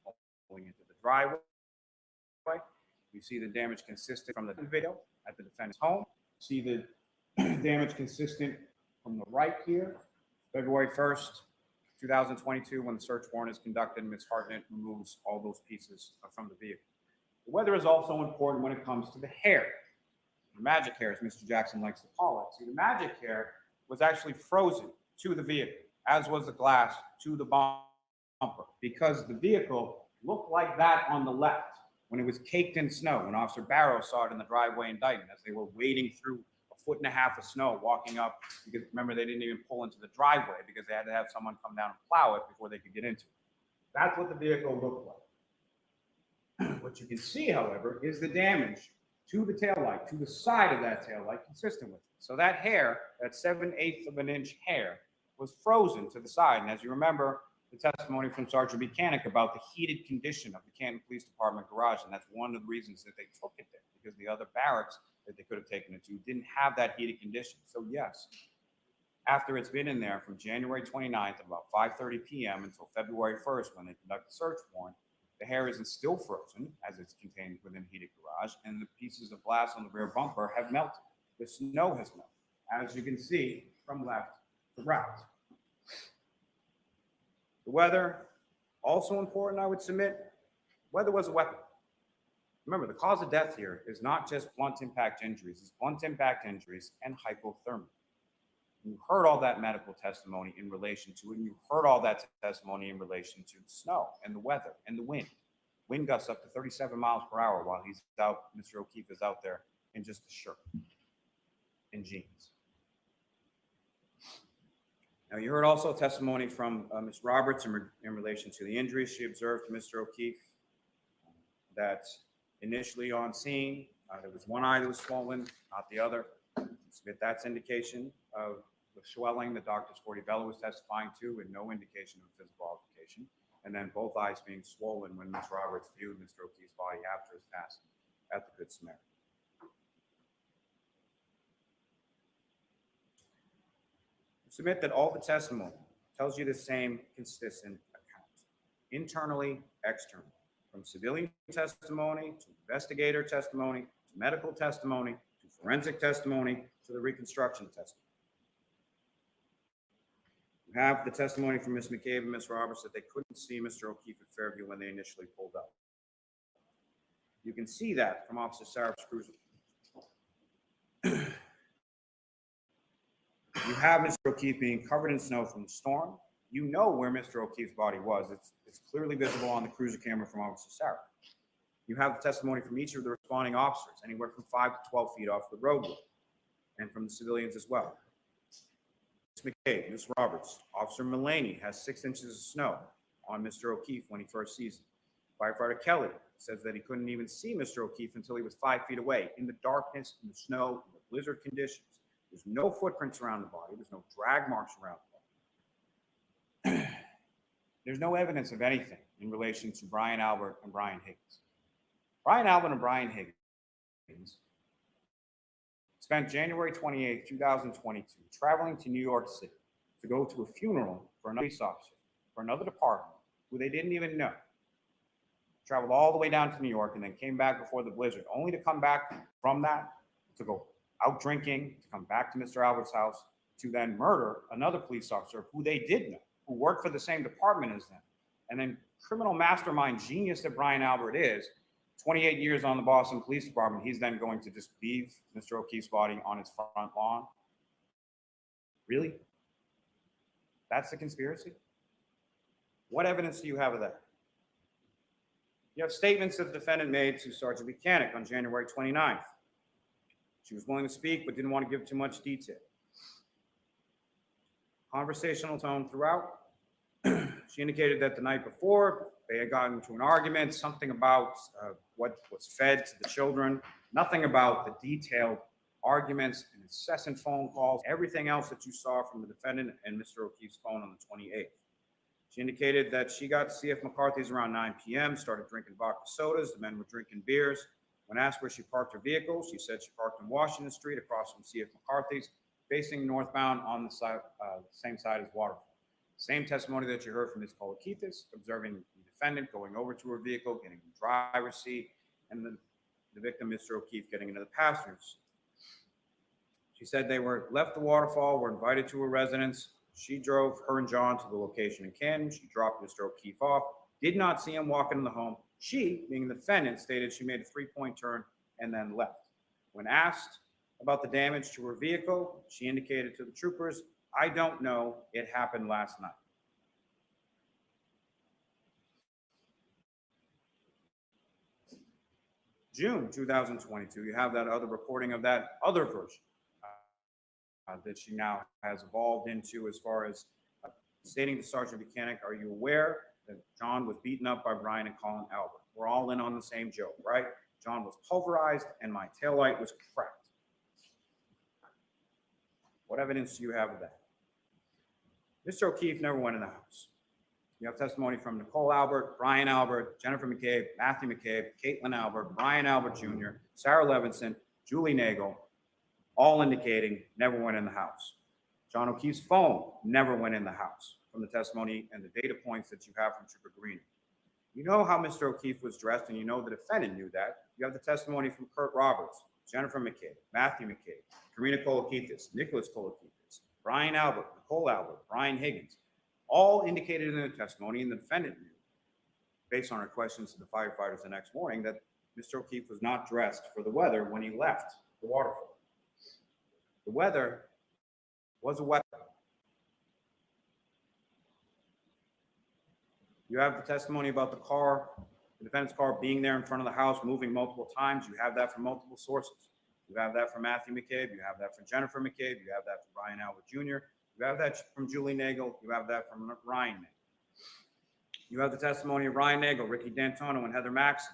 pulling into the driveway. You see the damage consistent from the video at the defendant's home. You see the damage consistent from the right here, February 1st, 2022, when the search warrant is conducted and Ms. Hartnett removes all those pieces from the vehicle. The weather is also important when it comes to the hair. The magic hair, as Mr. Jackson likes to call it. See, the magic hair was actually frozen to the vehicle, as was the glass to the bumper, because the vehicle looked like that on the left when it was caked in snow, when Officer Barrow saw it in the driveway in Dayton as they were wading through 1.5 feet of snow, walking up, because remember, they didn't even pull into the driveway because they had to have someone come down and plow it before they could get into it. That's what the vehicle looked like. What you can see, however, is the damage to the taillight, to the side of that taillight, consistent with it. So that hair, that 7/8 of an inch hair, was frozen to the side. And as you remember, the testimony from Sergeant Buchanan about the heated condition of the Canton Police Department garage, and that's one of the reasons that they took it there, because the other barracks that they could have taken it to didn't have that heated condition. So yes, after it's been in there from January 29th at about 5:30 p.m. until February 1st when they conduct the search warrant, the hair isn't still frozen as it's contained within a heated garage, and the pieces of glass on the rear bumper have melted. The snow has melted, as you can see from left to right. The weather, also important, I would submit, weather was a weapon. Remember, the cause of death here is not just blunt impact injuries, it's blunt impact injuries and hypothermia. You heard all that medical testimony in relation to it, and you heard all that testimony in relation to the snow and the weather and the wind. Wind gusts up to 37 miles per hour while he's out, Mr. O'Keefe is out there in just a shirt and jeans. Now, you heard also testimony from Ms. Roberts in relation to the injuries she observed to Mr. O'Keefe, that initially on scene, there was one eye that was swollen, not the other. That's indication of the swelling that Dr. Scortibella was testifying to, and no indication of physical altercation. And then both eyes being swollen when Ms. Roberts viewed Mr. O'Keefe's body after his passing at the Good Samaritan. Submit that all the testimony tells you the same consistent account, internally, externally, from civilian testimony to investigator testimony to medical testimony to forensic testimony to the reconstruction testimony. You have the testimony from Ms. McCabe and Ms. Roberts that they couldn't see Mr. O'Keefe at Fairview when they initially pulled up. You can see that from Officer Saraf's cruiser. You have Mr. O'Keefe being covered in snow from the storm. You know where Mr. O'Keefe's body was. It's clearly visible on the cruiser camera from Officer Saraf. You have the testimony from each of the responding officers, anywhere from 5 to 12 feet off the roadway, and from the civilians as well. Ms. McCabe, Ms. Roberts, Officer Mullaney has 6 inches of snow on Mr. O'Keefe when he first sees him. Firefighter Kelly says that he couldn't even see Mr. O'Keefe until he was 5 feet away, in the darkness, in the snow, in the blizzard conditions. There's no footprints around the body. There's no drag marks around the body. There's no evidence of anything in relation to Brian Albert and Brian Higgins. Brian Albert and Brian Higgins spent January 28, 2022, traveling to New York City to go to a funeral for another police officer, for another department, who they didn't even know. Traveled all the way down to New York and then came back before the blizzard, only to come back from that to go out drinking, to come back to Mr. Albert's house, to then murder another police officer who they did know, who worked for the same department as them. And then criminal mastermind genius that Brian Albert is, 28 years on the Boston Police Department, he's then going to just leave Mr. O'Keefe's body on his front lawn? Really? That's the conspiracy? What evidence do you have of that? You have statements that the defendant made to Sergeant Buchanan on January 29th. She was willing to speak, but didn't want to give too much detail. Conversational tone throughout. She indicated that the night before, they had gotten into an argument, something about what was fed to the children, nothing about the detailed arguments and incessant phone calls, everything else that you saw from the defendant and Mr. O'Keefe's phone on the 28th. She indicated that she got to C.F. McCarthy's around 9 p.m., started drinking vodka sodas. The men were drinking beers. When asked where she parked her vehicle, she said she parked on Washington Street across from C.F. McCarthy's, facing northbound on the side, same side as Waterfall. Same testimony that you heard from Ms. Kolakithis, observing the defendant going over to her vehicle, getting in the driver's seat, and the victim, Mr. O'Keefe, getting into the passenger seat. She said they were left the Waterfall, were invited to her residence. She drove her and John to the location in Canton. She dropped Mr. O'Keefe off, did not see him walk into the home. She, being the defendant, stated she made a 3-point turn and then left. When asked about the damage to her vehicle, she indicated to the troopers, "I don't know, it happened last night." June 2022, you have that other recording of that other version that she now has evolved into, as far as stating to Sergeant Buchanan, "Are you aware that John was beaten up by Brian and Colin Albert? We're all in on the same joke, right? John was pulverized and my taillight was cracked." What evidence do you have of that? Mr. O'Keefe never went in the house. You have testimony from Nicole Albert, Brian Albert, Jennifer McCabe, Matthew McCabe, Caitlin Albert, Brian Albert Jr., Sarah Levinson, Julie Nagel, all indicating never went in the house. John O'Keefe's phone never went in the house, from the testimony and the data points that you have from Trooper Green. You know how Mr. O'Keefe was dressed, and you know the defendant knew that. You have the testimony from Kurt Roberts, Jennifer McCabe, Matthew McCabe, Karina Kolakithis, Nicholas Kolakithis, Brian Albert, Nicole Albert, Brian Higgins, all indicated in their testimony, and the defendant knew, based on our questions to the firefighters the next morning, that Mr. O'Keefe was not dressed for the weather when he left the Waterfall. The weather was a weapon. You have the testimony about the car, the defendant's car being there in front of the house, moving multiple times. You have that from multiple sources. You have that from Matthew McCabe. You have that from Jennifer McCabe. You have that from Brian Albert Jr. You have that from Julie Nagel. You have that from Ryan Nagel. You have the testimony of Ryan Nagel, Ricky D'Antonio, and Heather Maxson.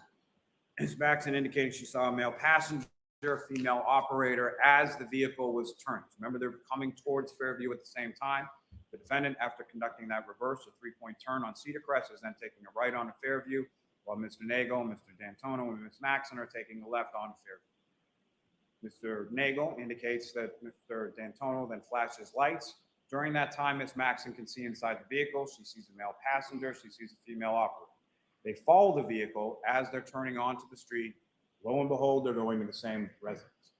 Ms. Maxson indicated she saw a male passenger, female operator, as the vehicle was turned. Remember, they're coming towards Fairview at the same time. The defendant, after conducting that reverse, a 3-point turn on Cedar Crest, is then taking a right onto Fairview, while Mr. Nagel, Mr. D'Antonio, and Ms. Maxson are taking a left onto Fairview. Mr. Nagel indicates that Mr. D'Antonio then flashes lights. During that time, Ms. Maxson can see inside the vehicle. She sees a male passenger. She sees a female operator. They follow the vehicle as they're turning onto the street. Lo and behold, they're going to the same residence.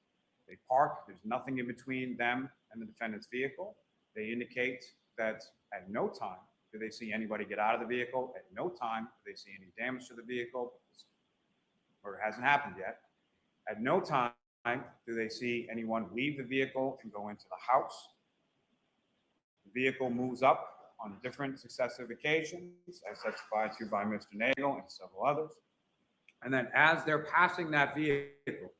They park. There's nothing in between them and the defendant's vehicle. They indicate that at no time do they see anybody get out of the vehicle. At no time do they see any damage to the vehicle. or it hasn't happened yet. At no time do they see anyone leave the vehicle and go into the house. The vehicle moves up on different successive occasions, as testified to by Mr. Nagel and several others. And then as they're passing that vehicle,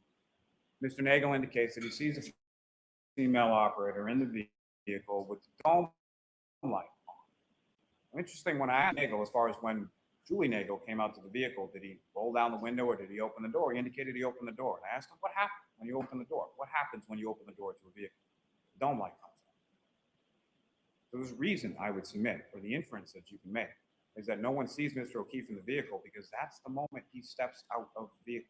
Mr. Nagel indicates that he sees a female operator in the vehicle with the dome light on. Interesting, when I asked Nagel, as far as when Julie Nagel came out to the vehicle, did he roll down the window or did he open the door? He indicated he opened the door. And I asked him, what happened when you open the door? What happens when you open the door to a vehicle? The dome light comes on. So there's a reason I would submit, or the inference that you can make, is that no one sees Mr. O'Keefe in the vehicle because that's the moment he steps out of the vehicle.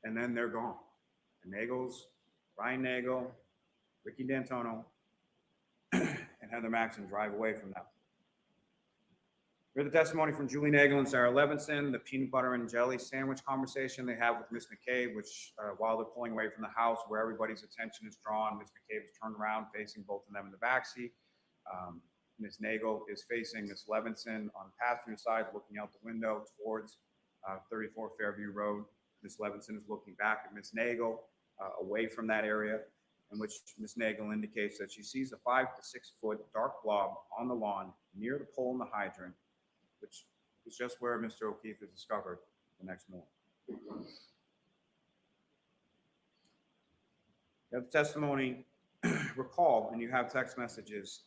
And then they're gone. The Nagels, Brian Nagel, Ricky D'Antono, and Heather Maxson drive away from that. We heard the testimony from Julie Nagel and Sarah Levinson, the peanut butter and jelly sandwich conversation they have with Ms. McCabe, which while they're pulling away from the house where everybody's attention is drawn, Ms. McCabe is turned around facing both of them in the backseat. Ms. Nagel is facing Ms. Levinson on the passenger side, looking out the window towards 34 Fairview Road. Ms. Levinson is looking back at Ms. Nagel away from that area, in which Ms. Nagel indicates that she sees a 5 to 6 foot dark blob on the lawn near the pole in the hydrant, which is just where Mr. O'Keefe is discovered the next morning. You have the testimony recalled, and you have text messages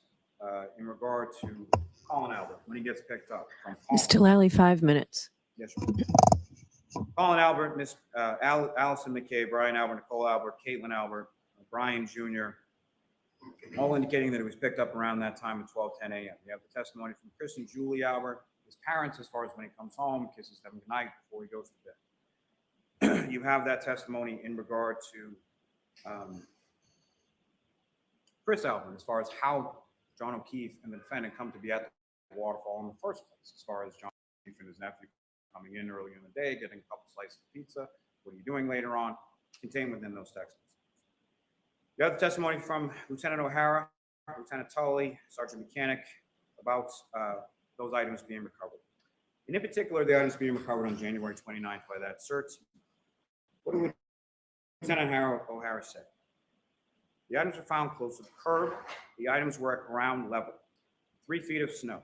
in regard to Colin Albert when he gets picked up from Colin. Mr. Lally, 5 minutes. Yes, sir. Colin Albert, Miss Allison McCabe, Brian Albert, Nicole Albert, Caitlin Albert, Brian Jr., all indicating that it was picked up around that time at 12:10 a.m. You have the testimony from Chris and Julie Albert, his parents, as far as when he comes home, kisses them goodnight before he goes to bed. You have that testimony in regard to Chris Albert, as far as how John O'Keefe and the defendant come to be at the waterfall in the first place, as far as John O'Keefe and his nephew coming in early in the day, getting a couple slices of pizza. What are you doing later on? Contained within those text messages. You have the testimony from Lieutenant O'Hara, Lieutenant Tully, Sergeant Mechanic about those items being recovered. And in particular, the items being recovered on January 29th by that search. What did Lieutenant O'Hara say? The items were found close to the curb. The items were at ground level, 3 feet of snow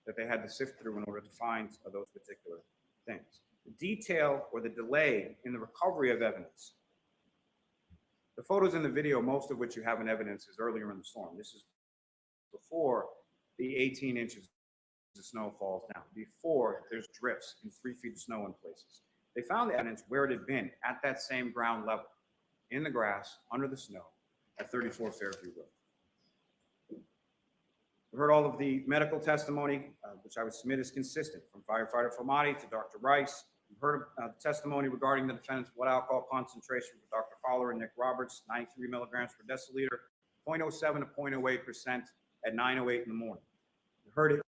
that they had to sift through in order to find those particular things. The detail or the delay in the recovery of evidence. The photos in the video, most of which you have in evidence, is earlier in the storm. This is before the 18 inches of snow falls down, before there's drifts and 3 feet of snow in places. They found the evidence where it had been at that same ground level, in the grass, under the snow, at 34 Fairview Road. We heard all of the medical testimony, which I would submit is consistent, from firefighter Formati to Dr. Rice. We heard the testimony regarding the defendant's blood alcohol concentration for Dr. Fowler and Nick Roberts, 93 milligrams per deciliter, 0.07 to 0.08% at 9:08 in the morning. We heard it.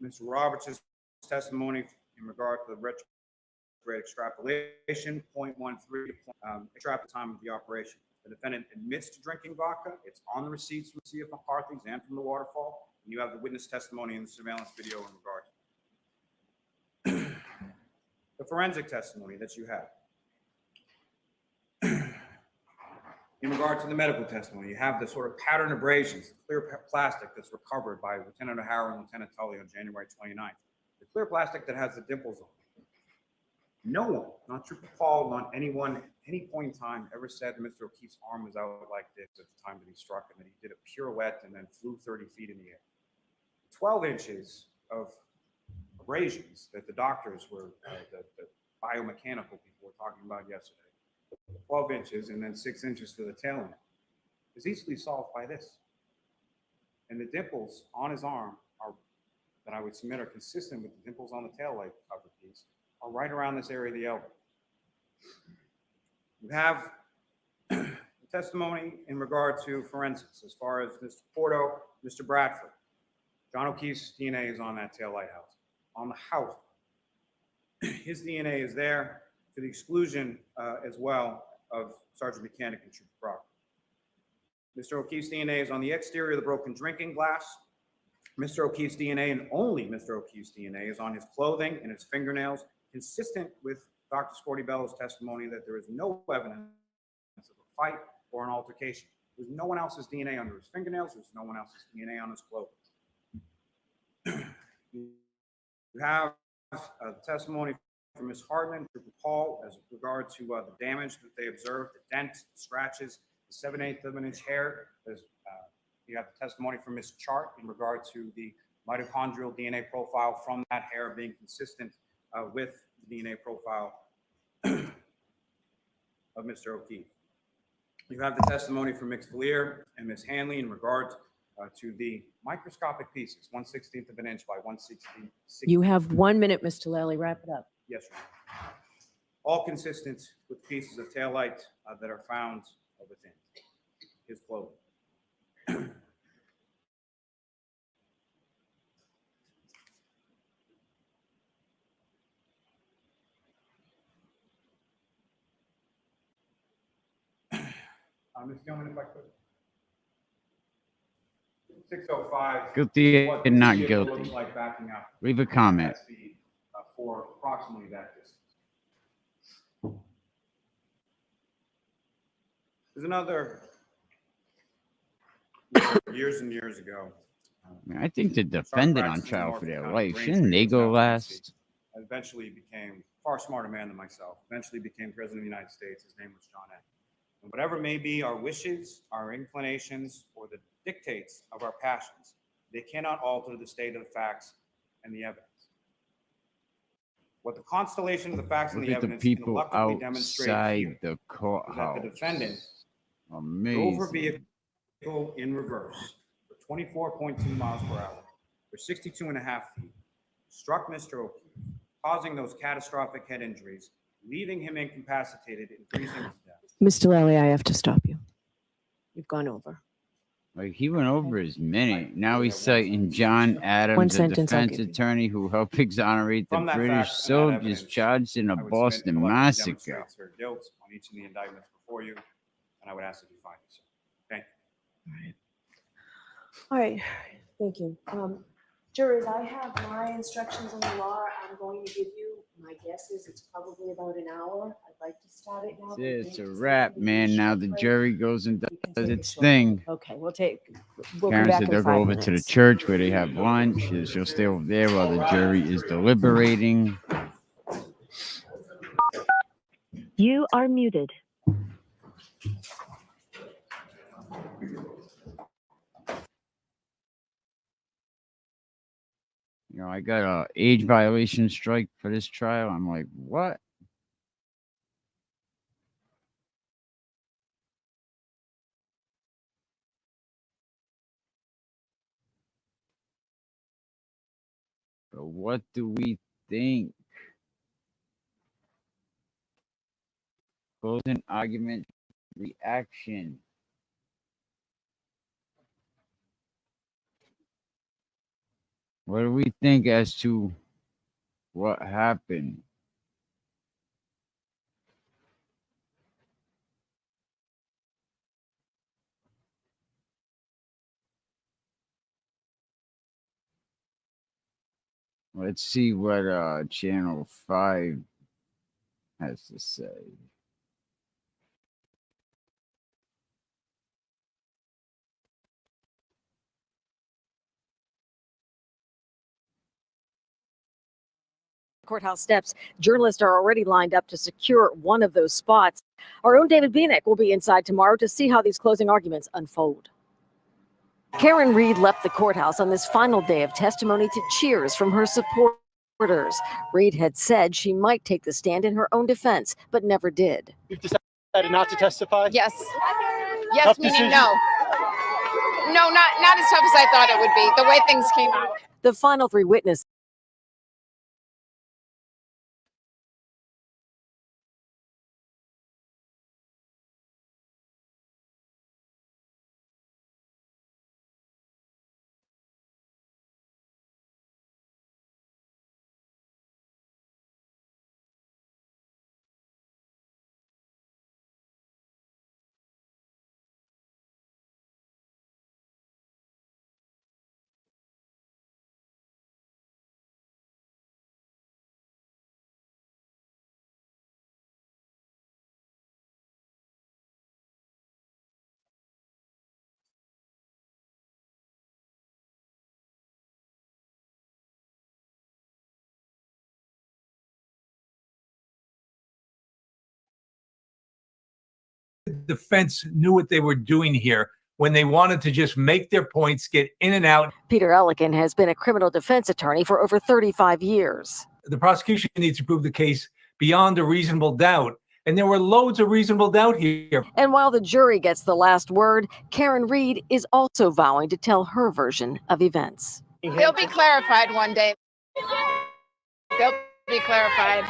Mr. Roberts' testimony in regard to the retrograde extrapolation, 0.13 extract at the time of the operation. The defendant admits to drinking vodka. It's on the receipts from C.F. McCarthy's and from the waterfall. And you have the witness testimony in the surveillance video in regard to the forensic testimony that you have. In regard to the medical testimony, you have the sort of pattern abrasions, the clear plastic that's recovered by Lieutenant O'Hara and Lieutenant Tully on January 29th. The clear plastic that has the dimples on it. No one, not Trooper Paul, not anyone, at any point in time ever said that Mr. O'Keefe's arm was out like this at the time that he struck him, and he did a pirouette and then flew 30 feet in the air. 12 inches of abrasions that the doctors were, the biomechanical people were talking about yesterday. 12 inches and then 6 inches to the tail end is easily solved by this. And the dimples on his arm are, that I would submit, are consistent with the dimples on the tail light cover piece, are right around this area of the elbow. You have the testimony in regard to forensics as far as Mr. Porto, Mr. Bradford. John O'Keefe's DNA is on that tail light house, on the house. His DNA is there to the exclusion as well of Sergeant Mechanic and Trooper Crocker. Mr. O'Keefe's DNA is on the exterior of the broken drinking glass, Mr. O'Keefe's DNA and only Mr. O'Keefe's DNA is on his clothing and his fingernails, consistent with Dr. Scortibello's testimony that there is no evidence of a fight or an altercation. There's no one else's DNA under his fingernails. There's no one else's DNA on his clothing. You have the testimony from Ms. Hartman to recall as regard to the damage that they observed, the dent, the scratches, the 7/8 of an inch hair. You have the testimony from Ms. Chart in regard to the mitochondrial DNA profile from that hair being consistent with the DNA profile of Mr. O'Keefe. You have the testimony from Ms. Valier and Ms. Hanley in regard to the microscopic pieces, 1/16 of an inch by 1/16. You have 1 minute, Mr. Lally. Wrap it up. Yes, Your Honor. All consistent with pieces of taillight that are found within his clothing. Ms. Gilman, if I could. 6:05. Guilty What and not the vehicle looks guilty. like backing up Leave a comment. at speed for approximately that distance. There's another years and years ago. I think the defendant on practicing trial Norfolk for their County life. Brain Shouldn't they Treatment go Establishment last? I eventually became a far smarter man than myself. Eventually became president of the United States. His name was John F. And whatever may be our wishes, our inclinations, or the dictates of our passions, they cannot alter the state of the facts and the evidence. What the constellation of the facts and Look the at the evidence people ineluctably demonstrate outside here the is that courthouse. the defendant drove her Amazing. vehicle in reverse for 24.2 miles per hour for 62 and a half feet, struck Mr. O'Keefe, causing those catastrophic head injuries, leaving him incapacitated and freezing to death. Mr. Lally, I have to stop you. You've gone over. Like he went over his minute. Now he's Yeah, citing John One Adams, a sentence I'll defense give you. attorney who helped exonerate the From that British fact and that soldiers evidence, charged in a I would submit Boston collectively massacre. demonstrates her guilt on each of the indictments before you, and I would ask that you find it so. Thank you. All right. Thank you. Jurors, I have my instructions on the law. I'm going to give you, my guess is it's probably about an hour. I'd like to start it now. That's it. It's a wrap, man. Now the jury goes and We can does take a its short break. thing. Okay, we'll come Parents back said in they'll 5 go over to the minutes. church where they have lunch. She'll stay over there while the jury is deliberating. You are muted. You know, I got a age violation strike for this trial. I'm like, what? But what do we think? Closing argument reaction. What do we think as to what happened? Let's see what Channel 5 has to say. Courthouse steps. Journalists are already lined up to secure one of those spots. Our own David Bieniek will be inside tomorrow to see how these closing arguments unfold. Karen Reed left the courthouse on this final day of testimony to cheers from her supporters. Reed had said she might take the stand in her own defense, but never did. You've decided not to testify? Yes. Yes, Tough meaning decision? no. No, not as tough as I thought it would be. The way things came out. The final 3 witnesses defense knew what they were doing here when they wanted to just make their points, get in and out. Peter Ellikin has been a criminal defense attorney for over 35 years. The prosecution needs to prove the case beyond a reasonable doubt. And there were loads of reasonable doubt here. And while the jury gets the last word, Karen Reed is also vowing to tell her version of events. They'll be clarified one day. They'll be clarified.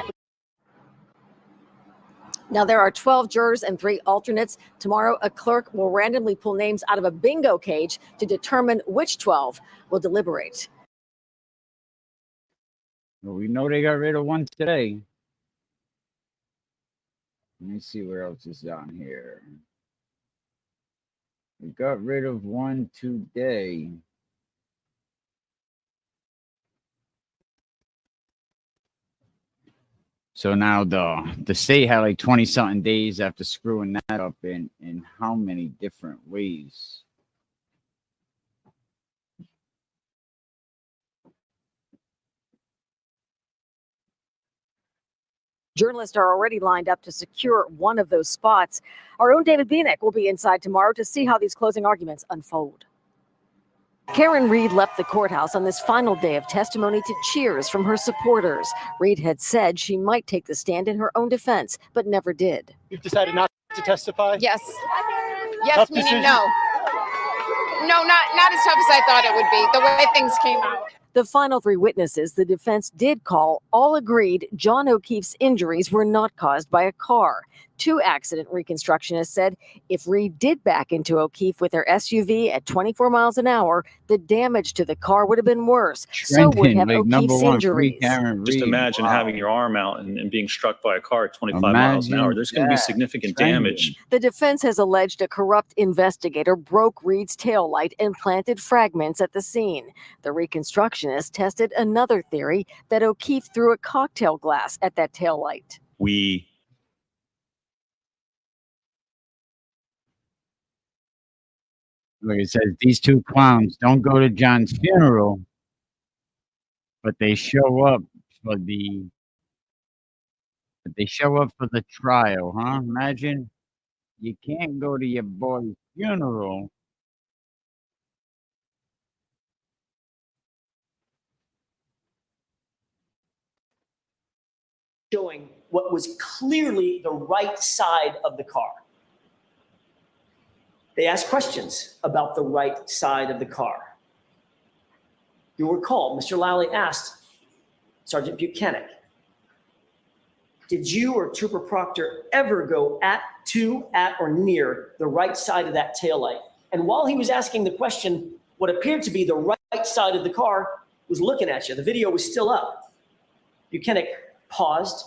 Now, there are 12 jurors and 3 alternates. Tomorrow, a clerk will randomly pull names out of a bingo cage to determine which 12 will deliberate. Well, we know they got rid of one today. Let me see what else is on here. We got rid of one today. So now the state had like 20-something days after screwing that up in how many different ways? Journalists are already lined up to secure one of those spots. Our own David Bieniek will be inside tomorrow to see how these closing arguments unfold. Karen Reed left the courthouse on this final day of testimony to cheers from her supporters. Reed had said she might take the stand in her own defense, but never did. You've decided not to testify? Yes. Yes, Tough meaning decision. no. No, not as tough as I thought it would be, the way things came out. The final 3 witnesses the defense did call all agreed John O'Keefe's injuries were not caused by a car. 2 accident reconstructionists said if Reed did back into O'Keefe with her SUV at 24 miles an hour, the damage to the car would have been worse. So would have O'Keefe's injuries. Just imagine having your arm out and being struck by a car at 25 miles an hour. There's going to be significant damage. The defense has alleged a corrupt investigator broke Reed's taillight and planted fragments at the scene. The reconstructionist tested another theory that O'Keefe threw a cocktail glass at that taillight. Like it says, these 2 clowns don't go to John's funeral, but they show up for the trial, huh? Imagine you can't go to your boy's funeral. Showing what was clearly the right side of the car. They asked questions about the right side of the car. You'll recall, Mr. Lally asked Sergeant Buchanan, did you or Trooper Proctor ever go at, or near the right side of that taillight? And while he was asking the question, what appeared to be the right side of the car was looking at you. The video was still up. Buchanan paused,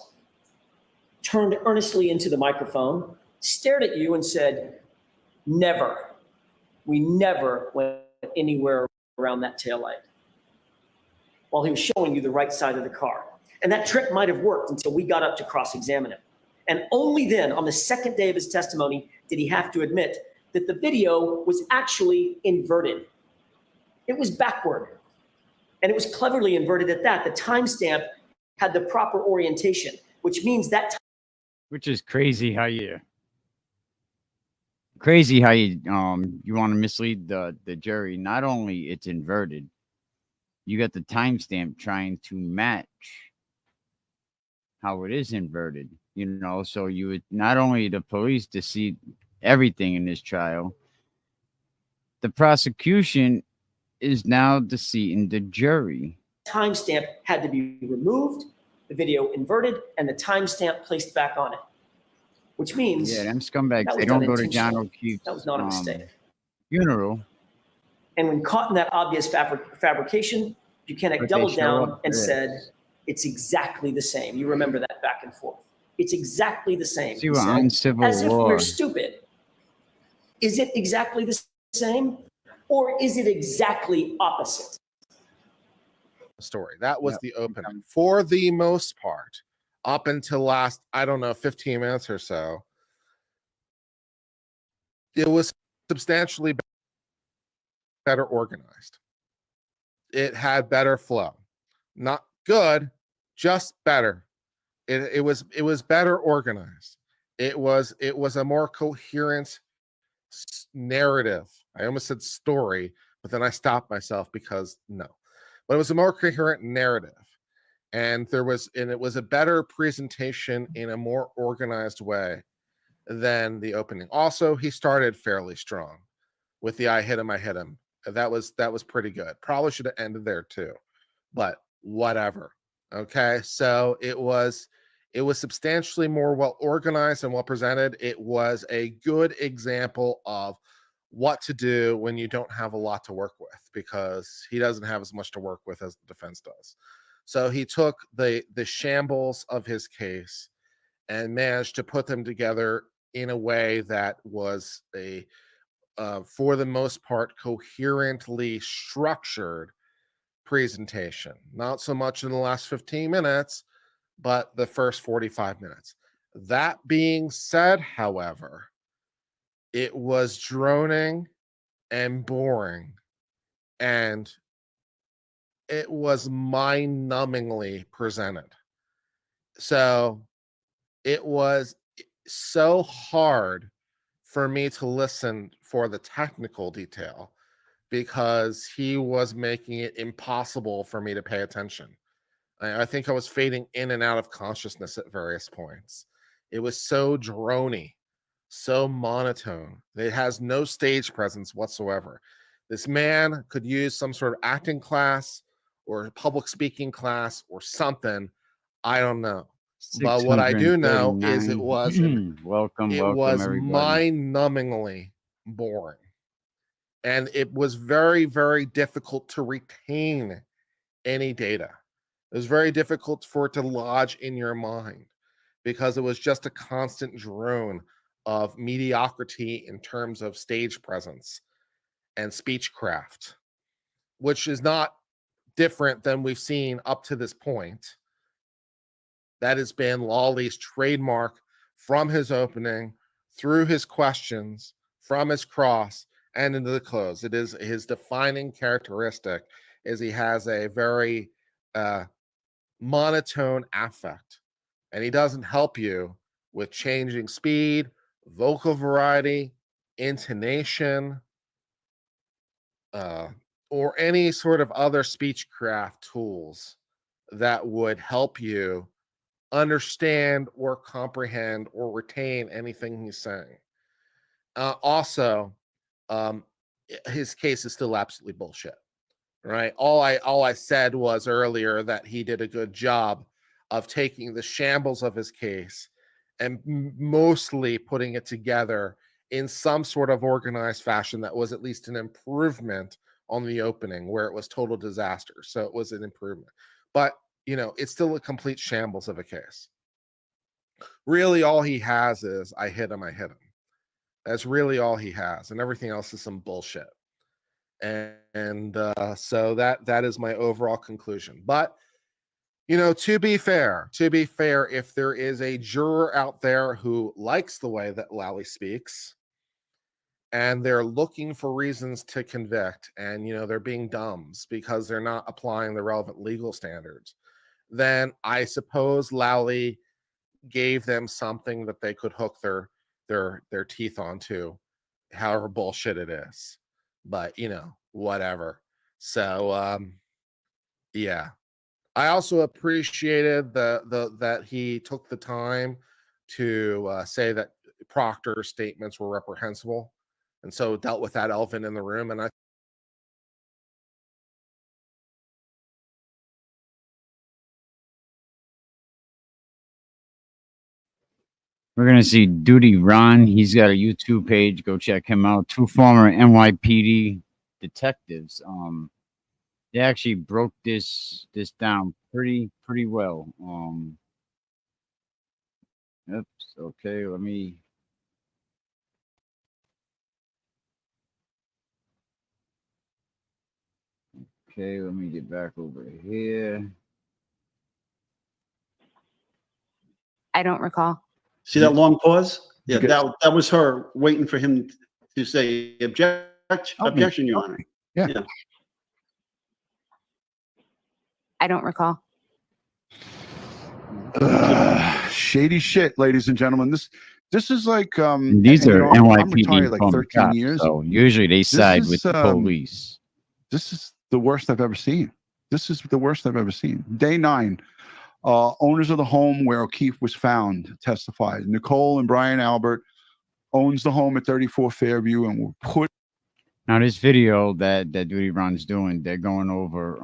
turned earnestly into the microphone, stared at you and said, never. We never went anywhere around that taillight. While he was showing you the right side of the car. And that trick might have worked until we got up to cross-examine him. And only then, on the second day of his testimony, did he have to admit that the video was actually inverted. It was backward. And it was cleverly inverted at that. The timestamp had the proper orientation, which means that Which is crazy how you you want to mislead the jury. Not only it's inverted, you got the timestamp trying to match how it is inverted, so you would not only the police to see everything in this trial, the prosecution is now deceiving the jury. timestamp had to be removed, the video inverted, and the timestamp placed back on it. Which means them scumbags, that was they don't done go to John intentionally. O'Keefe's That was not a mistake. funeral. And when caught in that obvious fabrication, Buchanan But they doubled show down up and for said, this. it's exactly the same. You remember that back and forth. It's exactly the same. See he what said, uncivil as if war. we're stupid. Is it exactly the same? Or is it exactly opposite? Story. That was the opening. For the most part, up until last, 15 minutes or so, it was substantially better organized. It had better flow. Not good, just better. It was better organized. It was a more coherent narrative. I almost said story, but then I stopped myself because no. But it was a more coherent narrative. And it was a better presentation in a more organized way than the opening. Also, he started fairly strong with the I hit him. That was pretty good. Probably should have ended there too, but whatever. Okay, so it was substantially more well organized and well presented. It was a good example of what to do when you don't have a lot to work with, because he doesn't have as much to work with as the defense does. So he took the shambles of his case and managed to put them together in a way that was for the most part, coherently structured presentation. Not so much in the last 15 minutes, but the first 45 minutes. That being said, however, it was droning and boring, and it was mind-numbingly presented. So it was so hard for me to listen for the technical detail because he was making it impossible for me to pay attention. I think I was fading in and out of consciousness at various points. It was so drony, so monotone. It has no stage presence whatsoever. This man could use some sort of acting class or public speaking class or something. I don't know. But what I do know is it was welcome everybody. mind-numbingly boring. And it was very, very difficult to retain any data. It was very difficult for it to lodge in your mind because it was just a constant drone of mediocrity in terms of stage presence and speechcraft, which is not different than we've seen up to this point. That has been Lawley's trademark from his opening, through his questions, from his cross, and into the close. It is his defining characteristic is he has a very monotone affect, and he doesn't help you with changing speed, vocal variety, intonation, or any sort of other speechcraft tools that would help you understand or comprehend or retain anything he's saying. Also, his case is still absolutely bullshit, right? All I said was earlier that he did a good job of taking the shambles of his case and mostly putting it together in some sort of organized fashion that was at least an improvement on the opening where it was total disaster. So it was an improvement, but it's still a complete shambles of a case. Really, all he has is I hit him. That's really all he has, and everything else is some bullshit. And so that is my overall conclusion. But to be fair, if there is a juror out there who likes the way that Lally speaks, and they're looking for reasons to convict, and they're being dumbs because they're not applying the relevant legal standards, then I suppose Lally gave them something that they could hook their teeth onto, however bullshit it is. But whatever. So yeah. I also appreciated that he took the time to say that Proctor's statements were reprehensible, and so dealt with that elephant in the room. And We're gonna see Duty Ron. He's got a YouTube page. Go check him out. Two former NYPD detectives. They actually broke this down pretty well. Oops. Okay, let me. Okay, let me get back over here. I don't recall. See that long pause? Yeah, that was her waiting for him to say objection, Your Honor. Yeah. I don't recall. Shady shit, ladies and gentlemen. This is like These and, are I'm NYPD retired like informed 13 cops, years. so usually they side with the police. This is the worst I've ever seen. This is the worst I've ever seen. Day 9, owners of the home where O'Keefe was found testified. Nicole and Brian Albert owns the home at 34 Fairview and were put. Now this video that Duty Ron's doing, they're going over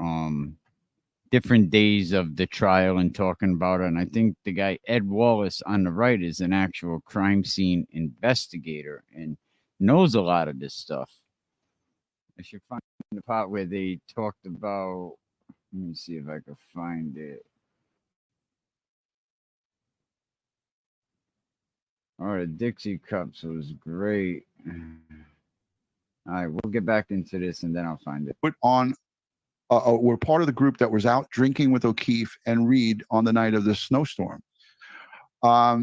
different days of the trial and talking about it. And I think the guy Ed Wallace on the right is an actual crime scene investigator and knows a lot of this stuff. I should find the part where they talked about. Let me see if I can find it. Oh, the Dixie Cups was great. All right, we'll get back into this and then I'll find it. Put on. Were part of the group that was out drinking with O'Keefe and Reed on the night of the snowstorm.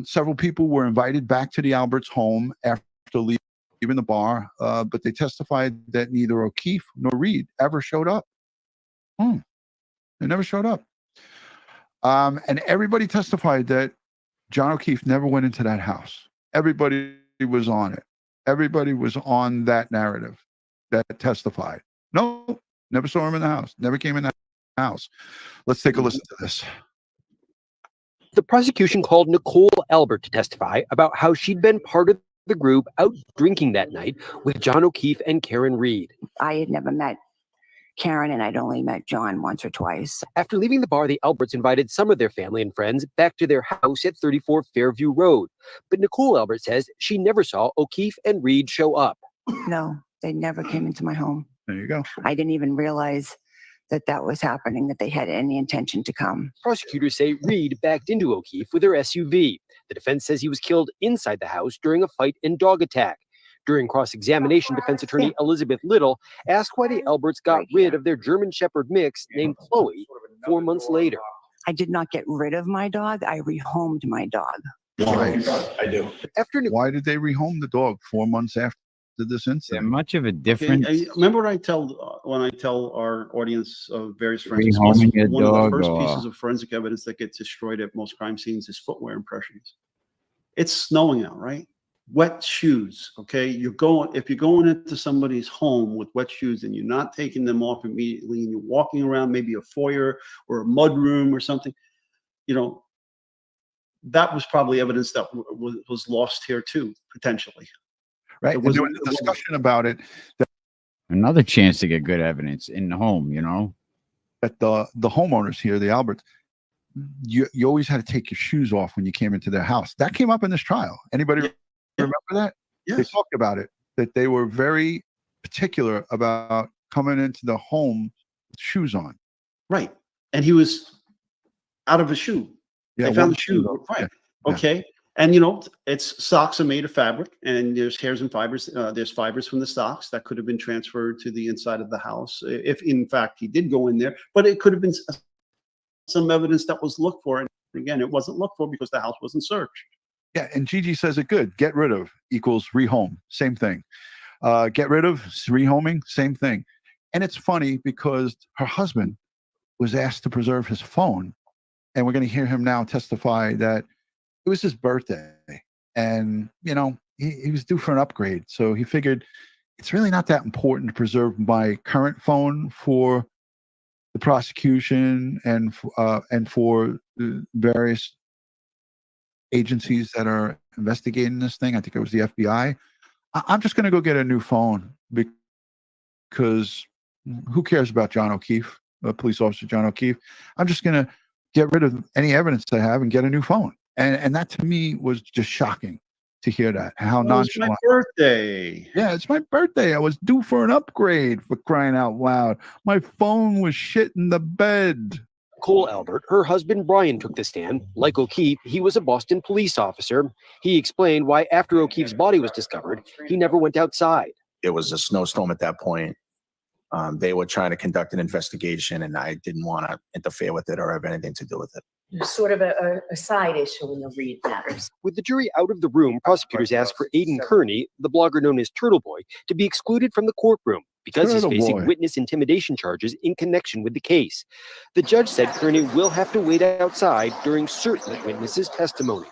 Several people were invited back to the Alberts' home after leaving the bar, but they testified that neither O'Keefe nor Reed ever showed up. They never showed up. And everybody testified that John O'Keefe never went into that house. Everybody was on it. Everybody was on that narrative that testified. No. Never saw him in the house. Never came in the house. Let's take a listen to this. The prosecution called Nicole Albert to testify about how she'd been part of the group out drinking that night with John O'Keefe and Karen Reed. I had never met Karen, and I'd only met John once or twice. After leaving the bar, the Alberts invited some of their family and friends back to their house at 34 Fairview Road. But Nicole Albert says she never saw O'Keefe and Reed show up. No, they never came into my home. There you go. I didn't even realize that was happening, that they had any intention to come. Prosecutors say Reed backed into O'Keefe with her SUV. The defense says he was killed inside the house during a fight and dog attack. During cross-examination, defense attorney Elizabeth Little asked why the Alberts got rid of their German Shepherd mix named Chloe 4 months later. I did not get rid of my dog. I rehomed my dog. Why? I do. Why did they rehome the dog 4 months after this incident? Much of a difference. Remember what I tell when I tell our audience of various forensic Rehoming specialists, your one of the dog first or- pieces of forensic evidence that gets destroyed at most crime scenes is footwear impressions. It's snowing out, right? Wet shoes. Okay, if you're going into somebody's home with wet shoes and you're not taking them off immediately, and you're walking around maybe a foyer or a mud room or something, that was probably evidence that was lost here too, potentially. Right. And there was a discussion about it. Another chance to get good evidence in the home, That the homeowners here, the Alberts, you always had to take your shoes off when you came into their house. That came up in this trial. Anybody remember that? Yes. They talked about it, that they were very particular about coming into the home with shoes on. Right. And he was out of a shoe. Yeah, they found one the shoe. shoe. Right. Yeah. Okay. And it's socks are made of fabric, and there's hairs and fibers. There's fibers from the socks that could have been transferred to the inside of the house if, in fact, he did go in there. But it could have been some evidence that was looked for. And again, it wasn't looked for because the house wasn't searched. Yeah, and Gigi says it good. Get rid of equals rehome. Same thing. Get rid of rehoming. Same thing. And it's funny because her husband was asked to preserve his phone, and we're going to hear him now testify that it was his birthday, and he was due for an upgrade, so he figured it's really not that important to preserve my current phone for the prosecution and for the various agencies that are investigating this thing. I think it was the FBI. I'm just going to go get a new phone because who cares about John O'Keefe, police officer John O'Keefe? I'm just going to get rid of any evidence I have and get a new phone. And that to me was just shocking to hear that. How nonchalant. It's my birthday. Yeah, it's my birthday. I was due for an upgrade, for crying out loud. My phone was shit in the bed. Cole Albert, her husband Brian, took the stand. Like O'Keefe, he was a Boston police officer. He explained why after O'Keefe's body was discovered, he never went outside. It was a snowstorm at that point. They were trying to conduct an investigation, and I didn't want to interfere with it or have anything to do with it. Sort of a side issue in the Reed matters. With the jury out of the room, prosecutors asked for Aiden Kearney, the blogger known as Turtle Boy, to be excluded from the courtroom because he's Turtle facing Boy. witness intimidation charges in connection with the case. The judge said Kearney will have to wait outside during certain witnesses' testimony.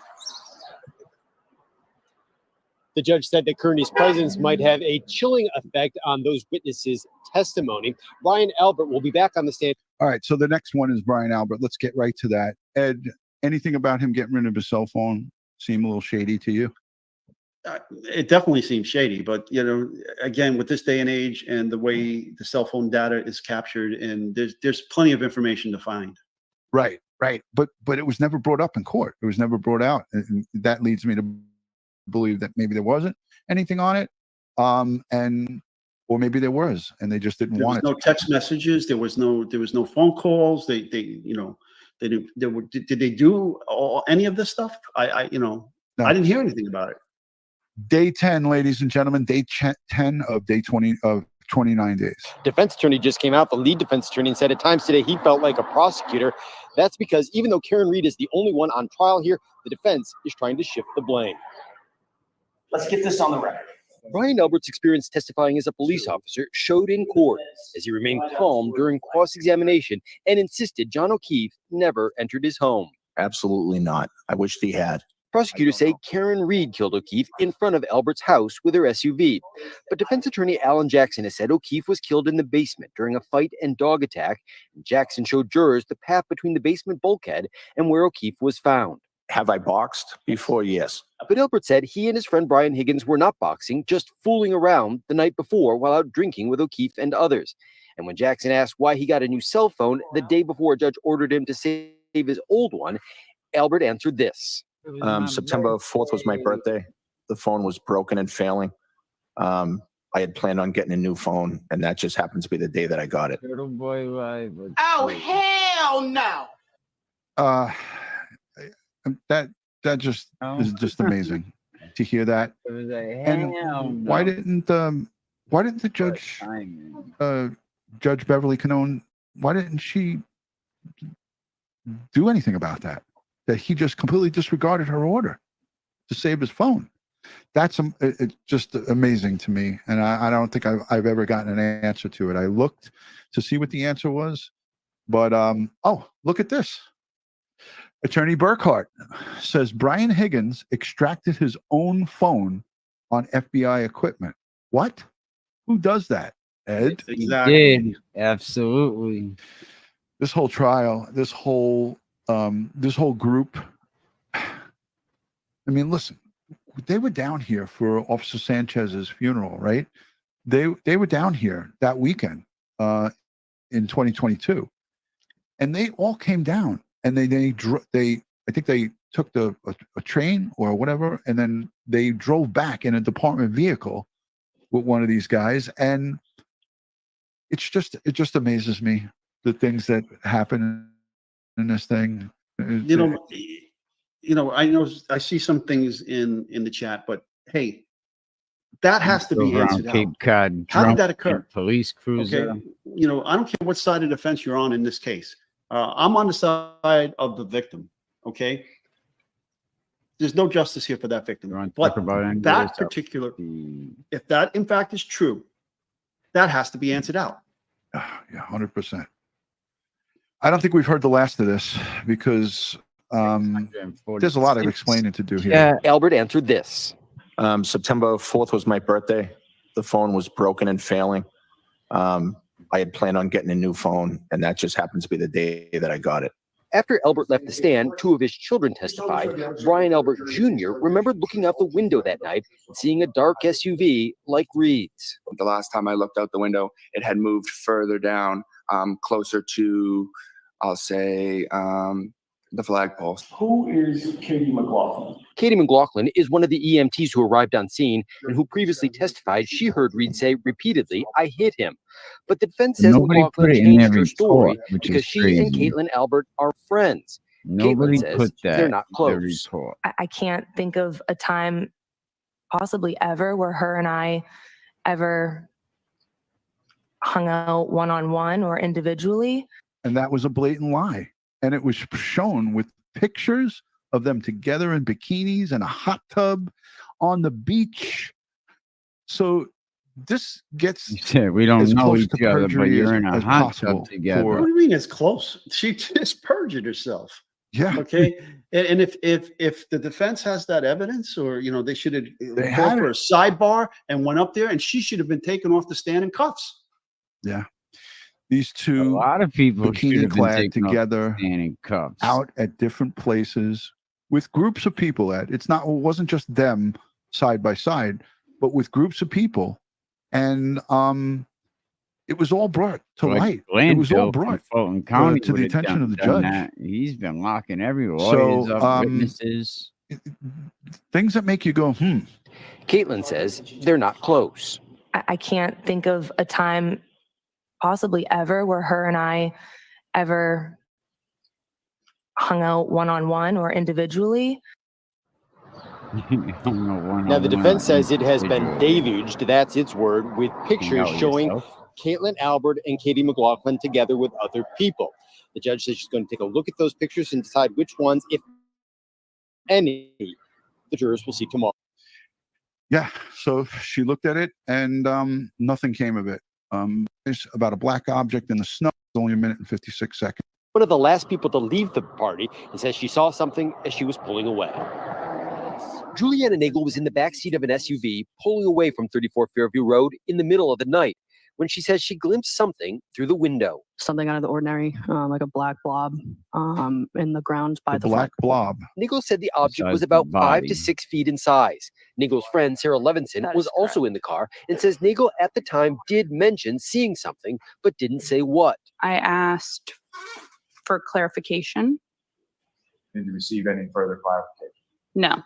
The judge said that Kearney's presence might have a chilling effect on those witnesses' testimony. Brian Albert will be back on the stand. All right, so the next one is Brian Albert. Let's get right to that. Ed, anything about him getting rid of his cell phone seem a little shady to you? It definitely seems shady, but again, with this day and age and the way the cell phone data is captured, and there's plenty of information to find. Right. But it was never brought up in court. It was never brought out. And that leads me to believe that maybe there wasn't anything on it. Or maybe there was, and they just didn't There was want it. no text messages. There was no phone calls. They did they do any of this stuff? I didn't hear anything about it. Day 10, ladies and gentlemen, day 10 of day 20 of 29 days. Defense attorney just came out, the lead defense attorney, and said at times today he felt like a prosecutor. That's because even though Karen Reed is the only one on trial here, the defense is trying to shift the blame. Let's get this on the record. Brian Albert's experience testifying as a police officer showed in court as he remained calm during cross-examination and insisted John O'Keefe never entered his home. Absolutely not. I wished he had. Prosecutors say Karen Reed killed O'Keefe in front of Albert's house with her SUV. But defense attorney Alan Jackson has said O'Keefe was killed in the basement during a fight and dog attack. Jackson showed jurors the path between the basement bulkhead and where O'Keefe was found. Have I boxed before? Yes. But Albert said he and his friend Brian Higgins were not boxing, just fooling around the night before while out drinking with O'Keefe and others. And when Jackson asked why he got a new cell phone the day before a judge ordered him to save his old one, Albert answered this. September 4th was my birthday. The phone was broken and failing. I had planned on getting a new phone, and that just happens to be the day that I got it. Little boy, Oh, hell no. That just is just amazing to hear that. It was a And hell no. why didn't the judge, Judge Beverly Canone, why didn't she do anything about that? That he just completely disregarded her order to save his phone. That's it's just amazing to me, and I don't think I've ever gotten an answer to it. I looked to see what the answer was, but oh, look at this. Attorney Burkhart says Brian Higgins extracted his own phone on FBI equipment. What? Who does that, Ed? Exactly. Did absolutely. This whole trial, this whole group. I mean, listen, they were down here for Officer Sanchez's funeral, right? They were down here that weekend in 2022, and they all came down. And they I think they took a train or whatever, and then they drove back in a department vehicle with one of these guys. And it just amazes me the things that happen in this thing. I know I see some things in the chat, but hey, that has to be answered out. Cape Cod, How did that occur? Police cruiser. Okay, I don't care what side of the fence you're on in this case. I'm on the side of the victim. Okay, there's no justice here for that victim. But that particular, if that in fact is true, that has to be answered out. Yeah, 100%. I don't think we've heard the last of this because there's a lot of explaining to do here. Yeah. Albert answered this. September 4th was my birthday. The phone was broken and failing. I had planned on getting a new phone, and that just happens to be the day that I got it. After Albert left the stand, two of his children testified. Brian Albert Jr. remembered looking out the window that night and seeing a dark SUV like Reed's. The last time I looked out the window, it had moved further down, closer to, I'll say, the flagpoles. Who is Katie McLaughlin? Katie McLaughlin is one of the EMTs who arrived on scene and who previously testified she heard Reed say repeatedly, "I hit him." But the defense says Nobody McLaughlin put it in changed their her story report, which because is she and crazy. Caitlin Albert are friends. Nobody Caitlin says put that they're not in close. the report. I can't think of a time possibly ever where her and I ever hung out one-on-one or individually. And that was a blatant lie. And it was shown with pictures of them together in bikinis and a hot tub on the beach. So this gets we don't as know close each to other, but perjury you're as- in a as hot possible tub together. What do you mean it's close? She just perjured herself. Yeah. Okay. And if the defense has that evidence, or they should have They called had for it. a sidebar and went up there, and she should have been taken off the stand in cuffs. Yeah. These A two lot of people should bikini have been clad taken off the together stand in cuffs. out at different places with groups of people it wasn't just them side by side, but with groups of people. And it was all brought to Like light. It was all Glanville from brought Fulton County to would the have attention of the done judge. that. He's been locking every lawyers So, up, witnesses. things that make you go, Caitlin says they're not close. I can't think of a time possibly ever where her and I ever hung out one-on-one or individually. Now, the defense says it has been deluged, that's its word, with pictures showing Caitlin Albert and Katie McLaughlin together with other people. The judge says she's going to take a look at those pictures and decide which ones, if any, the jurors will see tomorrow. yeah. So she looked at it and nothing came of it. It's about a black object in the snow. It's only 1 minute and 56 seconds. One of the last people to leave the party and says she saw something as she was pulling away. Juliana Nagel was in the backseat of an SUV pulling away from 34 Fairview Road in the middle of the night when she says she glimpsed something through the window. Something out of the ordinary, like a black blob in the ground by the black blob. Nagel said the object Besides was about the 5 body. to 6 feet in size. Nagel's friend, Sarah Levinson, was also in the car and says Nagel at the time did mention seeing something, but didn't say what. I asked for clarification. Did you receive any further clarification? No.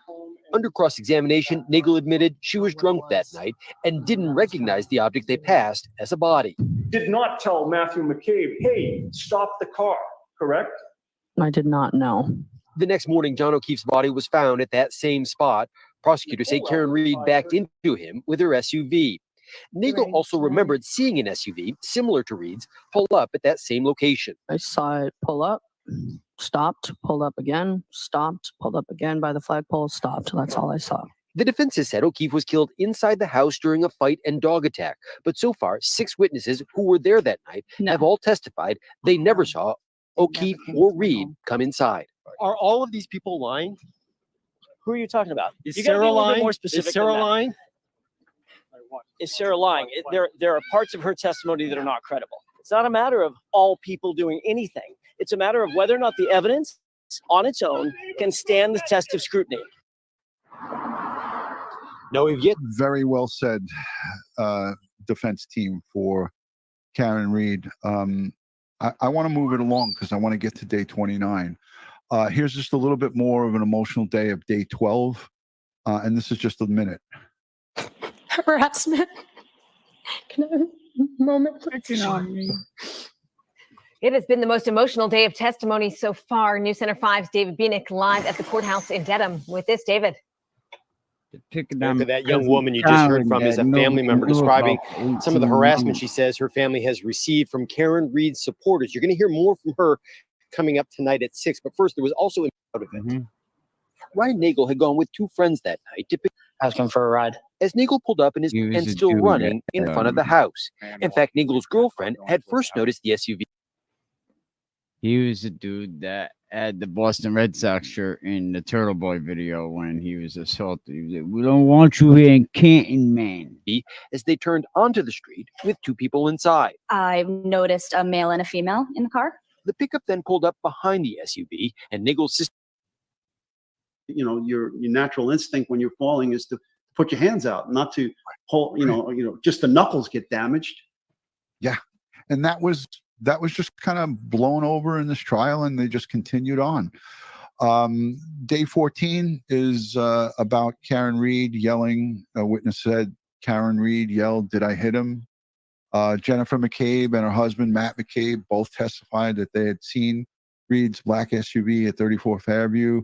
Under cross-examination, Nagel admitted she was drunk that night and didn't recognize the object they passed as a body. Did not tell Matthew McCabe, hey, stop the car, correct? I did not know. The next morning, John O'Keefe's body was found at that same spot. Prosecutors say Karen Reed backed into him with her SUV. Nagel also remembered seeing an SUV similar to Reed's pull up at that same location. I saw it pull up, stopped, pulled up again, stopped, pulled up again by the flagpole, stopped. That's all I saw. The defense has said O'Keefe was killed inside the house during a fight and dog attack. But so far, 6 witnesses who were there that night have all testified they never saw O'Keefe or Reed come inside. Are all of these people lying? Who are you talking about? Is You gotta be Sarah a little bit lying? more specific Is Sarah than that. lying? Is Sarah lying? There are parts of her testimony that are not credible. It's not a matter of all people doing anything. It's a matter of whether or not the evidence on its own can stand the test of scrutiny. No, yet. Very well said, defense team for Karen Reed. I want to move it along because I want to get to day 29. Here's just a little bit more of an emotional day of day 12. And this is just a minute. Harassment. Can I have a moment? It has been the most emotional day of testimony so far. News Center 5's David Bienick live at the courthouse in Dedham with this, David. That young woman you just heard from is a family member describing some of the harassment she says her family has received from Karen Reed's supporters. You're going to hear more from her coming up tonight at 6. But first, there was also out of it. Ryan Nagel had gone with 2 friends that night to ask him for a ride. As Nagel pulled up and still running in front of the house. In fact, Nagel's girlfriend had first noticed the SUV. He was the dude that had the Boston Red Sox shirt in the Turtle Boy video when he was assaulted. He was like, "We don't want you here in Canton, man." As they turned onto the street with 2 people inside. I noticed a male and a female in the car. The pickup then pulled up behind the SUV, and Nagel's sister. Your natural instinct when you're falling is to put your hands out, not to hold, just the knuckles get damaged. Yeah. And that was just kind of blown over in this trial, and they just continued on. Day 14 is about Karen Reed yelling. A witness said Karen Reed yelled, "Did I hit him?" Jennifer McCabe and her husband, Matt McCabe, both testified that they had seen Reed's black SUV at 34 Fairview.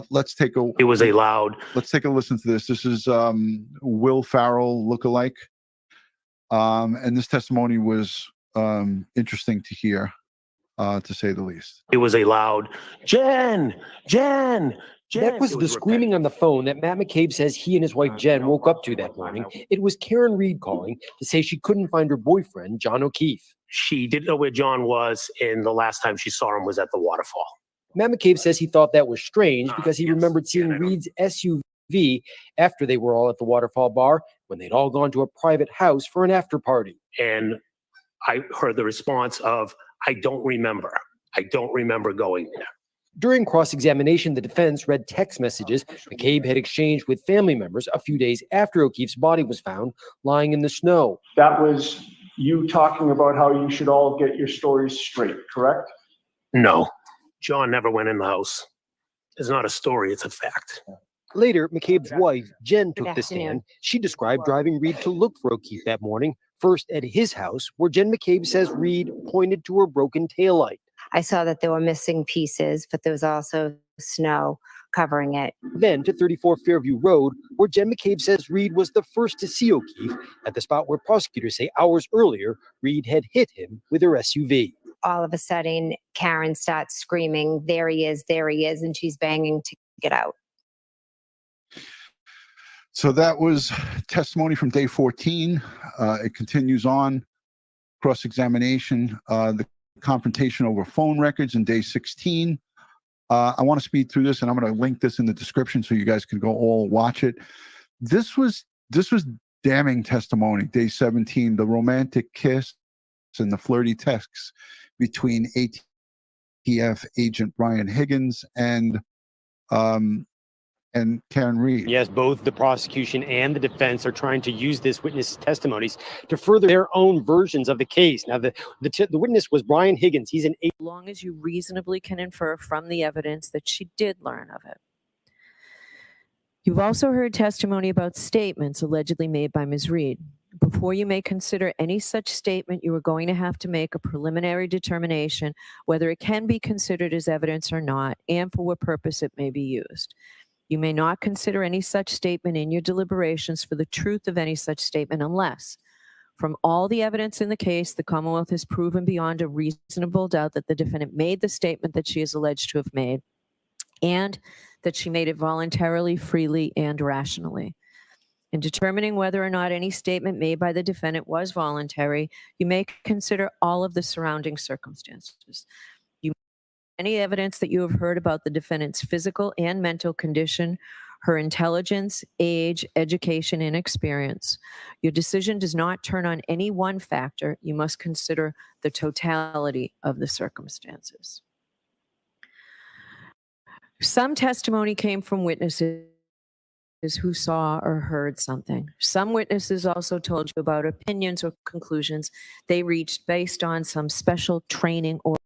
Let's take a listen to this. This is Will Farrell lookalike. And this testimony was interesting to hear, to say the least. It was a loud Jen. That was the screaming on the phone that Matt McCabe says he and his wife Jen woke up to that morning. It was Karen Reed calling to say she couldn't find her boyfriend, John O'Keefe. She didn't know where John was, and the last time she saw him was at the waterfall. Matt McCabe says he thought that was strange because he remembered seeing Reed's SUV after they were all at the Waterfall Bar when they'd all gone to a private house for an after party. And I heard the response of, I don't remember. I don't remember going there. During cross-examination, the defense read text messages McCabe had exchanged with family members a few days after O'Keefe's body was found lying in the snow. That was you talking about how you should all get your stories straight, correct? No, John never went in the house. It's not a story, it's a fact. Later, McCabe's wife, Jen, took the afternoon. stand. She described driving Reed to look for O'Keefe that morning, first at his house, where Jen McCabe says Reed pointed to her broken taillight. I saw that there were missing pieces, but there was also snow covering it. Then to 34 Fairview Road, where Jen McCabe says Reed was the first to see O'Keefe, at the spot where prosecutors say hours earlier, Reed had hit him with her SUV. All of a sudden, Karen starts screaming, there he is, and she's banging to get out. So that was testimony from day 14. It continues on. Cross-examination, the confrontation over phone records in day 16. I want to speed through this, and I'm going to link this in the description so you guys can go all watch it. This was damning testimony. Day 17, the romantic kiss and the flirty texts between ATF agent Brian Higgins and Karen Reed. Yes, both the prosecution and the defense are trying to use this witness' testimonies to further their own versions of the case. Now, the witness was Brian Higgins. He's an As long as you reasonably can infer from the evidence that she did learn of it. You've also heard testimony about statements allegedly made by Ms. Reed. Before you may consider any such statement, you are going to have to make a preliminary determination whether it can be considered as evidence or not, and for what purpose it may be used. You may not consider any such statement in your deliberations for the truth of any such statement unless, from all the evidence in the case, the Commonwealth has proven beyond a reasonable doubt that the defendant made the statement that she is alleged to have made, and that she made it voluntarily, freely, and rationally. In determining whether or not any statement made by the defendant was voluntary, you may consider all of the surrounding circumstances. Any evidence that you have heard about the defendant's physical and mental condition, her intelligence, age, education, and experience. Your decision does not turn on any one factor. You must consider the totality of the circumstances. Some testimony came from witnesses who saw or heard something. Some witnesses also told you about opinions or conclusions they reached based on some special training or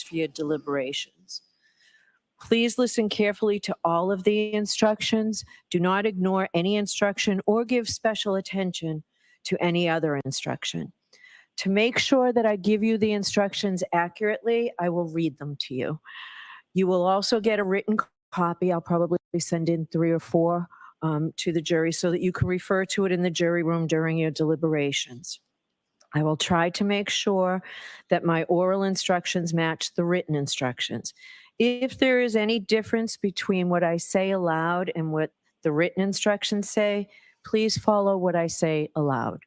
for your deliberations. Please listen carefully to all of the instructions. Do not ignore any instruction or give special attention to any other instruction. To make sure that I give you the instructions accurately, I will read them to you. You will also get a written copy. I'll probably send in 3 or 4 to the jury so that you can refer to it in the jury room during your deliberations. I will try to make sure that my oral instructions match the written instructions. If there is any difference between what I say aloud and what the written instructions say, please follow what I say aloud.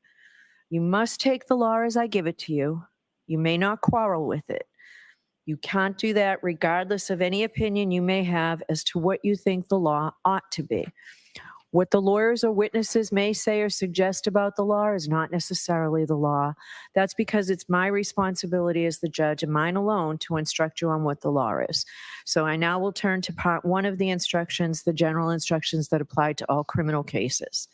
You must take the law as I give it to you. You may not quarrel with it. You can't do that regardless of any opinion you may have as to what you think the law ought to be. What the lawyers or witnesses may say or suggest about the law is not necessarily the law. That's because it's my responsibility as the judge and mine alone to instruct you on what the law is. So I now will turn to part 1 of the instructions, the general instructions that apply to all criminal cases.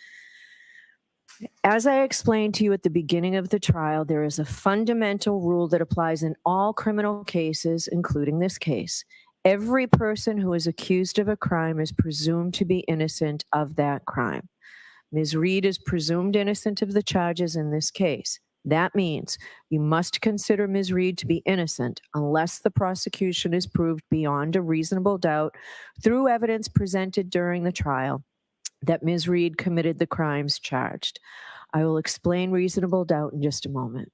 As I explained to you at the beginning of the trial, there is a fundamental rule that applies in all criminal cases, including this case. Every person who is accused of a crime is presumed to be innocent of that crime. Ms. Reed is presumed innocent of the charges in this case. That means you must consider Ms. Reed to be innocent unless the prosecution is proved beyond a reasonable doubt through evidence presented during the trial that Ms. Reed committed the crimes charged. I will explain reasonable doubt in just a moment.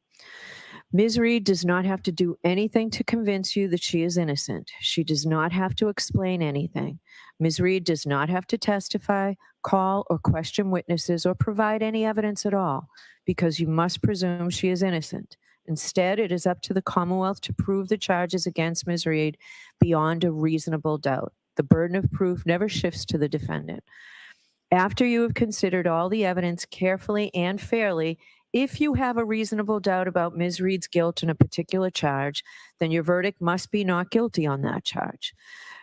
Ms. Reed does not have to do anything to convince you that she is innocent. She does not have to explain anything. Ms. Reed does not have to testify, call, or question witnesses, or provide any evidence at all, because you must presume she is innocent. Instead, it is up to the Commonwealth to prove the charges against Ms. Reed beyond a reasonable doubt. The burden of proof never shifts to the defendant. After you have considered all the evidence carefully and fairly, if you have a reasonable doubt about Ms. Reed's guilt in a particular charge, then your verdict must be not guilty on that charge.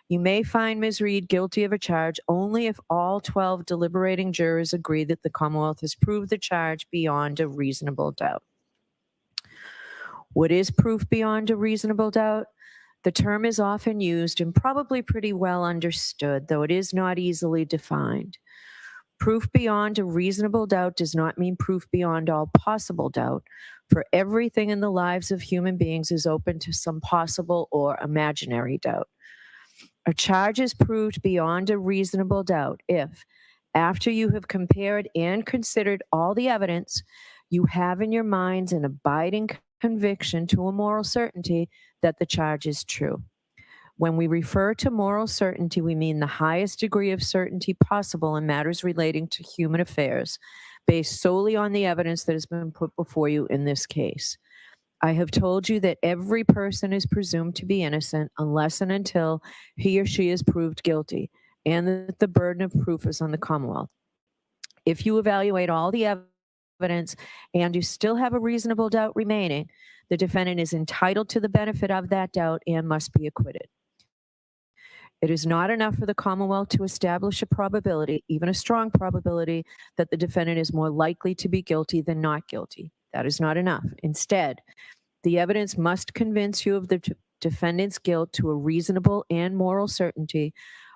You may find Ms. Reed guilty of a charge only if all 12 deliberating jurors agree that the Commonwealth has proved the charge beyond a reasonable doubt. What is proof beyond a reasonable doubt? The term is often used and probably pretty well understood, though it is not easily defined. Proof beyond a reasonable doubt does not mean proof beyond all possible doubt, for everything in the lives of human beings is open to some possible or imaginary doubt. A charge is proved beyond a reasonable doubt if, after you have compared and considered all the evidence, you have in your minds an abiding conviction to a moral certainty that the charge is true. When we refer to moral certainty, we mean the highest degree of certainty possible in matters relating to human affairs, based solely on the evidence that has been put before you in this case. I have told you that every person is presumed to be innocent unless and until he or she is proved guilty, and that the burden of proof is on the Commonwealth. If you evaluate all the evidence and you still have a reasonable doubt remaining, the defendant is entitled to the benefit of that doubt and must be acquitted. It is not enough for the Commonwealth to establish a probability, even a strong probability, that the defendant is more likely to be guilty than not guilty. That is not enough. Instead, the evidence must convince you of the defendant's guilt to a reasonable and moral certainty,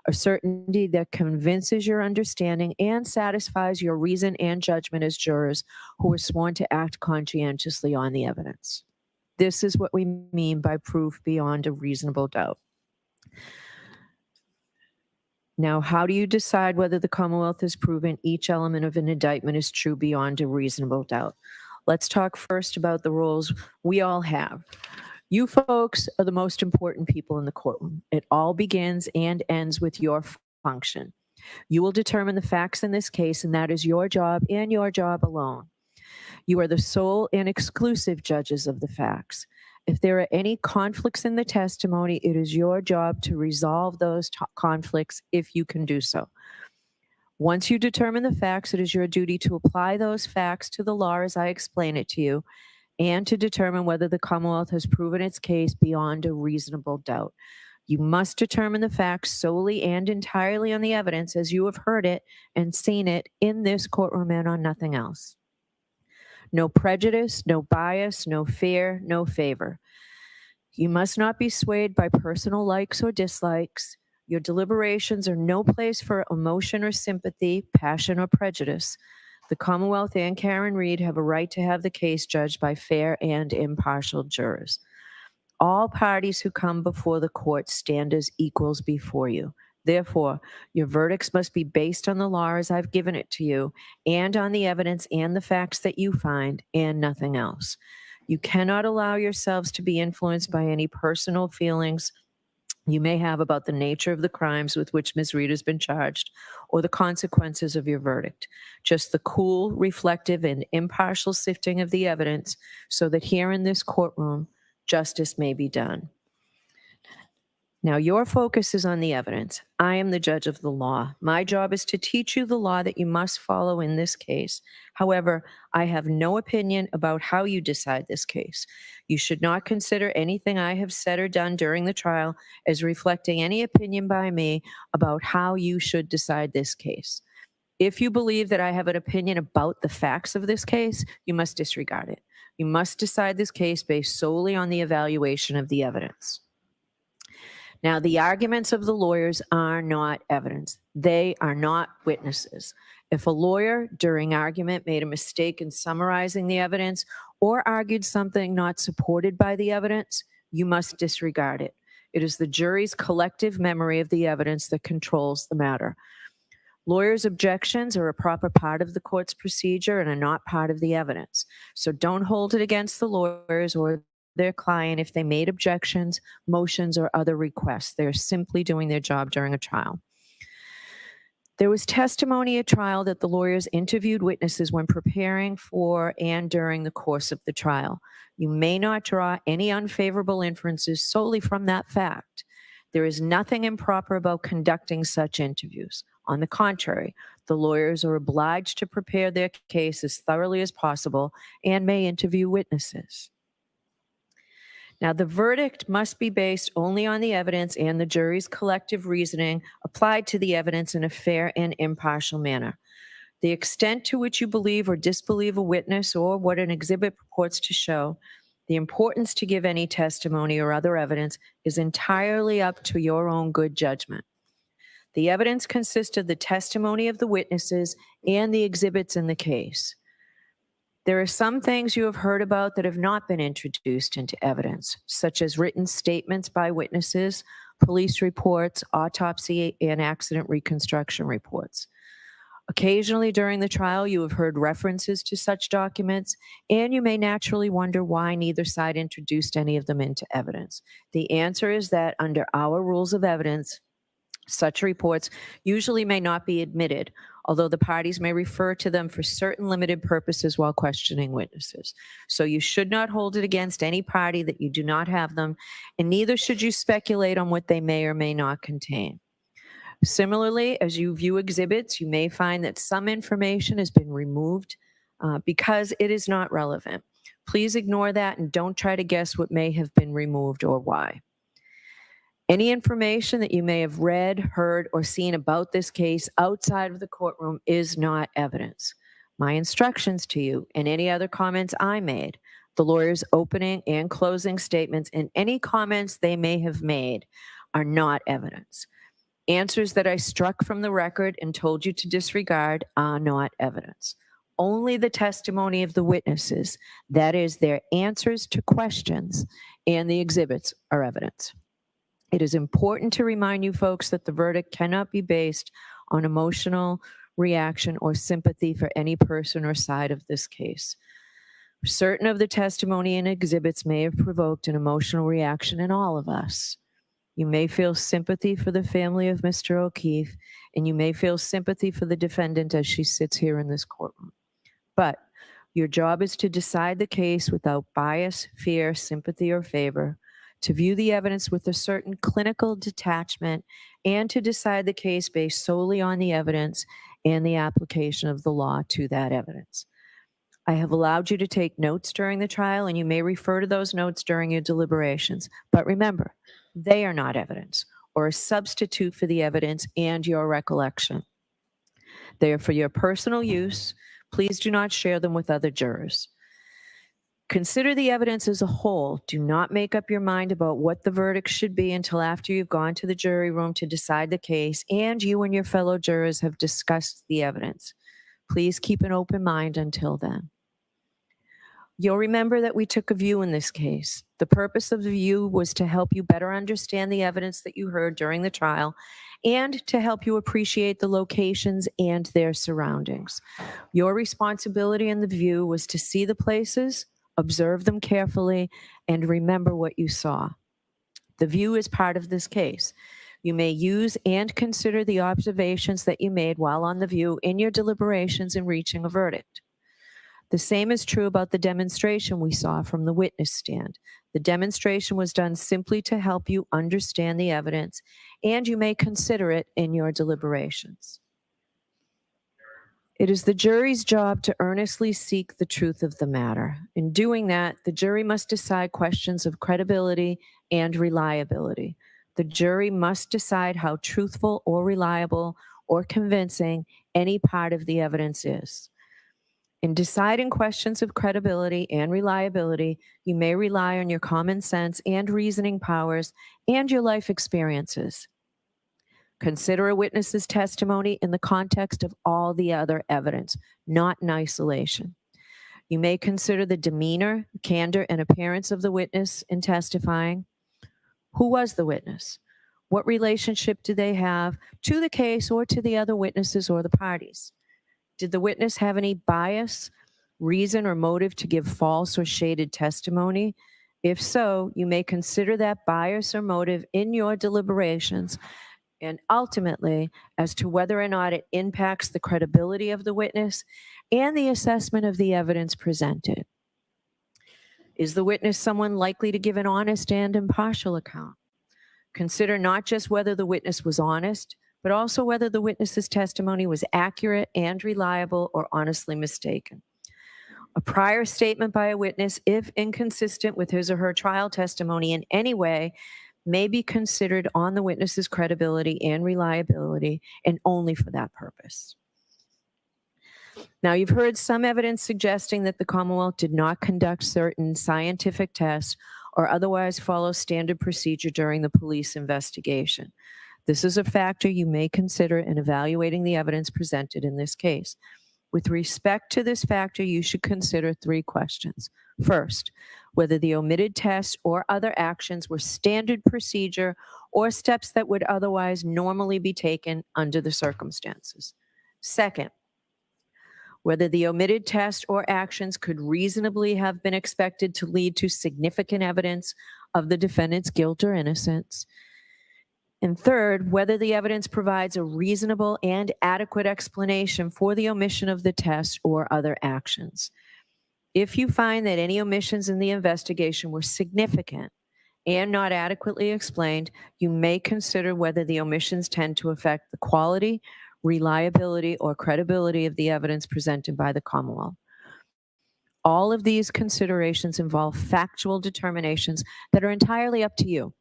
a certainty that convinces your understanding and satisfies your reason and judgment as jurors who are sworn to act conscientiously on the evidence. This is what we mean by proof beyond a reasonable doubt. Now, how do you decide whether the Commonwealth has proven each element of an indictment is true beyond a reasonable doubt? Let's talk first about the roles we all have. You folks are the most important people in the courtroom. It all begins and ends with your function. You will determine the facts in this case, and that is your job and your job alone. You are the sole and exclusive judges of the facts. If there are any conflicts in the testimony, it is your job to resolve those conflicts if you can do so. Once you determine the facts, it is your duty to apply those facts to the law as I explain it to you, and to determine whether the Commonwealth has proven its case beyond a reasonable doubt. You must determine the facts solely and entirely on the evidence as you have heard it and seen it in this courtroom and on nothing else. No prejudice, no bias, no fear, no favor. You must not be swayed by personal likes or dislikes. Your deliberations are no place for emotion or sympathy, passion or prejudice. The Commonwealth and Karen Reed have a right to have the case judged by fair and impartial jurors. All parties who come before the court stand as equals before you. Therefore, your verdicts must be based on the law as I've given it to you, and on the evidence and the facts that you find, and nothing else. You cannot allow yourselves to be influenced by any personal feelings you may have about the nature of the crimes with which Ms. Reed has been charged, or the consequences of your verdict. Just the cool, reflective, and impartial sifting of the evidence so that here in this courtroom, justice may be done. Now, your focus is on the evidence. I am the judge of the law. My job is to teach you the law that you must follow in this case. However, I have no opinion about how you decide this case. You should not consider anything I have said or done during the trial as reflecting any opinion by me about how you should decide this case. If you believe that I have an opinion about the facts of this case, you must disregard it. You must decide this case based solely on the evaluation of the evidence. Now, the arguments of the lawyers are not evidence. They are not witnesses. If a lawyer during argument made a mistake in summarizing the evidence or argued something not supported by the evidence, you must disregard it. It is the jury's collective memory of the evidence that controls the matter. Lawyers' objections are a proper part of the court's procedure and are not part of the evidence. So don't hold it against the lawyers or their client if they made objections, motions, or other requests. They're simply doing their job during a trial. There was testimony at trial that the lawyers interviewed witnesses when preparing for and during the course of the trial. You may not draw any unfavorable inferences solely from that fact. There is nothing improper about conducting such interviews. On the contrary, the lawyers are obliged to prepare their case as thoroughly as possible and may interview witnesses. Now, the verdict must be based only on the evidence and the jury's collective reasoning applied to the evidence in a fair and impartial manner. The extent to which you believe or disbelieve a witness or what an exhibit purports to show, the importance to give any testimony or other evidence is entirely up to your own good judgment. The evidence consists of the testimony of the witnesses and the exhibits in the case. There are some things you have heard about that have not been introduced into evidence, such as written statements by witnesses, police reports, autopsy, and accident reconstruction reports. Occasionally during the trial, you have heard references to such documents, and you may naturally wonder why neither side introduced any of them into evidence. The answer is that under our rules of evidence, such reports usually may not be admitted, although the parties may refer to them for certain limited purposes while questioning witnesses. So you should not hold it against any party that you do not have them, and neither should you speculate on what they may or may not contain. Similarly, as you view exhibits, you may find that some information has been removed because it is not relevant. Please ignore that and don't try to guess what may have been removed or why. Any information that you may have read, heard, or seen about this case outside of the courtroom is not evidence. My instructions to you and any other comments I made, the lawyer's opening and closing statements, and any comments they may have made are not evidence. Answers that I struck from the record and told you to disregard are not evidence. Only the testimony of the witnesses, that is, their answers to questions, and the exhibits are evidence. It is important to remind you folks that the verdict cannot be based on emotional reaction or sympathy for any person or side of this case. Certain of the testimony and exhibits may have provoked an emotional reaction in all of us. You may feel sympathy for the family of Mr. O'Keefe, and you may feel sympathy for the defendant as she sits here in this courtroom. But your job is to decide the case without bias, fear, sympathy, or favor, to view the evidence with a certain clinical detachment, and to decide the case based solely on the evidence and the application of the law to that evidence. I have allowed you to take notes during the trial, and you may refer to those notes during your deliberations. But remember, they are not evidence or a substitute for the evidence and your recollection. They are for your personal use. Please do not share them with other jurors. Consider the evidence as a whole. Do not make up your mind about what the verdict should be until after you've gone to the jury room to decide the case and you and your fellow jurors have discussed the evidence. Please keep an open mind until then. You'll remember that we took a view in this case. The purpose of the view was to help you better understand the evidence that you heard during the trial and to help you appreciate the locations and their surroundings. Your responsibility in the view was to see the places, observe them carefully, and remember what you saw. The view is part of this case. You may use and consider the observations that you made while on the view in your deliberations in reaching a verdict. The same is true about the demonstration we saw from the witness stand. The demonstration was done simply to help you understand the evidence, and you may consider it in your deliberations. It is the jury's job to earnestly seek the truth of the matter. In doing that, the jury must decide questions of credibility and reliability. The jury must decide how truthful or reliable or convincing any part of the evidence is. In deciding questions of credibility and reliability, you may rely on your common sense and reasoning powers and your life experiences. Consider a witness's testimony in the context of all the other evidence, not in isolation. You may consider the demeanor, candor, and appearance of the witness in testifying. Who was the witness? What relationship do they have to the case or to the other witnesses or the parties? Did the witness have any bias, reason, or motive to give false or shaded testimony? If so, you may consider that bias or motive in your deliberations and ultimately as to whether or not it impacts the credibility of the witness and the assessment of the evidence presented. Is the witness someone likely to give an honest and impartial account? Consider not just whether the witness was honest, but also whether the witness's testimony was accurate and reliable or honestly mistaken. A prior statement by a witness, if inconsistent with his or her trial testimony in any way, may be considered on the witness's credibility and reliability, and only for that purpose. Now, you've heard some evidence suggesting that the Commonwealth did not conduct certain scientific tests or otherwise follow standard procedure during the police investigation. This is a factor you may consider in evaluating the evidence presented in this case. With respect to this factor, you should consider 3 questions. First, whether the omitted tests or other actions were standard procedure or steps that would otherwise normally be taken under the circumstances. Second, whether the omitted test or actions could reasonably have been expected to lead to significant evidence of the defendant's guilt or innocence. And third, whether the evidence provides a reasonable and adequate explanation for the omission of the test or other actions. If you find that any omissions in the investigation were significant and not adequately explained, you may consider whether the omissions tend to affect the quality, reliability, or credibility of the evidence presented by the Commonwealth. All of these considerations involve factual determinations that are entirely up to you,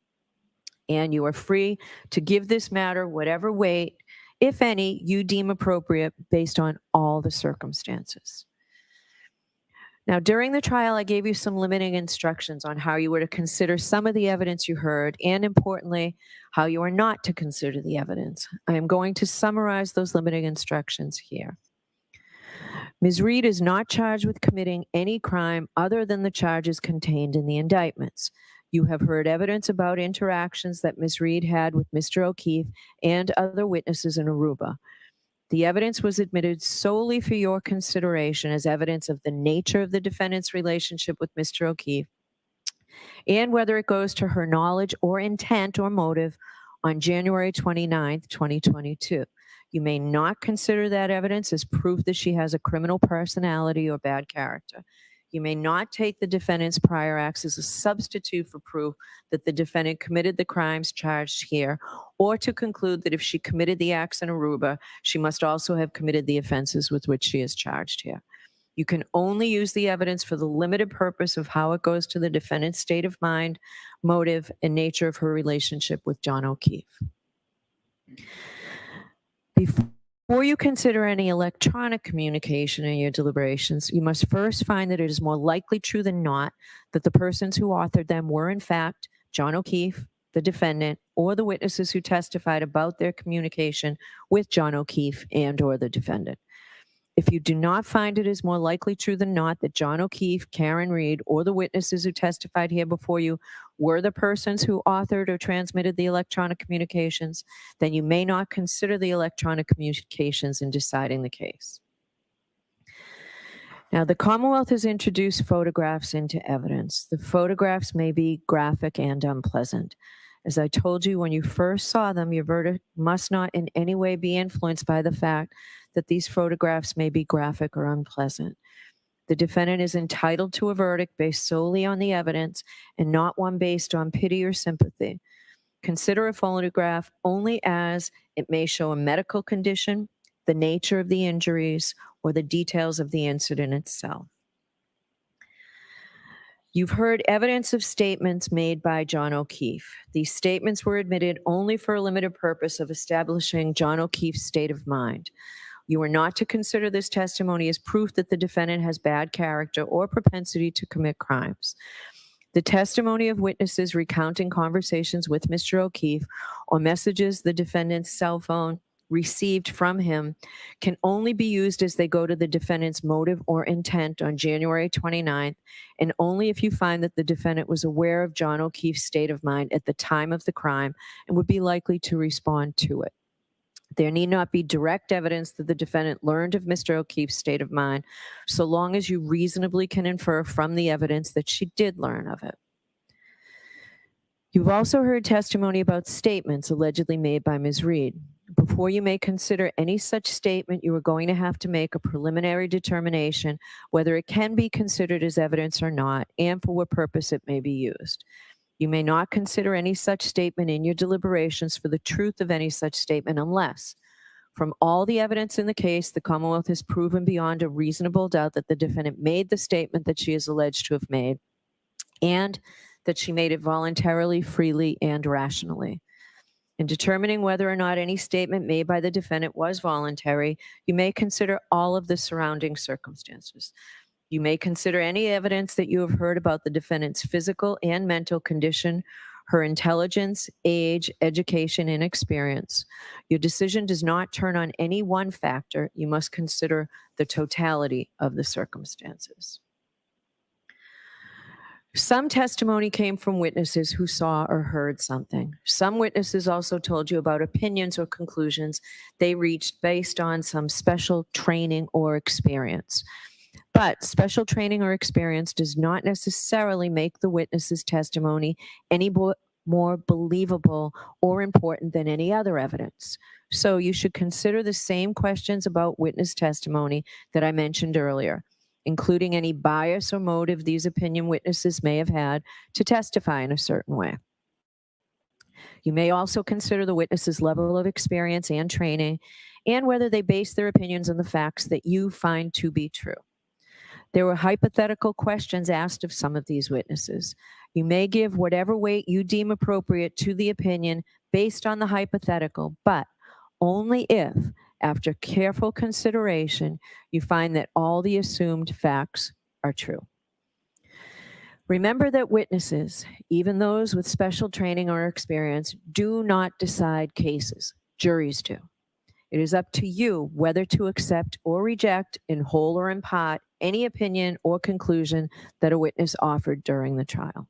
and you are free to give this matter whatever weight, if any, you deem appropriate based on all the circumstances. Now, during the trial, I gave you some limiting instructions on how you were to consider some of the evidence you heard, and importantly, how you are not to consider the evidence. I am going to summarize those limiting instructions here. Ms. Reed is not charged with committing any crime other than the charges contained in the indictments. You have heard evidence about interactions that Ms. Reed had with Mr. O'Keefe and other witnesses in Aruba. The evidence was admitted solely for your consideration as evidence of the nature of the defendant's relationship with Mr. O'Keefe and whether it goes to her knowledge or intent or motive on January 29th, 2022. You may not consider that evidence as proof that she has a criminal personality or bad character. You may not take the defendant's prior acts as a substitute for proof that the defendant committed the crimes charged here, or to conclude that if she committed the acts in Aruba, she must also have committed the offenses with which she is charged here. You can only use the evidence for the limited purpose of how it goes to the defendant's state of mind, motive, and nature of her relationship with John O'Keefe. Before you consider any electronic communication in your deliberations, you must first find that it is more likely true than not that the persons who authored them were in fact John O'Keefe, the defendant, or the witnesses who testified about their communication with John O'Keefe and or the defendant. If you do not find it is more likely true than not that John O'Keefe, Karen Reed, or the witnesses who testified here before you were the persons who authored or transmitted the electronic communications, then you may not consider the electronic communications in deciding the case. Now, the Commonwealth has introduced photographs into evidence. The photographs may be graphic and unpleasant. As I told you when you first saw them, your verdict must not in any way be influenced by the fact that these photographs may be graphic or unpleasant. The defendant is entitled to a verdict based solely on the evidence and not one based on pity or sympathy. Consider a photograph only as it may show a medical condition, the nature of the injuries, or the details of the incident itself. You've heard evidence of statements made by John O'Keefe. These statements were admitted only for a limited purpose of establishing John O'Keefe's state of mind. You are not to consider this testimony as proof that the defendant has bad character or propensity to commit crimes. The testimony of witnesses recounting conversations with Mr. O'Keefe or messages the defendant's cell phone received from him can only be used as they go to the defendant's motive or intent on January 29th, and only if you find that the defendant was aware of John O'Keefe's state of mind at the time of the crime and would be likely to respond to it. There need not be direct evidence that the defendant learned of Mr. O'Keefe's state of mind, so long as you reasonably can infer from the evidence that she did learn of it. You've also heard testimony about statements allegedly made by Ms. Reed. Before you may consider any such statement, you are going to have to make a preliminary determination whether it can be considered as evidence or not, and for what purpose it may be used. You may not consider any such statement in your deliberations for the truth of any such statement unless, from all the evidence in the case, the Commonwealth has proven beyond a reasonable doubt that the defendant made the statement that she is alleged to have made, and that she made it voluntarily, freely, and rationally. In determining whether or not any statement made by the defendant was voluntary, you may consider all of the surrounding circumstances. You may consider any evidence that you have heard about the defendant's physical and mental condition, her intelligence, age, education, and experience. Your decision does not turn on any one factor. You must consider the totality of the circumstances. Some testimony came from witnesses who saw or heard something. Some witnesses also told you about opinions or conclusions they reached based on some special training or experience. But special training or experience does not necessarily make the witness's testimony any more believable or important than any other evidence. So you should consider the same questions about witness testimony that I mentioned earlier, including any bias or motive these opinion witnesses may have had to testify in a certain way. You may also consider the witness's level of experience and training, and whether they base their opinions on the facts that you find to be true. There were hypothetical questions asked of some of these witnesses. You may give whatever weight you deem appropriate to the opinion based on the hypothetical, but only if, after careful consideration, you find that all the assumed facts are true. Remember that witnesses, even those with special training or experience, do not decide cases. Juries do. It is up to you whether to accept or reject, in whole or in part, any opinion or conclusion that a witness offered during the trial.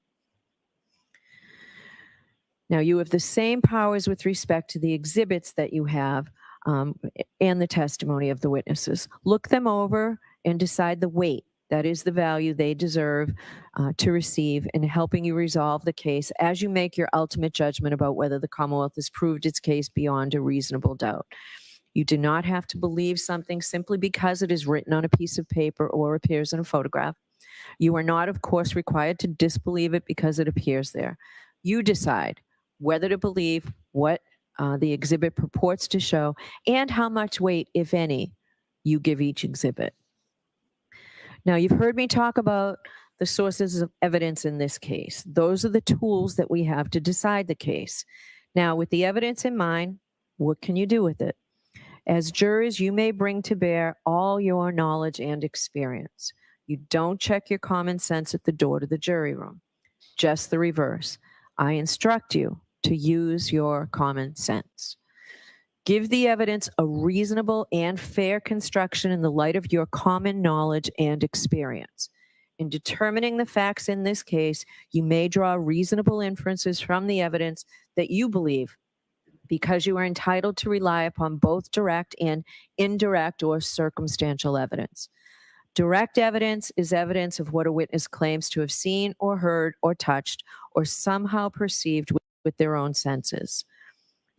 Now, you have the same powers with respect to the exhibits that you have and the testimony of the witnesses. Look them over and decide the weight, that is the value they deserve to receive in helping you resolve the case as you make your ultimate judgment about whether the Commonwealth has proved its case beyond a reasonable doubt. You do not have to believe something simply because it is written on a piece of paper or appears in a photograph. You are not, of course, required to disbelieve it because it appears there. You decide whether to believe what the exhibit purports to show and how much weight, if any, you give each exhibit. Now, you've heard me talk about the sources of evidence in this case. Those are the tools that we have to decide the case. Now, with the evidence in mind, what can you do with it? As jurors, you may bring to bear all your knowledge and experience. You don't check your common sense at the door to the jury room. Just the reverse. I instruct you to use your common sense. Give the evidence a reasonable and fair construction in the light of your common knowledge and experience. In determining the facts in this case, you may draw reasonable inferences from the evidence that you believe, because you are entitled to rely upon both direct and indirect or circumstantial evidence. Direct evidence is evidence of what a witness claims to have seen or heard or touched or somehow perceived with their own senses.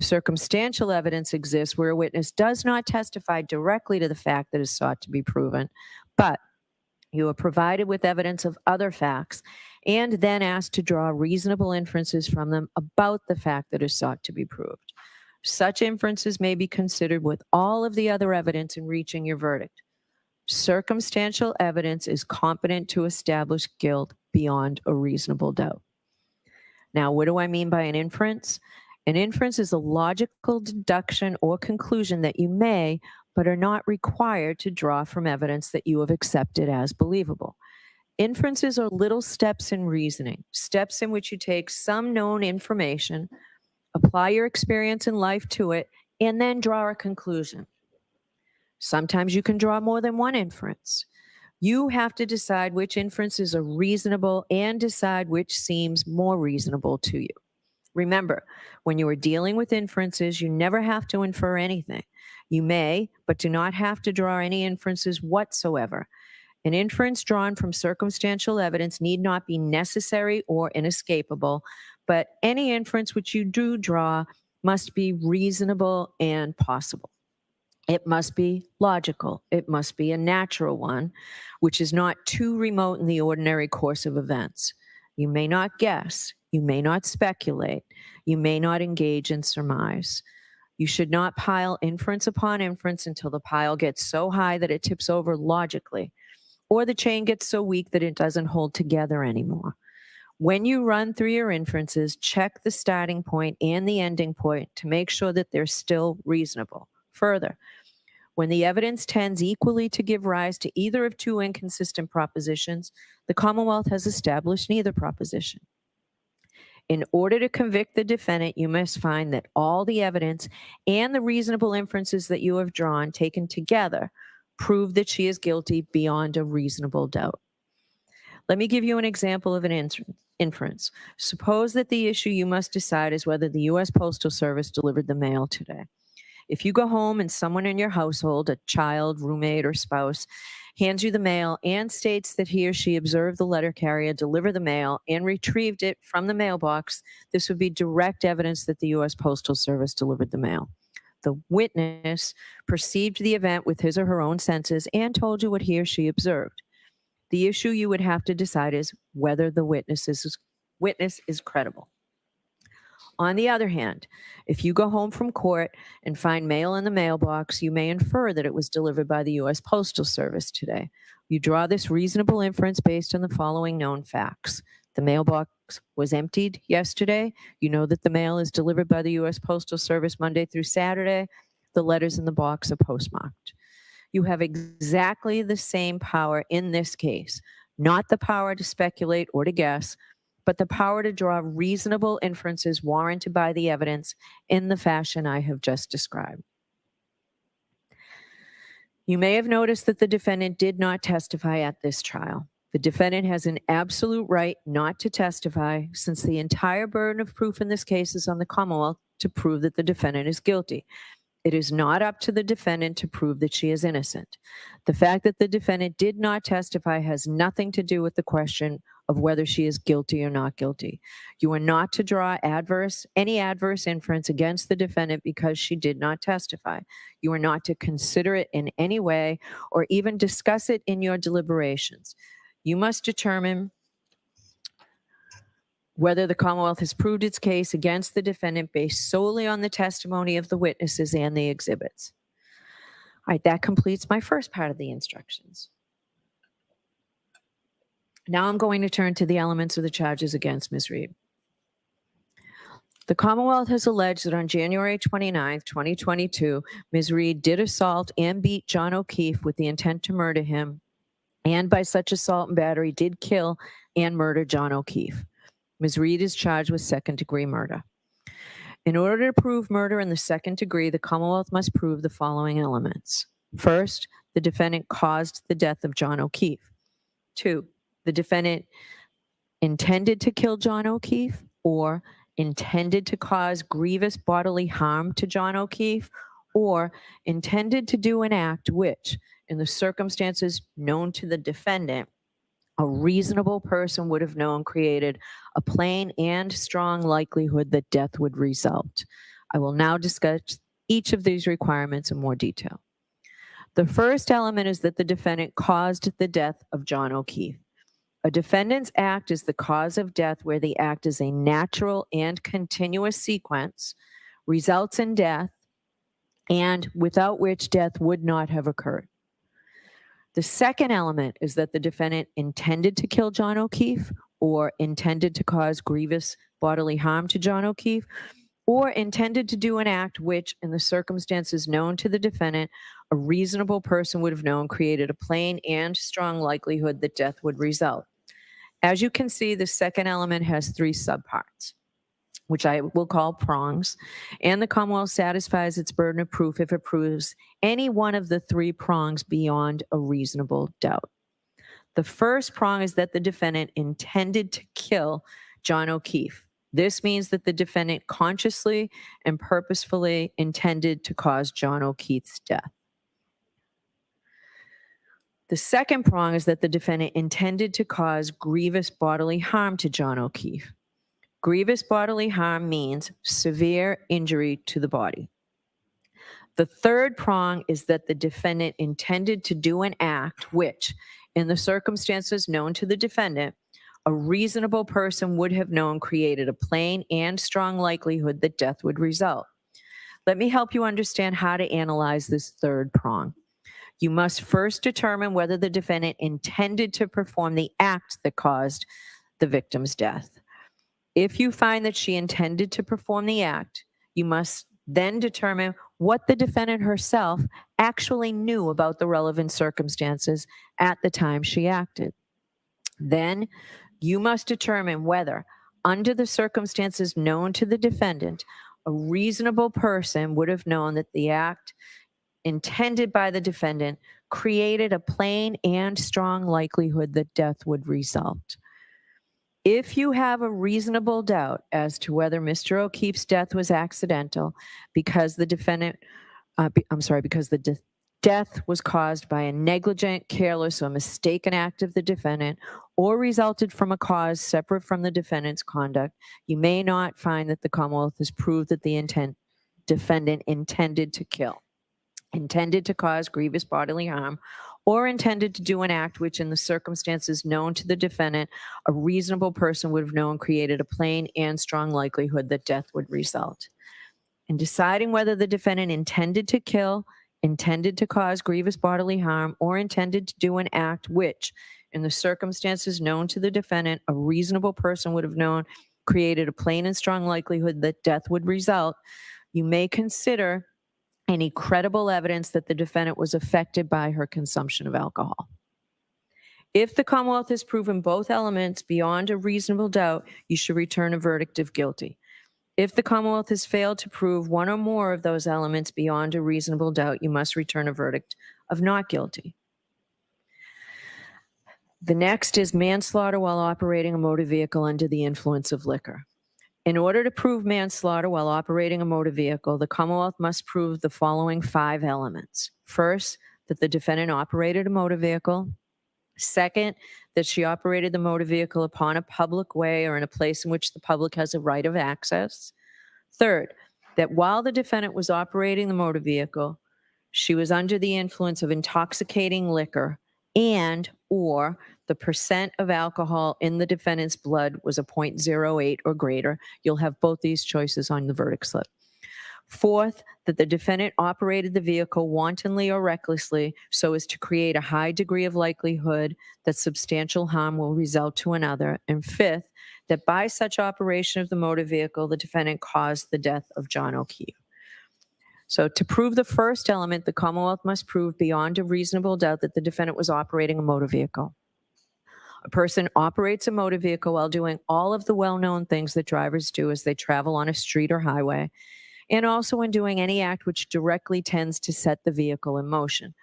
Circumstantial evidence exists where a witness does not testify directly to the fact that is sought to be proven, but you are provided with evidence of other facts and then asked to draw reasonable inferences from them about the fact that is sought to be proved. Such inferences may be considered with all of the other evidence in reaching your verdict. Circumstantial evidence is competent to establish guilt beyond a reasonable doubt. Now, what do I mean by an inference? An inference is a logical deduction or conclusion that you may, but are not required to draw from evidence that you have accepted as believable. Inferences are little steps in reasoning, steps in which you take some known information, apply your experience in life to it, and then draw a conclusion. Sometimes you can draw more than one inference. You have to decide which inferences are reasonable and decide which seems more reasonable to you. Remember, when you are dealing with inferences, you never have to infer anything. You may, but do not have to draw any inferences whatsoever. An inference drawn from circumstantial evidence need not be necessary or inescapable, but any inference which you do draw must be reasonable and possible. It must be logical. It must be a natural one, which is not too remote in the ordinary course of events. You may not guess. You may not speculate. You may not engage in surmise. You should not pile inference upon inference until the pile gets so high that it tips over logically, or the chain gets so weak that it doesn't hold together anymore. When you run through your inferences, check the starting point and the ending point to make sure that they're still reasonable. Further, when the evidence tends equally to give rise to either of two inconsistent propositions, the Commonwealth has established neither proposition. In order to convict the defendant, you must find that all the evidence and the reasonable inferences that you have drawn, taken together, prove that she is guilty beyond a reasonable doubt. Let me give you an example of an inference. Suppose that the issue you must decide is whether the U.S. Postal Service delivered the mail today. If you go home and someone in your household, a child, roommate, or spouse, hands you the mail and states that he or she observed the letter carrier deliver the mail and retrieved it from the mailbox, this would be direct evidence that the U.S. Postal Service delivered the mail. The witness perceived the event with his or her own senses and told you what he or she observed. The issue you would have to decide is whether the witness is credible. On the other hand, if you go home from court and find mail in the mailbox, you may infer that it was delivered by the U.S. Postal Service today. You draw this reasonable inference based on the following known facts. The mailbox was emptied yesterday. You know that the mail is delivered by the U.S. Postal Service Monday through Saturday. The letters in the box are postmarked. You have exactly the same power in this case, not the power to speculate or to guess, but the power to draw reasonable inferences warranted by the evidence in the fashion I have just described. You may have noticed that the defendant did not testify at this trial. The defendant has an absolute right not to testify, since the entire burden of proof in this case is on the Commonwealth to prove that the defendant is guilty. It is not up to the defendant to prove that she is innocent. The fact that the defendant did not testify has nothing to do with the question of whether she is guilty or not guilty. You are not to draw any adverse inference against the defendant because she did not testify. You are not to consider it in any way or even discuss it in your deliberations. You must determine whether the Commonwealth has proved its case against the defendant based solely on the testimony of the witnesses and the exhibits. All right, that completes my first part of the instructions. Now I'm going to turn to the elements of the charges against Ms. Reed. The Commonwealth has alleged that on January 29, 2022, Ms. Reed did assault and beat John O'Keefe with the intent to murder him, and by such assault and battery did kill and murder John O'Keefe. Ms. Reed is charged with second-degree murder. In order to prove murder in the second degree, the Commonwealth must prove the following elements. First, the defendant caused the death of John O'Keefe. 2, the defendant intended to kill John O'Keefe or intended to cause grievous bodily harm to John O'Keefe, or intended to do an act which, in the circumstances known to the defendant, a reasonable person would have known created a plain and strong likelihood that death would result. I will now discuss each of these requirements in more detail. The first element is that the defendant caused the death of John O'Keefe. A defendant's act is the cause of death where the act is a natural and continuous sequence, results in death, and without which death would not have occurred. The second element is that the defendant intended to kill John O'Keefe or intended to cause grievous bodily harm to John O'Keefe, or intended to do an act which, in the circumstances known to the defendant, a reasonable person would have known created a plain and strong likelihood that death would result. As you can see, the second element has three subparts, which I will call prongs, and the Commonwealth satisfies its burden of proof if it proves any one of the three prongs beyond a reasonable doubt. The first prong is that the defendant intended to kill John O'Keefe. This means that the defendant consciously and purposefully intended to cause John O'Keefe's death. The second prong is that the defendant intended to cause grievous bodily harm to John O'Keefe. Grievous bodily harm means severe injury to the body. The third prong is that the defendant intended to do an act which, in the circumstances known to the defendant, a reasonable person would have known created a plain and strong likelihood that death would result. Let me help you understand how to analyze this third prong. You must first determine whether the defendant intended to perform the act that caused the victim's death. If you find that she intended to perform the act, you must then determine what the defendant herself actually knew about the relevant circumstances at the time she acted. Then you must determine whether, under the circumstances known to the defendant, a reasonable person would have known that the act intended by the defendant created a plain and strong likelihood that death would result. If you have a reasonable doubt as to whether Mr. O'Keefe's death was accidental because the death was caused by a negligent, careless, or mistaken act of the defendant, or resulted from a cause separate from the defendant's conduct, you may not find that the Commonwealth has proved that the defendant intended to kill, intended to cause grievous bodily harm, or intended to do an act which, in the circumstances known to the defendant, a reasonable person would have known created a plain and strong likelihood that death would result. In deciding whether the defendant intended to kill, intended to cause grievous bodily harm, or intended to do an act which, in the circumstances known to the defendant, a reasonable person would have known created a plain and strong likelihood that death would result, you may consider any credible evidence that the defendant was affected by her consumption of alcohol. If the Commonwealth has proven both elements beyond a reasonable doubt, you should return a verdict of guilty. If the Commonwealth has failed to prove one or more of those elements beyond a reasonable doubt, you must return a verdict of not guilty. The next is manslaughter while operating a motor vehicle under the influence of liquor. In order to prove manslaughter while operating a motor vehicle, the Commonwealth must prove the following 5 elements. First, that the defendant operated a motor vehicle. Second, that she operated the motor vehicle upon a public way or in a place in which the public has a right of access. Third, that while the defendant was operating the motor vehicle, she was under the influence of intoxicating liquor and or the percent of alcohol in the defendant's blood was a 0.08 or greater. You'll have both these choices on the verdict slip. Fourth, that the defendant operated the vehicle wantonly or recklessly so as to create a high degree of likelihood that substantial harm will result to another. And fifth, that by such operation of the motor vehicle, the defendant caused the death of John O'Keefe. So to prove the first element, the Commonwealth must prove beyond a reasonable doubt that the defendant was operating a motor vehicle. A person operates a motor vehicle while doing all of the well-known things that drivers do as they travel on a street or highway, and also when doing any act which directly tends to set the vehicle in motion.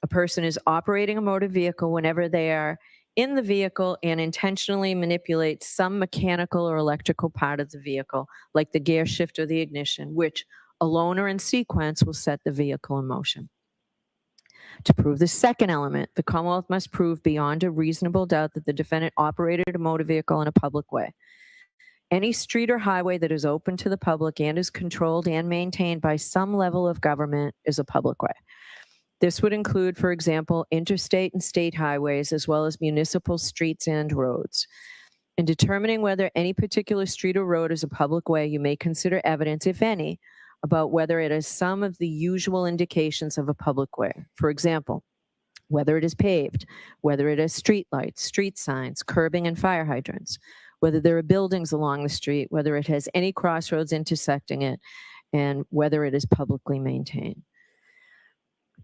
A person is operating a motor vehicle whenever they are in the vehicle and intentionally manipulate some mechanical or electrical part of the vehicle, like the gear shift or the ignition, which alone or in sequence will set the vehicle in motion. To prove the second element, the Commonwealth must prove beyond a reasonable doubt that the defendant operated a motor vehicle in a public way. Any street or highway that is open to the public and is controlled and maintained by some level of government is a public way. This would include, for example, interstate and state highways, as well as municipal streets and roads. In determining whether any particular street or road is a public way, you may consider evidence, if any, about whether it has some of the usual indications of a public way. For example, whether it is paved, whether it has street lights, street signs, curbing, and fire hydrants, whether there are buildings along the street, whether it has any crossroads intersecting it, and whether it is publicly maintained.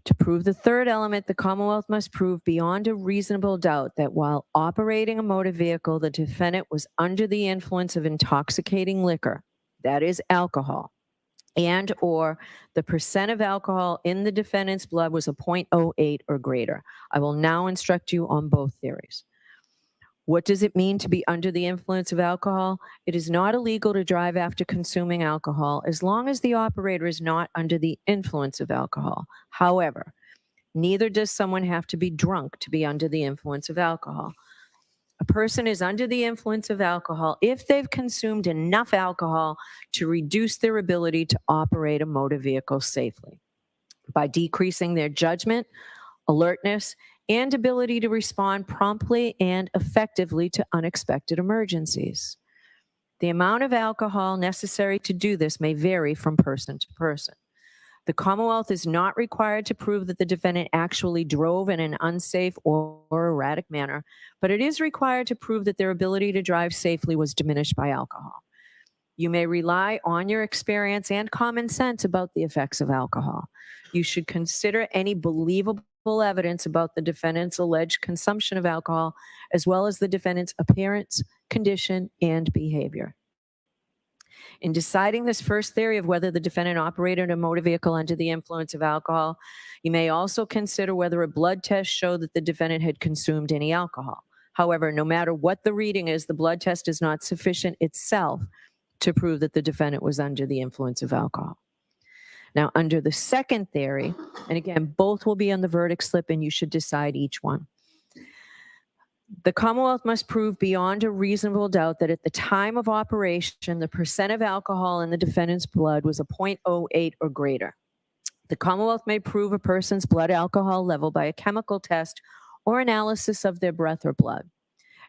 To prove the third element, the Commonwealth must prove beyond a reasonable doubt that while operating a motor vehicle, the defendant was under the influence of intoxicating liquor, that is alcohol, and or the percent of alcohol in the defendant's blood was a 0.08 or greater. I will now instruct you on both theories. What does it mean to be under the influence of alcohol? It is not illegal to drive after consuming alcohol as long as the operator is not under the influence of alcohol. However, neither does someone have to be drunk to be under the influence of alcohol. A person is under the influence of alcohol if they've consumed enough alcohol to reduce their ability to operate a motor vehicle safely by decreasing their judgment, alertness, and ability to respond promptly and effectively to unexpected emergencies. The amount of alcohol necessary to do this may vary from person to person. The Commonwealth is not required to prove that the defendant actually drove in an unsafe or erratic manner, but it is required to prove that their ability to drive safely was diminished by alcohol. You may rely on your experience and common sense about the effects of alcohol. You should consider any believable evidence about the defendant's alleged consumption of alcohol, as well as the defendant's appearance, condition, and behavior. In deciding this first theory of whether the defendant operated a motor vehicle under the influence of alcohol, you may also consider whether a blood test showed that the defendant had consumed any alcohol. However, no matter what the reading is, the blood test is not sufficient itself to prove that the defendant was under the influence of alcohol. Now, under the second theory, and again, both will be on the verdict slip and you should decide each one. The Commonwealth must prove beyond a reasonable doubt that at the time of operation, the percent of alcohol in the defendant's blood was a 0.08 or greater. The Commonwealth may prove a person's blood alcohol level by a chemical test or analysis of their breath or blood.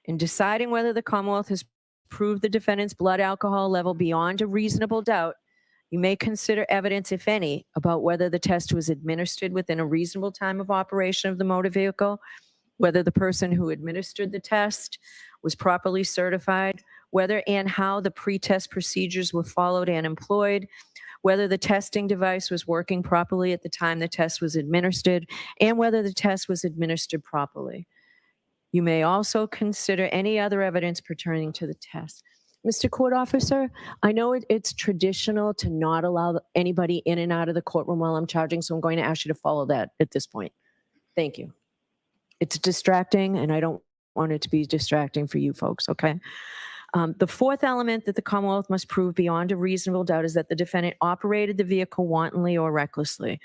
In deciding whether the Commonwealth has proved the defendant's blood alcohol level beyond a reasonable doubt, you may consider evidence, if any, about whether the test was administered within a reasonable time of operation of the motor vehicle, whether the person who administered the test was properly certified, whether and how the pre-test procedures were followed and employed, whether the testing device was working properly at the time the test was administered, and whether the test was administered properly. You may also consider any other evidence pertaining to the test. Mr. Court Officer, I know it's traditional to not allow anybody in and out of the courtroom while I'm charging, so I'm going to ask you to follow that at this point. Thank you. It's distracting, and I don't want it to be distracting for you folks, okay? The fourth element that the Commonwealth must prove beyond a reasonable doubt is that the defendant operated the vehicle wantonly or recklessly.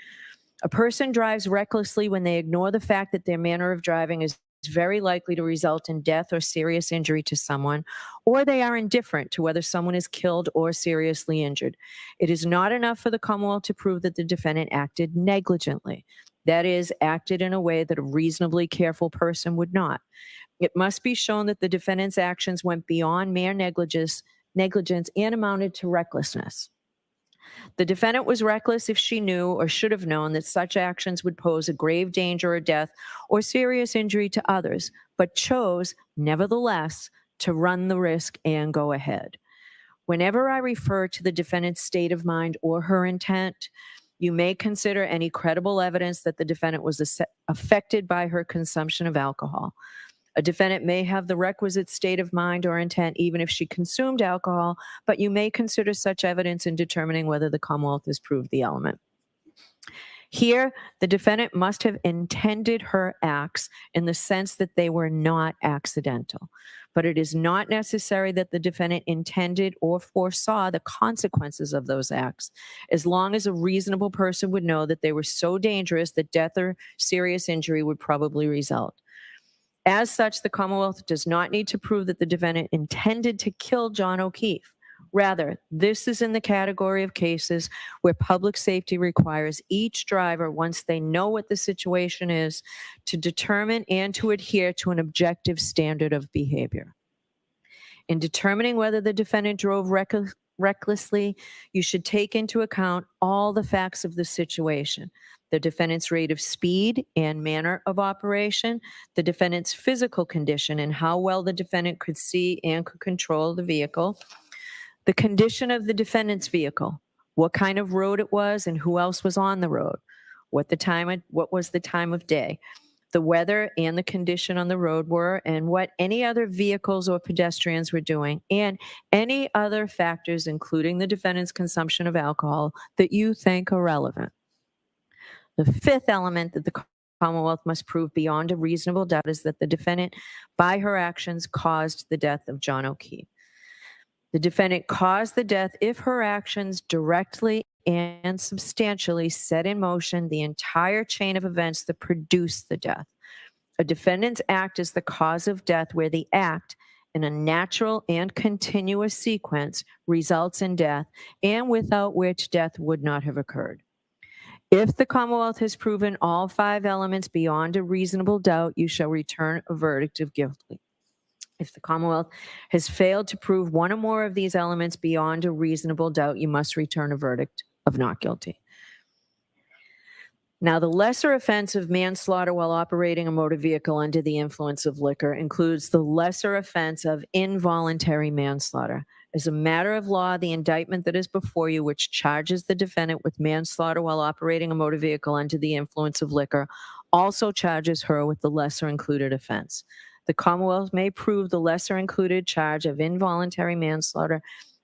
A person drives recklessly when they ignore the fact that their manner of driving is very likely to result in death or serious injury to someone, or they are indifferent to whether someone is killed or seriously injured. It is not enough for the Commonwealth to prove that the defendant acted negligently. That is, acted in a way that a reasonably careful person would not. It must be shown that the defendant's actions went beyond mere negligence and amounted to recklessness. The defendant was reckless if she knew or should have known that such actions would pose a grave danger or death or serious injury to others, but chose, nevertheless, to run the risk and go ahead. Whenever I refer to the defendant's state of mind or her intent, you may consider any credible evidence that the defendant was affected by her consumption of alcohol. A defendant may have the requisite state of mind or intent even if she consumed alcohol, but you may consider such evidence in determining whether the Commonwealth has proved the element. Here, the defendant must have intended her acts in the sense that they were not accidental, but it is not necessary that the defendant intended or foresaw the consequences of those acts, as long as a reasonable person would know that they were so dangerous that death or serious injury would probably result. As such, the Commonwealth does not need to prove that the defendant intended to kill John O'Keefe. Rather, this is in the category of cases where public safety requires each driver, once they know what the situation is, to determine and to adhere to an objective standard of behavior. In determining whether the defendant drove recklessly, you should take into account all the facts of the situation: the defendant's rate of speed and manner of operation, the defendant's physical condition and how well the defendant could see and could control the vehicle, the condition of the defendant's vehicle, what kind of road it was and who else was on the road, what was the time of day, the weather and the condition on the road were, and what any other vehicles or pedestrians were doing, and any other factors, including the defendant's consumption of alcohol, that you think are relevant. The fifth element that the Commonwealth must prove beyond a reasonable doubt is that the defendant, by her actions, caused the death of John O'Keefe. The defendant caused the death if her actions directly and substantially set in motion the entire chain of events that produced the death. A defendant's act is the cause of death where the act, in a natural and continuous sequence, results in death, and without which death would not have occurred. If the Commonwealth has proven all five elements beyond a reasonable doubt, you shall return a verdict of guilty. If the Commonwealth has failed to prove one or more of these elements beyond a reasonable doubt, you must return a verdict of not guilty. Now, the lesser offense of manslaughter while operating a motor vehicle under the influence of liquor includes the lesser offense of involuntary manslaughter. As a matter of law, the indictment that is before you, which charges the defendant with manslaughter while operating a motor vehicle under the influence of liquor, also charges her with the lesser included offense. The Commonwealth may prove the lesser included charge of involuntary manslaughter,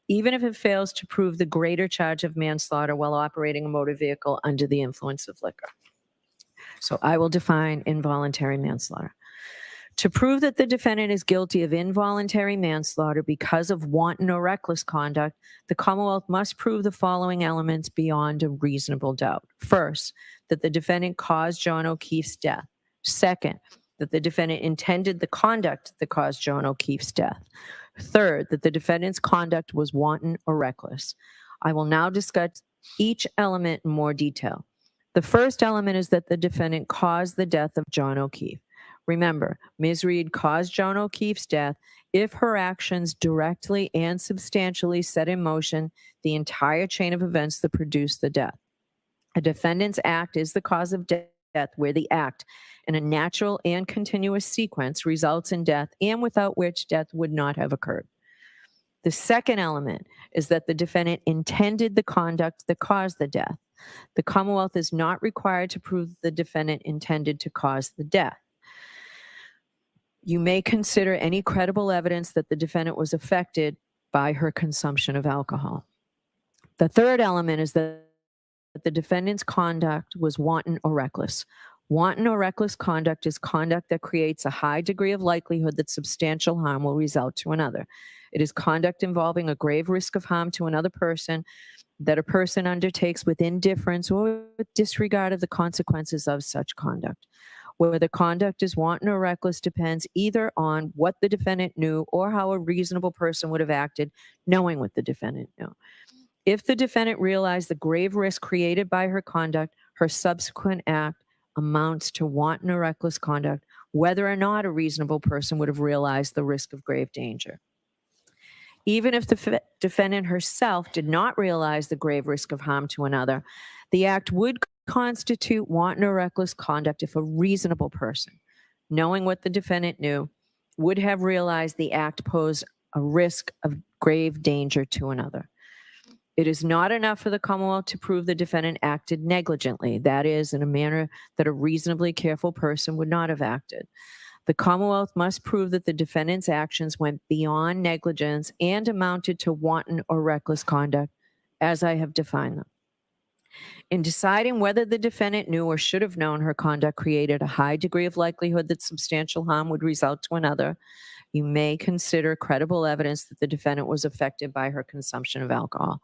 even if it fails to prove the greater charge of manslaughter while operating a motor vehicle under the influence of liquor. So I will define involuntary manslaughter. To prove that the defendant is guilty of involuntary manslaughter because of wanton or reckless conduct, the Commonwealth must prove the following elements beyond a reasonable doubt. First, that the defendant caused John O'Keefe's death. Second, that the defendant intended the conduct that caused John O'Keefe's death. Third, that the defendant's conduct was wanton or reckless. I will now discuss each element in more detail. The first element is that the defendant caused the death of John O'Keefe. Remember, Ms. Reed caused John O'Keefe's death if her actions directly and substantially set in motion the entire chain of events that produced the death. A defendant's act is the cause of death where the act, in a natural and continuous sequence, results in death and without which death would not have occurred. The second element is that the defendant intended the conduct that caused the death. The Commonwealth is not required to prove the defendant intended to cause the death. You may consider any credible evidence that the defendant was affected by her consumption of alcohol. The third element is that the defendant's conduct was wanton or reckless. Wanton or reckless conduct is conduct that creates a high degree of likelihood that substantial harm will result to another. It is conduct involving a grave risk of harm to another person that a person undertakes with indifference or with disregard of the consequences of such conduct. Whether conduct is wanton or reckless depends either on what the defendant knew or how a reasonable person would have acted knowing what the defendant knew. If the defendant realized the grave risk created by her conduct, her subsequent act amounts to wanton or reckless conduct, whether or not a reasonable person would have realized the risk of grave danger. Even if the defendant herself did not realize the grave risk of harm to another, the act would constitute wanton or reckless conduct if a reasonable person, knowing what the defendant knew, would have realized the act posed a risk of grave danger to another. It is not enough for the Commonwealth to prove the defendant acted negligently, that is, in a manner that a reasonably careful person would not have acted. The Commonwealth must prove that the defendant's actions went beyond negligence and amounted to wanton or reckless conduct, as I have defined them. In deciding whether the defendant knew or should have known her conduct created a high degree of likelihood that substantial harm would result to another, you may consider credible evidence that the defendant was affected by her consumption of alcohol.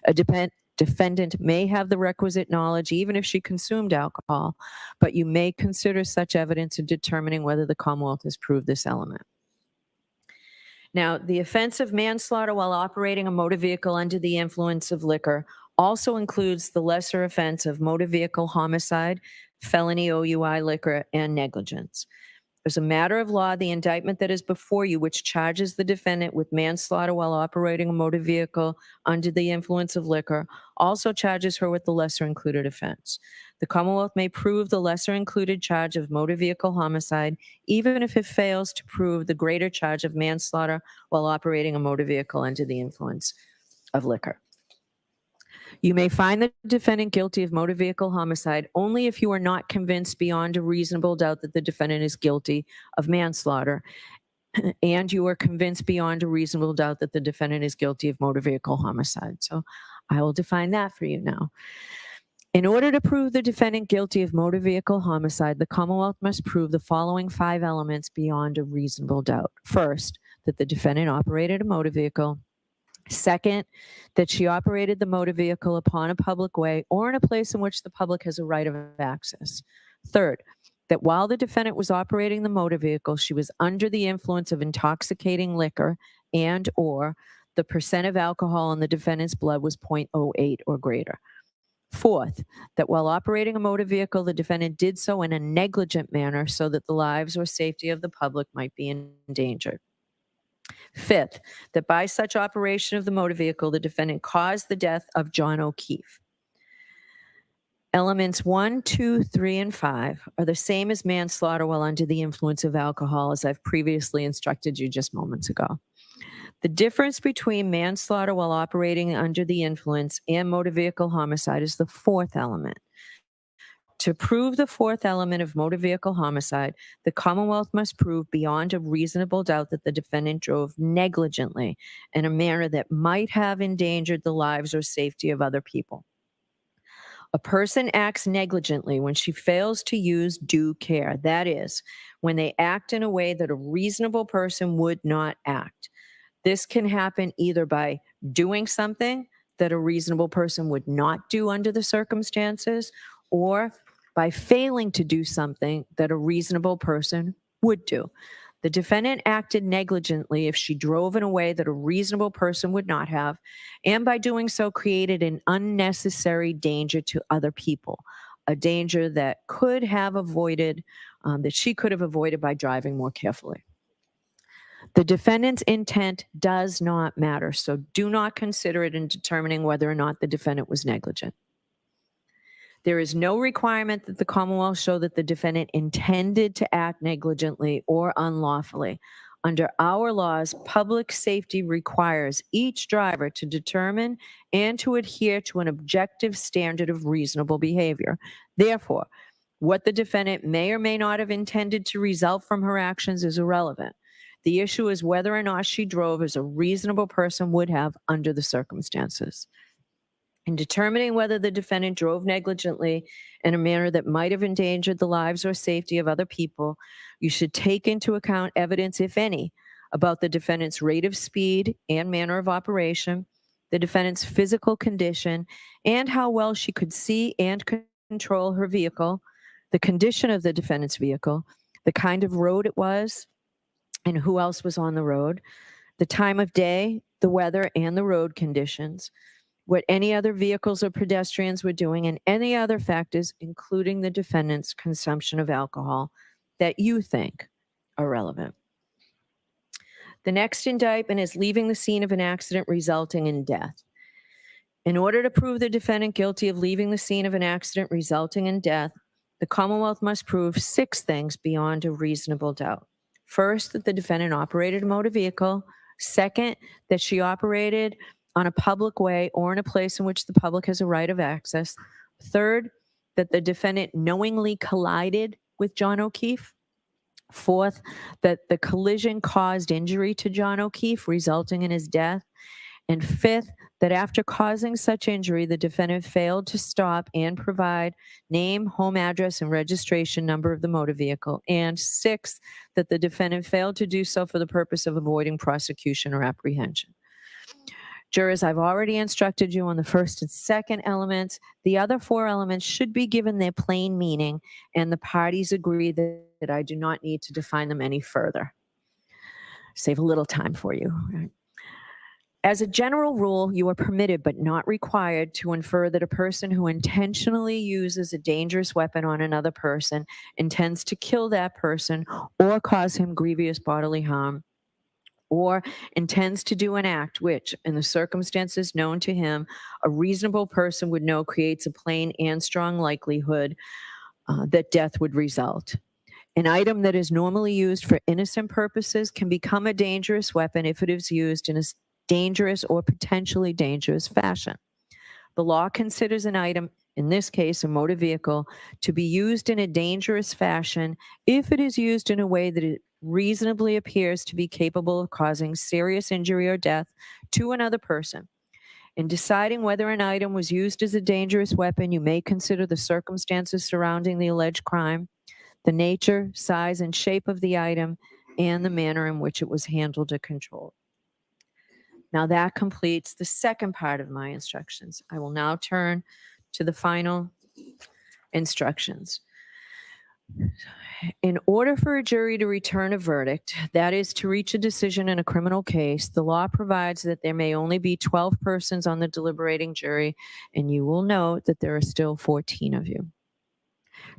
A defendant may have the requisite knowledge even if she consumed alcohol, but you may consider such evidence in determining whether the Commonwealth has proved this element. Now, the offense of manslaughter while operating a motor vehicle under the influence of liquor also includes the lesser offense of motor vehicle homicide, felony OUI liquor, and negligence. As a matter of law, the indictment that is before you, which charges the defendant with manslaughter while operating a motor vehicle under the influence of liquor, also charges her with the lesser included offense. The Commonwealth may prove the lesser included charge of motor vehicle homicide, even if it fails to prove the greater charge of manslaughter while operating a motor vehicle under the influence of liquor. You may find the defendant guilty of motor vehicle homicide only if you are not convinced beyond a reasonable doubt that the defendant is guilty of manslaughter, and you are convinced beyond a reasonable doubt that the defendant is guilty of motor vehicle homicide. So I will define that for you now. In order to prove the defendant guilty of motor vehicle homicide, the Commonwealth must prove the following 5 elements beyond a reasonable doubt. First, that the defendant operated a motor vehicle. Second, that she operated the motor vehicle upon a public way or in a place in which the public has a right of access. Third, that while the defendant was operating the motor vehicle, she was under the influence of intoxicating liquor and or the percent of alcohol in the defendant's blood was 0.08 or greater. Fourth, that while operating a motor vehicle, the defendant did so in a negligent manner so that the lives or safety of the public might be endangered. Fifth, that by such operation of the motor vehicle, the defendant caused the death of John O'Keefe. Elements 1, 2, 3, and 5 are the same as manslaughter while under the influence of alcohol, as I've previously instructed you just moments ago. The difference between manslaughter while operating under the influence and motor vehicle homicide is the 4th element. To prove the 4th element of motor vehicle homicide, the Commonwealth must prove beyond a reasonable doubt that the defendant drove negligently in a manner that might have endangered the lives or safety of other people. A person acts negligently when she fails to use due care. That is, when they act in a way that a reasonable person would not act. This can happen either by doing something that a reasonable person would not do under the circumstances, or by failing to do something that a reasonable person would do. The defendant acted negligently if she drove in a way that a reasonable person would not have, and by doing so created an unnecessary danger to other people, a danger that could have avoided, that she could have avoided by driving more carefully. The defendant's intent does not matter, so do not consider it in determining whether or not the defendant was negligent. There is no requirement that the Commonwealth show that the defendant intended to act negligently or unlawfully. Under our laws, public safety requires each driver to determine and to adhere to an objective standard of reasonable behavior. Therefore, what the defendant may or may not have intended to result from her actions is irrelevant. The issue is whether or not she drove as a reasonable person would have under the circumstances. In determining whether the defendant drove negligently in a manner that might have endangered the lives or safety of other people, you should take into account evidence, if any, about the defendant's rate of speed and manner of operation, the defendant's physical condition, and how well she could see and control her vehicle, the condition of the defendant's vehicle, the kind of road it was, and who else was on the road, the time of day, the weather, and the road conditions, what any other vehicles or pedestrians were doing, and any other factors, including the defendant's consumption of alcohol, that you think are relevant. The next indictment is leaving the scene of an accident resulting in death. In order to prove the defendant guilty of leaving the scene of an accident resulting in death, the Commonwealth must prove 6 things beyond a reasonable doubt. First, that the defendant operated a motor vehicle. Second, that she operated on a public way or in a place in which the public has a right of access. Third, that the defendant knowingly collided with John O'Keefe. Fourth, that the collision caused injury to John O'Keefe, resulting in his death. And fifth, that after causing such injury, the defendant failed to stop and provide name, home address, and registration number of the motor vehicle. And sixth, that the defendant failed to do so for the purpose of avoiding prosecution or apprehension. Jurors, I've already instructed you on the first and second elements. The other 4 elements should be given their plain meaning, and the parties agree that I do not need to define them any further. Save a little time for you. As a general rule, you are permitted but not required to infer that a person who intentionally uses a dangerous weapon on another person intends to kill that person or cause him grievous bodily harm, or intends to do an act which, in the circumstances known to him, a reasonable person would know creates a plain and strong likelihood that death would result. An item that is normally used for innocent purposes can become a dangerous weapon if it is used in a dangerous or potentially dangerous fashion. The law considers an item, in this case a motor vehicle, to be used in a dangerous fashion if it is used in a way that it reasonably appears to be capable of causing serious injury or death to another person. In deciding whether an item was used as a dangerous weapon, you may consider the circumstances surrounding the alleged crime, the nature, size, and shape of the item, and the manner in which it was handled or controlled. Now that completes the second part of my instructions. I will now turn to the final instructions. In order for a jury to return a verdict, that is to reach a decision in a criminal case, the law provides that there may only be 12 persons on the deliberating jury, and you will note that there are still 14 of you.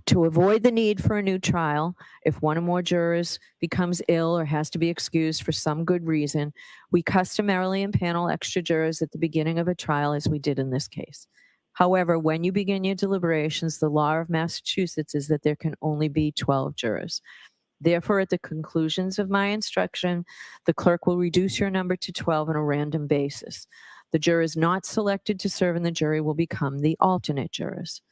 To avoid the need for a new trial, if one or more jurors becomes ill or has to be excused for some good reason, we customarily impanel extra jurors at the beginning of a trial, as we did in this case. However, when you begin your deliberations, the law of Massachusetts is that there can only be 12 jurors. Therefore, at the conclusions of my instruction, the clerk will reduce your number to 12 on a random basis. The jurors not selected to serve in the jury will become the alternate jurors.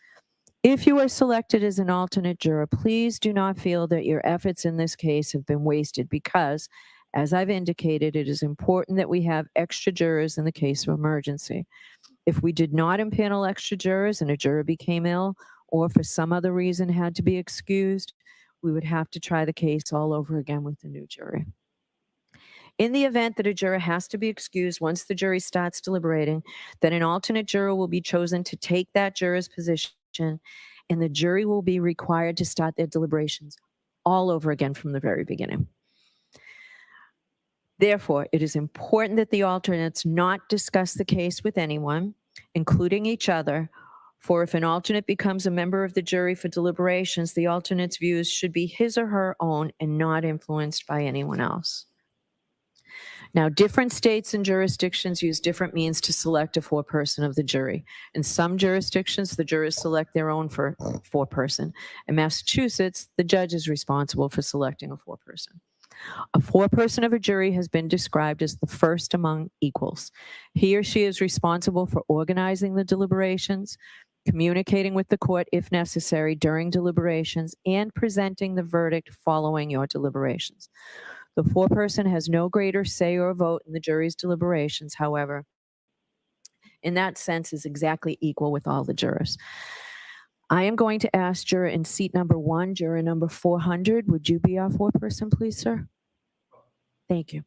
If you are selected as an alternate juror, please do not feel that your efforts in this case have been wasted because, as I've indicated, it is important that we have extra jurors in the case of emergency. If we did not impanel extra jurors and a juror became ill or for some other reason had to be excused, we would have to try the case all over again with the new jury. In the event that a juror has to be excused once the jury starts deliberating, then an alternate juror will be chosen to take that juror's position, and the jury will be required to start their deliberations all over again from the very beginning. Therefore, it is important that the alternates not discuss the case with anyone, including each other, for if an alternate becomes a member of the jury for deliberations, the alternate's views should be his or her own and not influenced by anyone else. Now, different states and jurisdictions use different means to select a foreperson of the jury. In some jurisdictions, the jurors select their own foreperson. In Massachusetts, the judge is responsible for selecting a foreperson. A foreperson of a jury has been described as the first among equals. He or she is responsible for organizing the deliberations, communicating with the court if necessary during deliberations, and presenting the verdict following your deliberations. The foreperson has no greater say or vote in the jury's deliberations, however, in that sense is exactly equal with all the jurors. I am going to ask juror in seat number 1, juror number 400. Would you be our foreperson, please, sir? Thank you.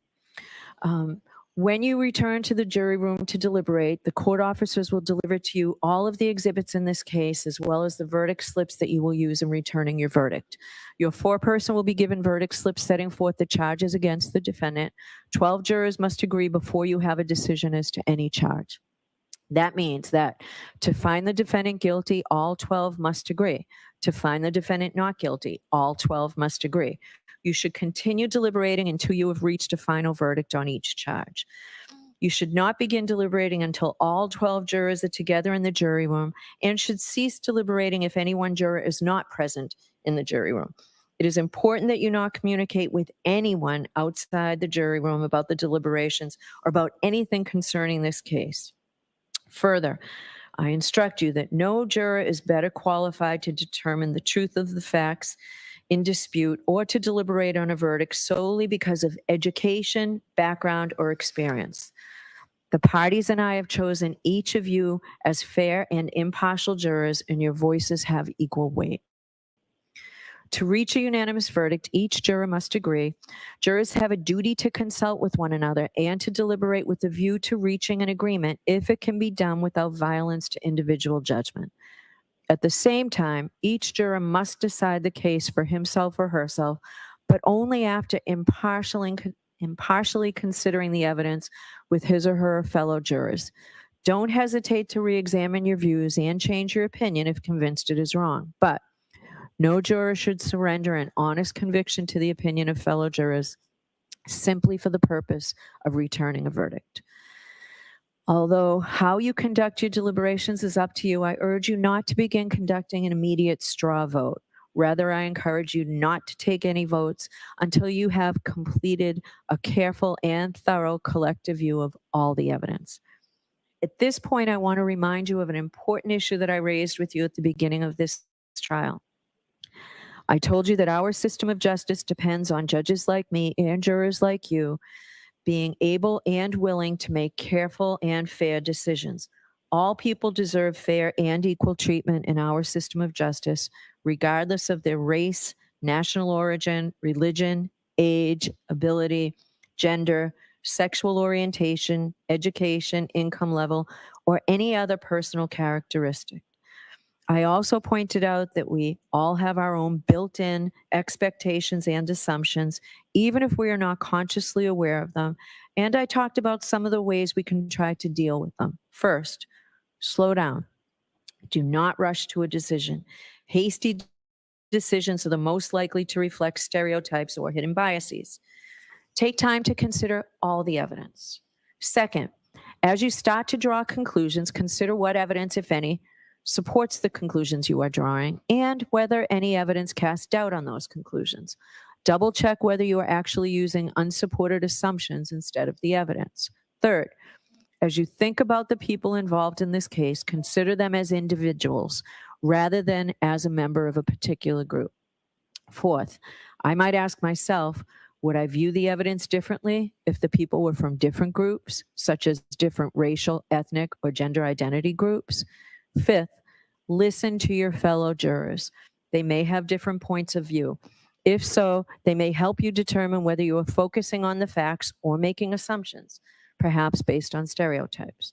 When you return to the jury room to deliberate, the court officers will deliver to you all of the exhibits in this case, as well as the verdict slips that you will use in returning your verdict. Your foreperson will be given verdict slips setting forth the charges against the defendant. 12 jurors must agree before you have a decision as to any charge. That means that to find the defendant guilty, all 12 must agree. To find the defendant not guilty, all 12 must agree. You should continue deliberating until you have reached a final verdict on each charge. You should not begin deliberating until all 12 jurors are together in the jury room and should cease deliberating if any one juror is not present in the jury room. It is important that you not communicate with anyone outside the jury room about the deliberations or about anything concerning this case. Further, I instruct you that no juror is better qualified to determine the truth of the facts in dispute or to deliberate on a verdict solely because of education, background, or experience. The parties and I have chosen each of you as fair and impartial jurors, and your voices have equal weight. To reach a unanimous verdict, each juror must agree. Jurors have a duty to consult with one another and to deliberate with a view to reaching an agreement if it can be done without violence to individual judgment. At the same time, each juror must decide the case for himself or herself, but only after impartial impartially considering the evidence with his or her fellow jurors. Don't hesitate to re-examine your views and change your opinion if convinced it is wrong. But no juror should surrender an honest conviction to the opinion of fellow jurors simply for the purpose of returning a verdict. Although how you conduct your deliberations is up to you, I urge you not to begin conducting an immediate straw vote. Rather, I encourage you not to take any votes until you have completed a careful and thorough collective view of all the evidence. At this point, I want to remind you of an important issue that I raised with you at the beginning of this trial. I told you that our system of justice depends on judges like me and jurors like you being able and willing to make careful and fair decisions. All people deserve fair and equal treatment in our system of justice, regardless of their race, national origin, religion, age, ability, gender, sexual orientation, education, income level, or any other personal characteristic. I also pointed out that we all have our own built-in expectations and assumptions, even if we are not consciously aware of them. And I talked about some of the ways we can try to deal with them. First, slow down. Do not rush to a decision. Hasty decisions are the most likely to reflect stereotypes or hidden biases. Take time to consider all the evidence. Second, as you start to draw conclusions, consider what evidence, if any, supports the conclusions you are drawing and whether any evidence casts doubt on those conclusions. Double check whether you are actually using unsupported assumptions instead of the evidence. Third, as you think about the people involved in this case, consider them as individuals rather than as a member of a particular group. Fourth, I might ask myself, would I view the evidence differently if the people were from different groups, such as different racial, ethnic, or gender identity groups? Fifth, listen to your fellow jurors. They may have different points of view. If so, they may help you determine whether you are focusing on the facts or making assumptions, perhaps based on stereotypes.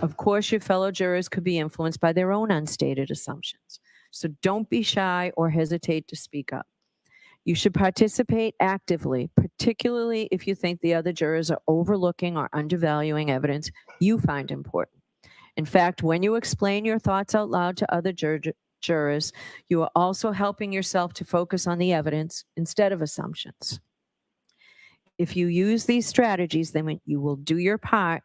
Of course, your fellow jurors could be influenced by their own unstated assumptions. So don't be shy or hesitate to speak up. You should participate actively, particularly if you think the other jurors are overlooking or undervaluing evidence you find important. In fact, when you explain your thoughts out loud to other jurors, you are also helping yourself to focus on the evidence instead of assumptions. If you use these strategies, then you will do your part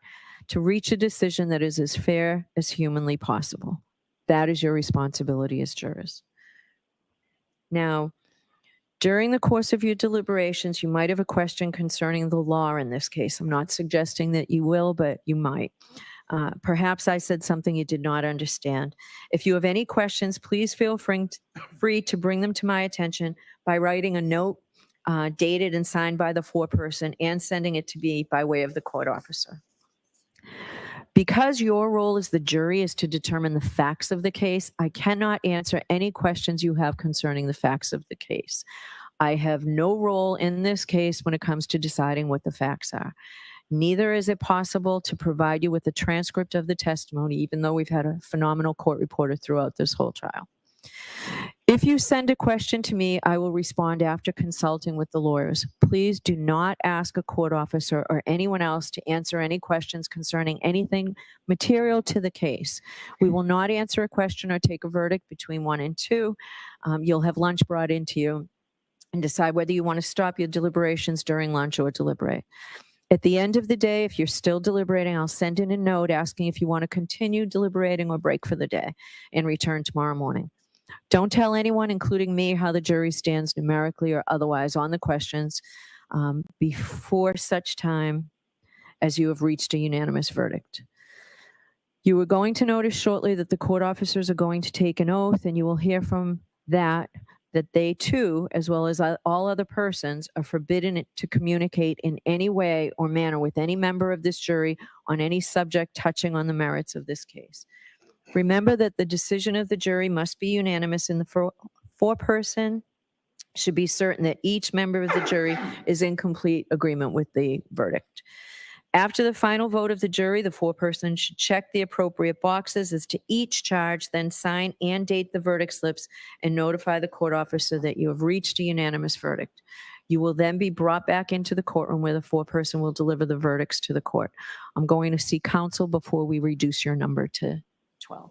to reach a decision that is as fair as humanly possible. That is your responsibility as jurors. Now, during the course of your deliberations, you might have a question concerning the law in this case. I'm not suggesting that you will, but you might. Perhaps I said something you did not understand. If you have any questions, please feel free to bring them to my attention by writing a note dated and signed by the foreperson and sending it to me by way of the court officer. Because your role as the jury is to determine the facts of the case, I cannot answer any questions you have concerning the facts of the case. I have no role in this case when it comes to deciding what the facts are. Neither is it possible to provide you with a transcript of the testimony, even though we've had a phenomenal court reporter throughout this whole trial. If you send a question to me, I will respond after consulting with the lawyers. Please do not ask a court officer or anyone else to answer any questions concerning anything material to the case. We will not answer a question or take a verdict between 1 and 2. You'll have lunch brought into you and decide whether you want to stop your deliberations during lunch or deliberate. At the end of the day, if you're still deliberating, I'll send in a note asking if you want to continue deliberating or break for the day and return tomorrow morning. Don't tell anyone, including me, how the jury stands numerically or otherwise on the questions before such time as you have reached a unanimous verdict. You are going to notice shortly that the court officers are going to take an oath, and you will hear from that they too, as well as all other persons, are forbidden to communicate in any way or manner with any member of this jury on any subject touching on the merits of this case. Remember that the decision of the jury must be unanimous, and the foreperson should be certain that each member of the jury is in complete agreement with the verdict. After the final vote of the jury, the foreperson should check the appropriate boxes as to each charge, then sign and date the verdict slips and notify the court officer that you have reached a unanimous verdict. You will then be brought back into the courtroom where the foreperson will deliver the verdicts to the court. I'm going to seek counsel before we reduce your number to 12.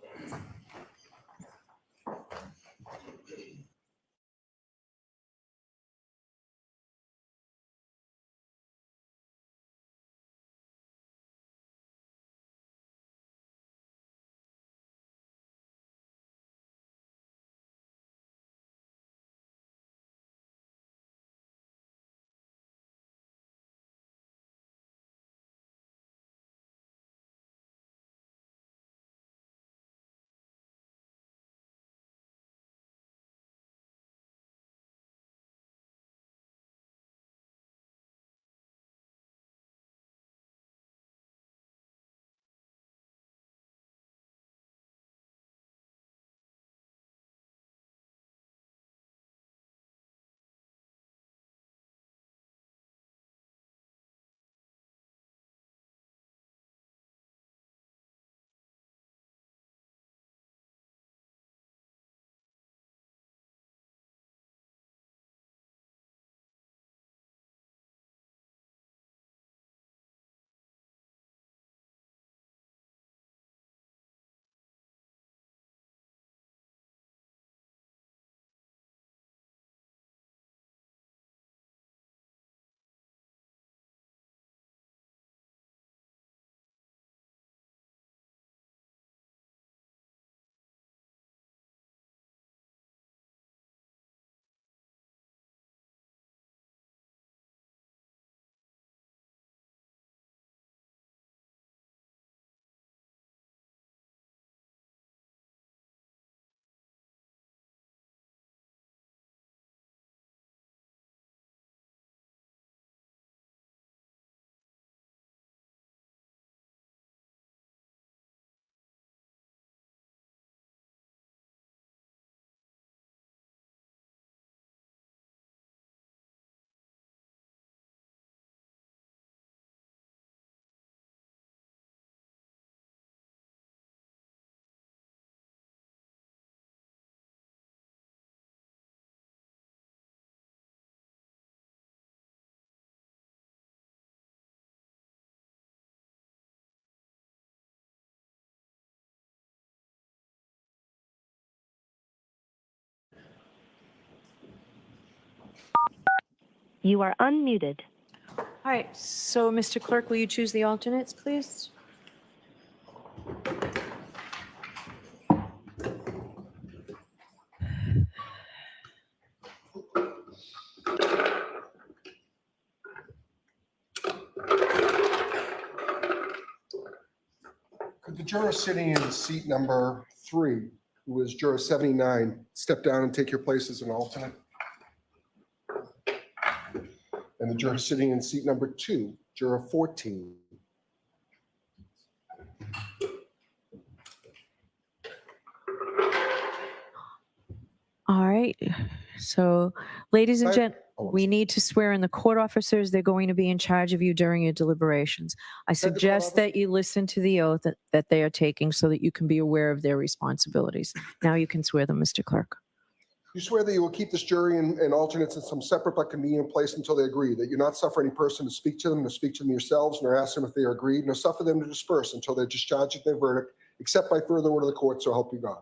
You are unmuted. All right, so Mr. Clerk, will you choose the alternates, please? Could the juror sitting in seat number 3, who is juror 79, step down and take your place as an alternate? And the juror sitting in seat number 2, juror 14. All right, so ladies and gentlemen, we need to swear in the court officers. They're going to be in charge of you during your deliberations. I suggest that you listen to the oath that they are taking so that you can be aware of their responsibilities. Now you can swear them, Mr. Clerk. You swear that you will keep this jury and alternates in some separate but convenient place until they agree, that you not suffer any person to speak to them, nor speak to them yourselves, nor ask them if they are agreed, nor suffer them to disperse until they're discharged of their verdict, except by further order of the court, so help you God.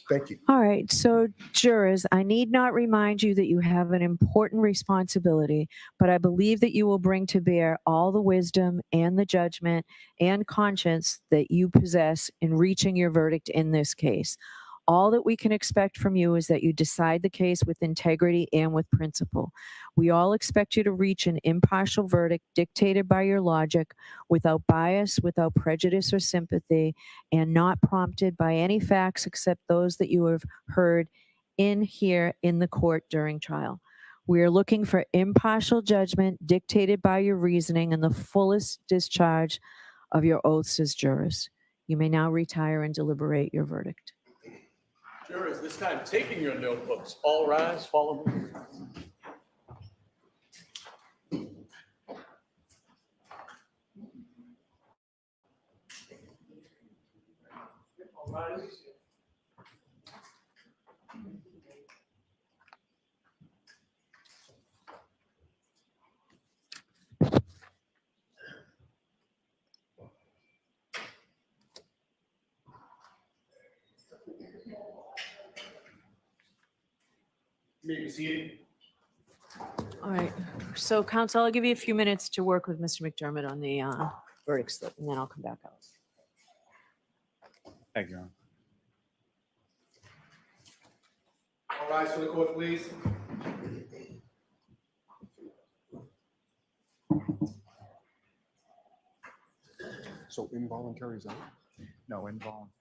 Thank you. All right, so jurors, I need not remind you that you have an important responsibility, but I believe that you will bring to bear all the wisdom and the judgment and conscience that you possess in reaching your verdict in this case. All that we can expect from you is that you decide the case with integrity and with principle. We all expect you to reach an impartial verdict dictated by your logic, without bias, without prejudice or sympathy, and not prompted by any facts except those that you have heard here in the court during trial. We are looking for impartial judgment dictated by your reasoning and the fullest discharge of your oaths as jurors. You may now retire and deliberate your verdict. Jurors, this time taking your notebooks. All rise, follow me. All rise. You may be seated. All right. So council, I'll give you a few minutes to work with Mr. McDermott on the verdict slip, and then I'll come back out. Thank you. All rise for the court, please. So involuntary is out? No, involuntary.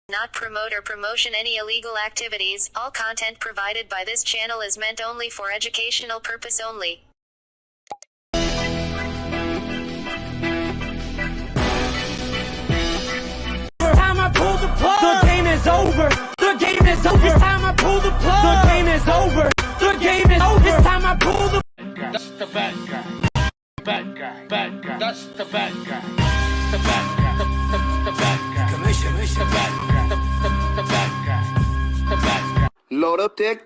Not promote or promotion any illegal activities. All content provided by this channel is meant only for educational purpose only. Time I pull the plug, the game is over. The game is over. It's time I pull the plug, the game is over. The game is over. It's time I pull the. That's the bad guy. Bad guy. Bad guy. That's the bad guy. The bad guy. The bad guy. Commission. The bad guy. The bad guy. The bad guy. Load up that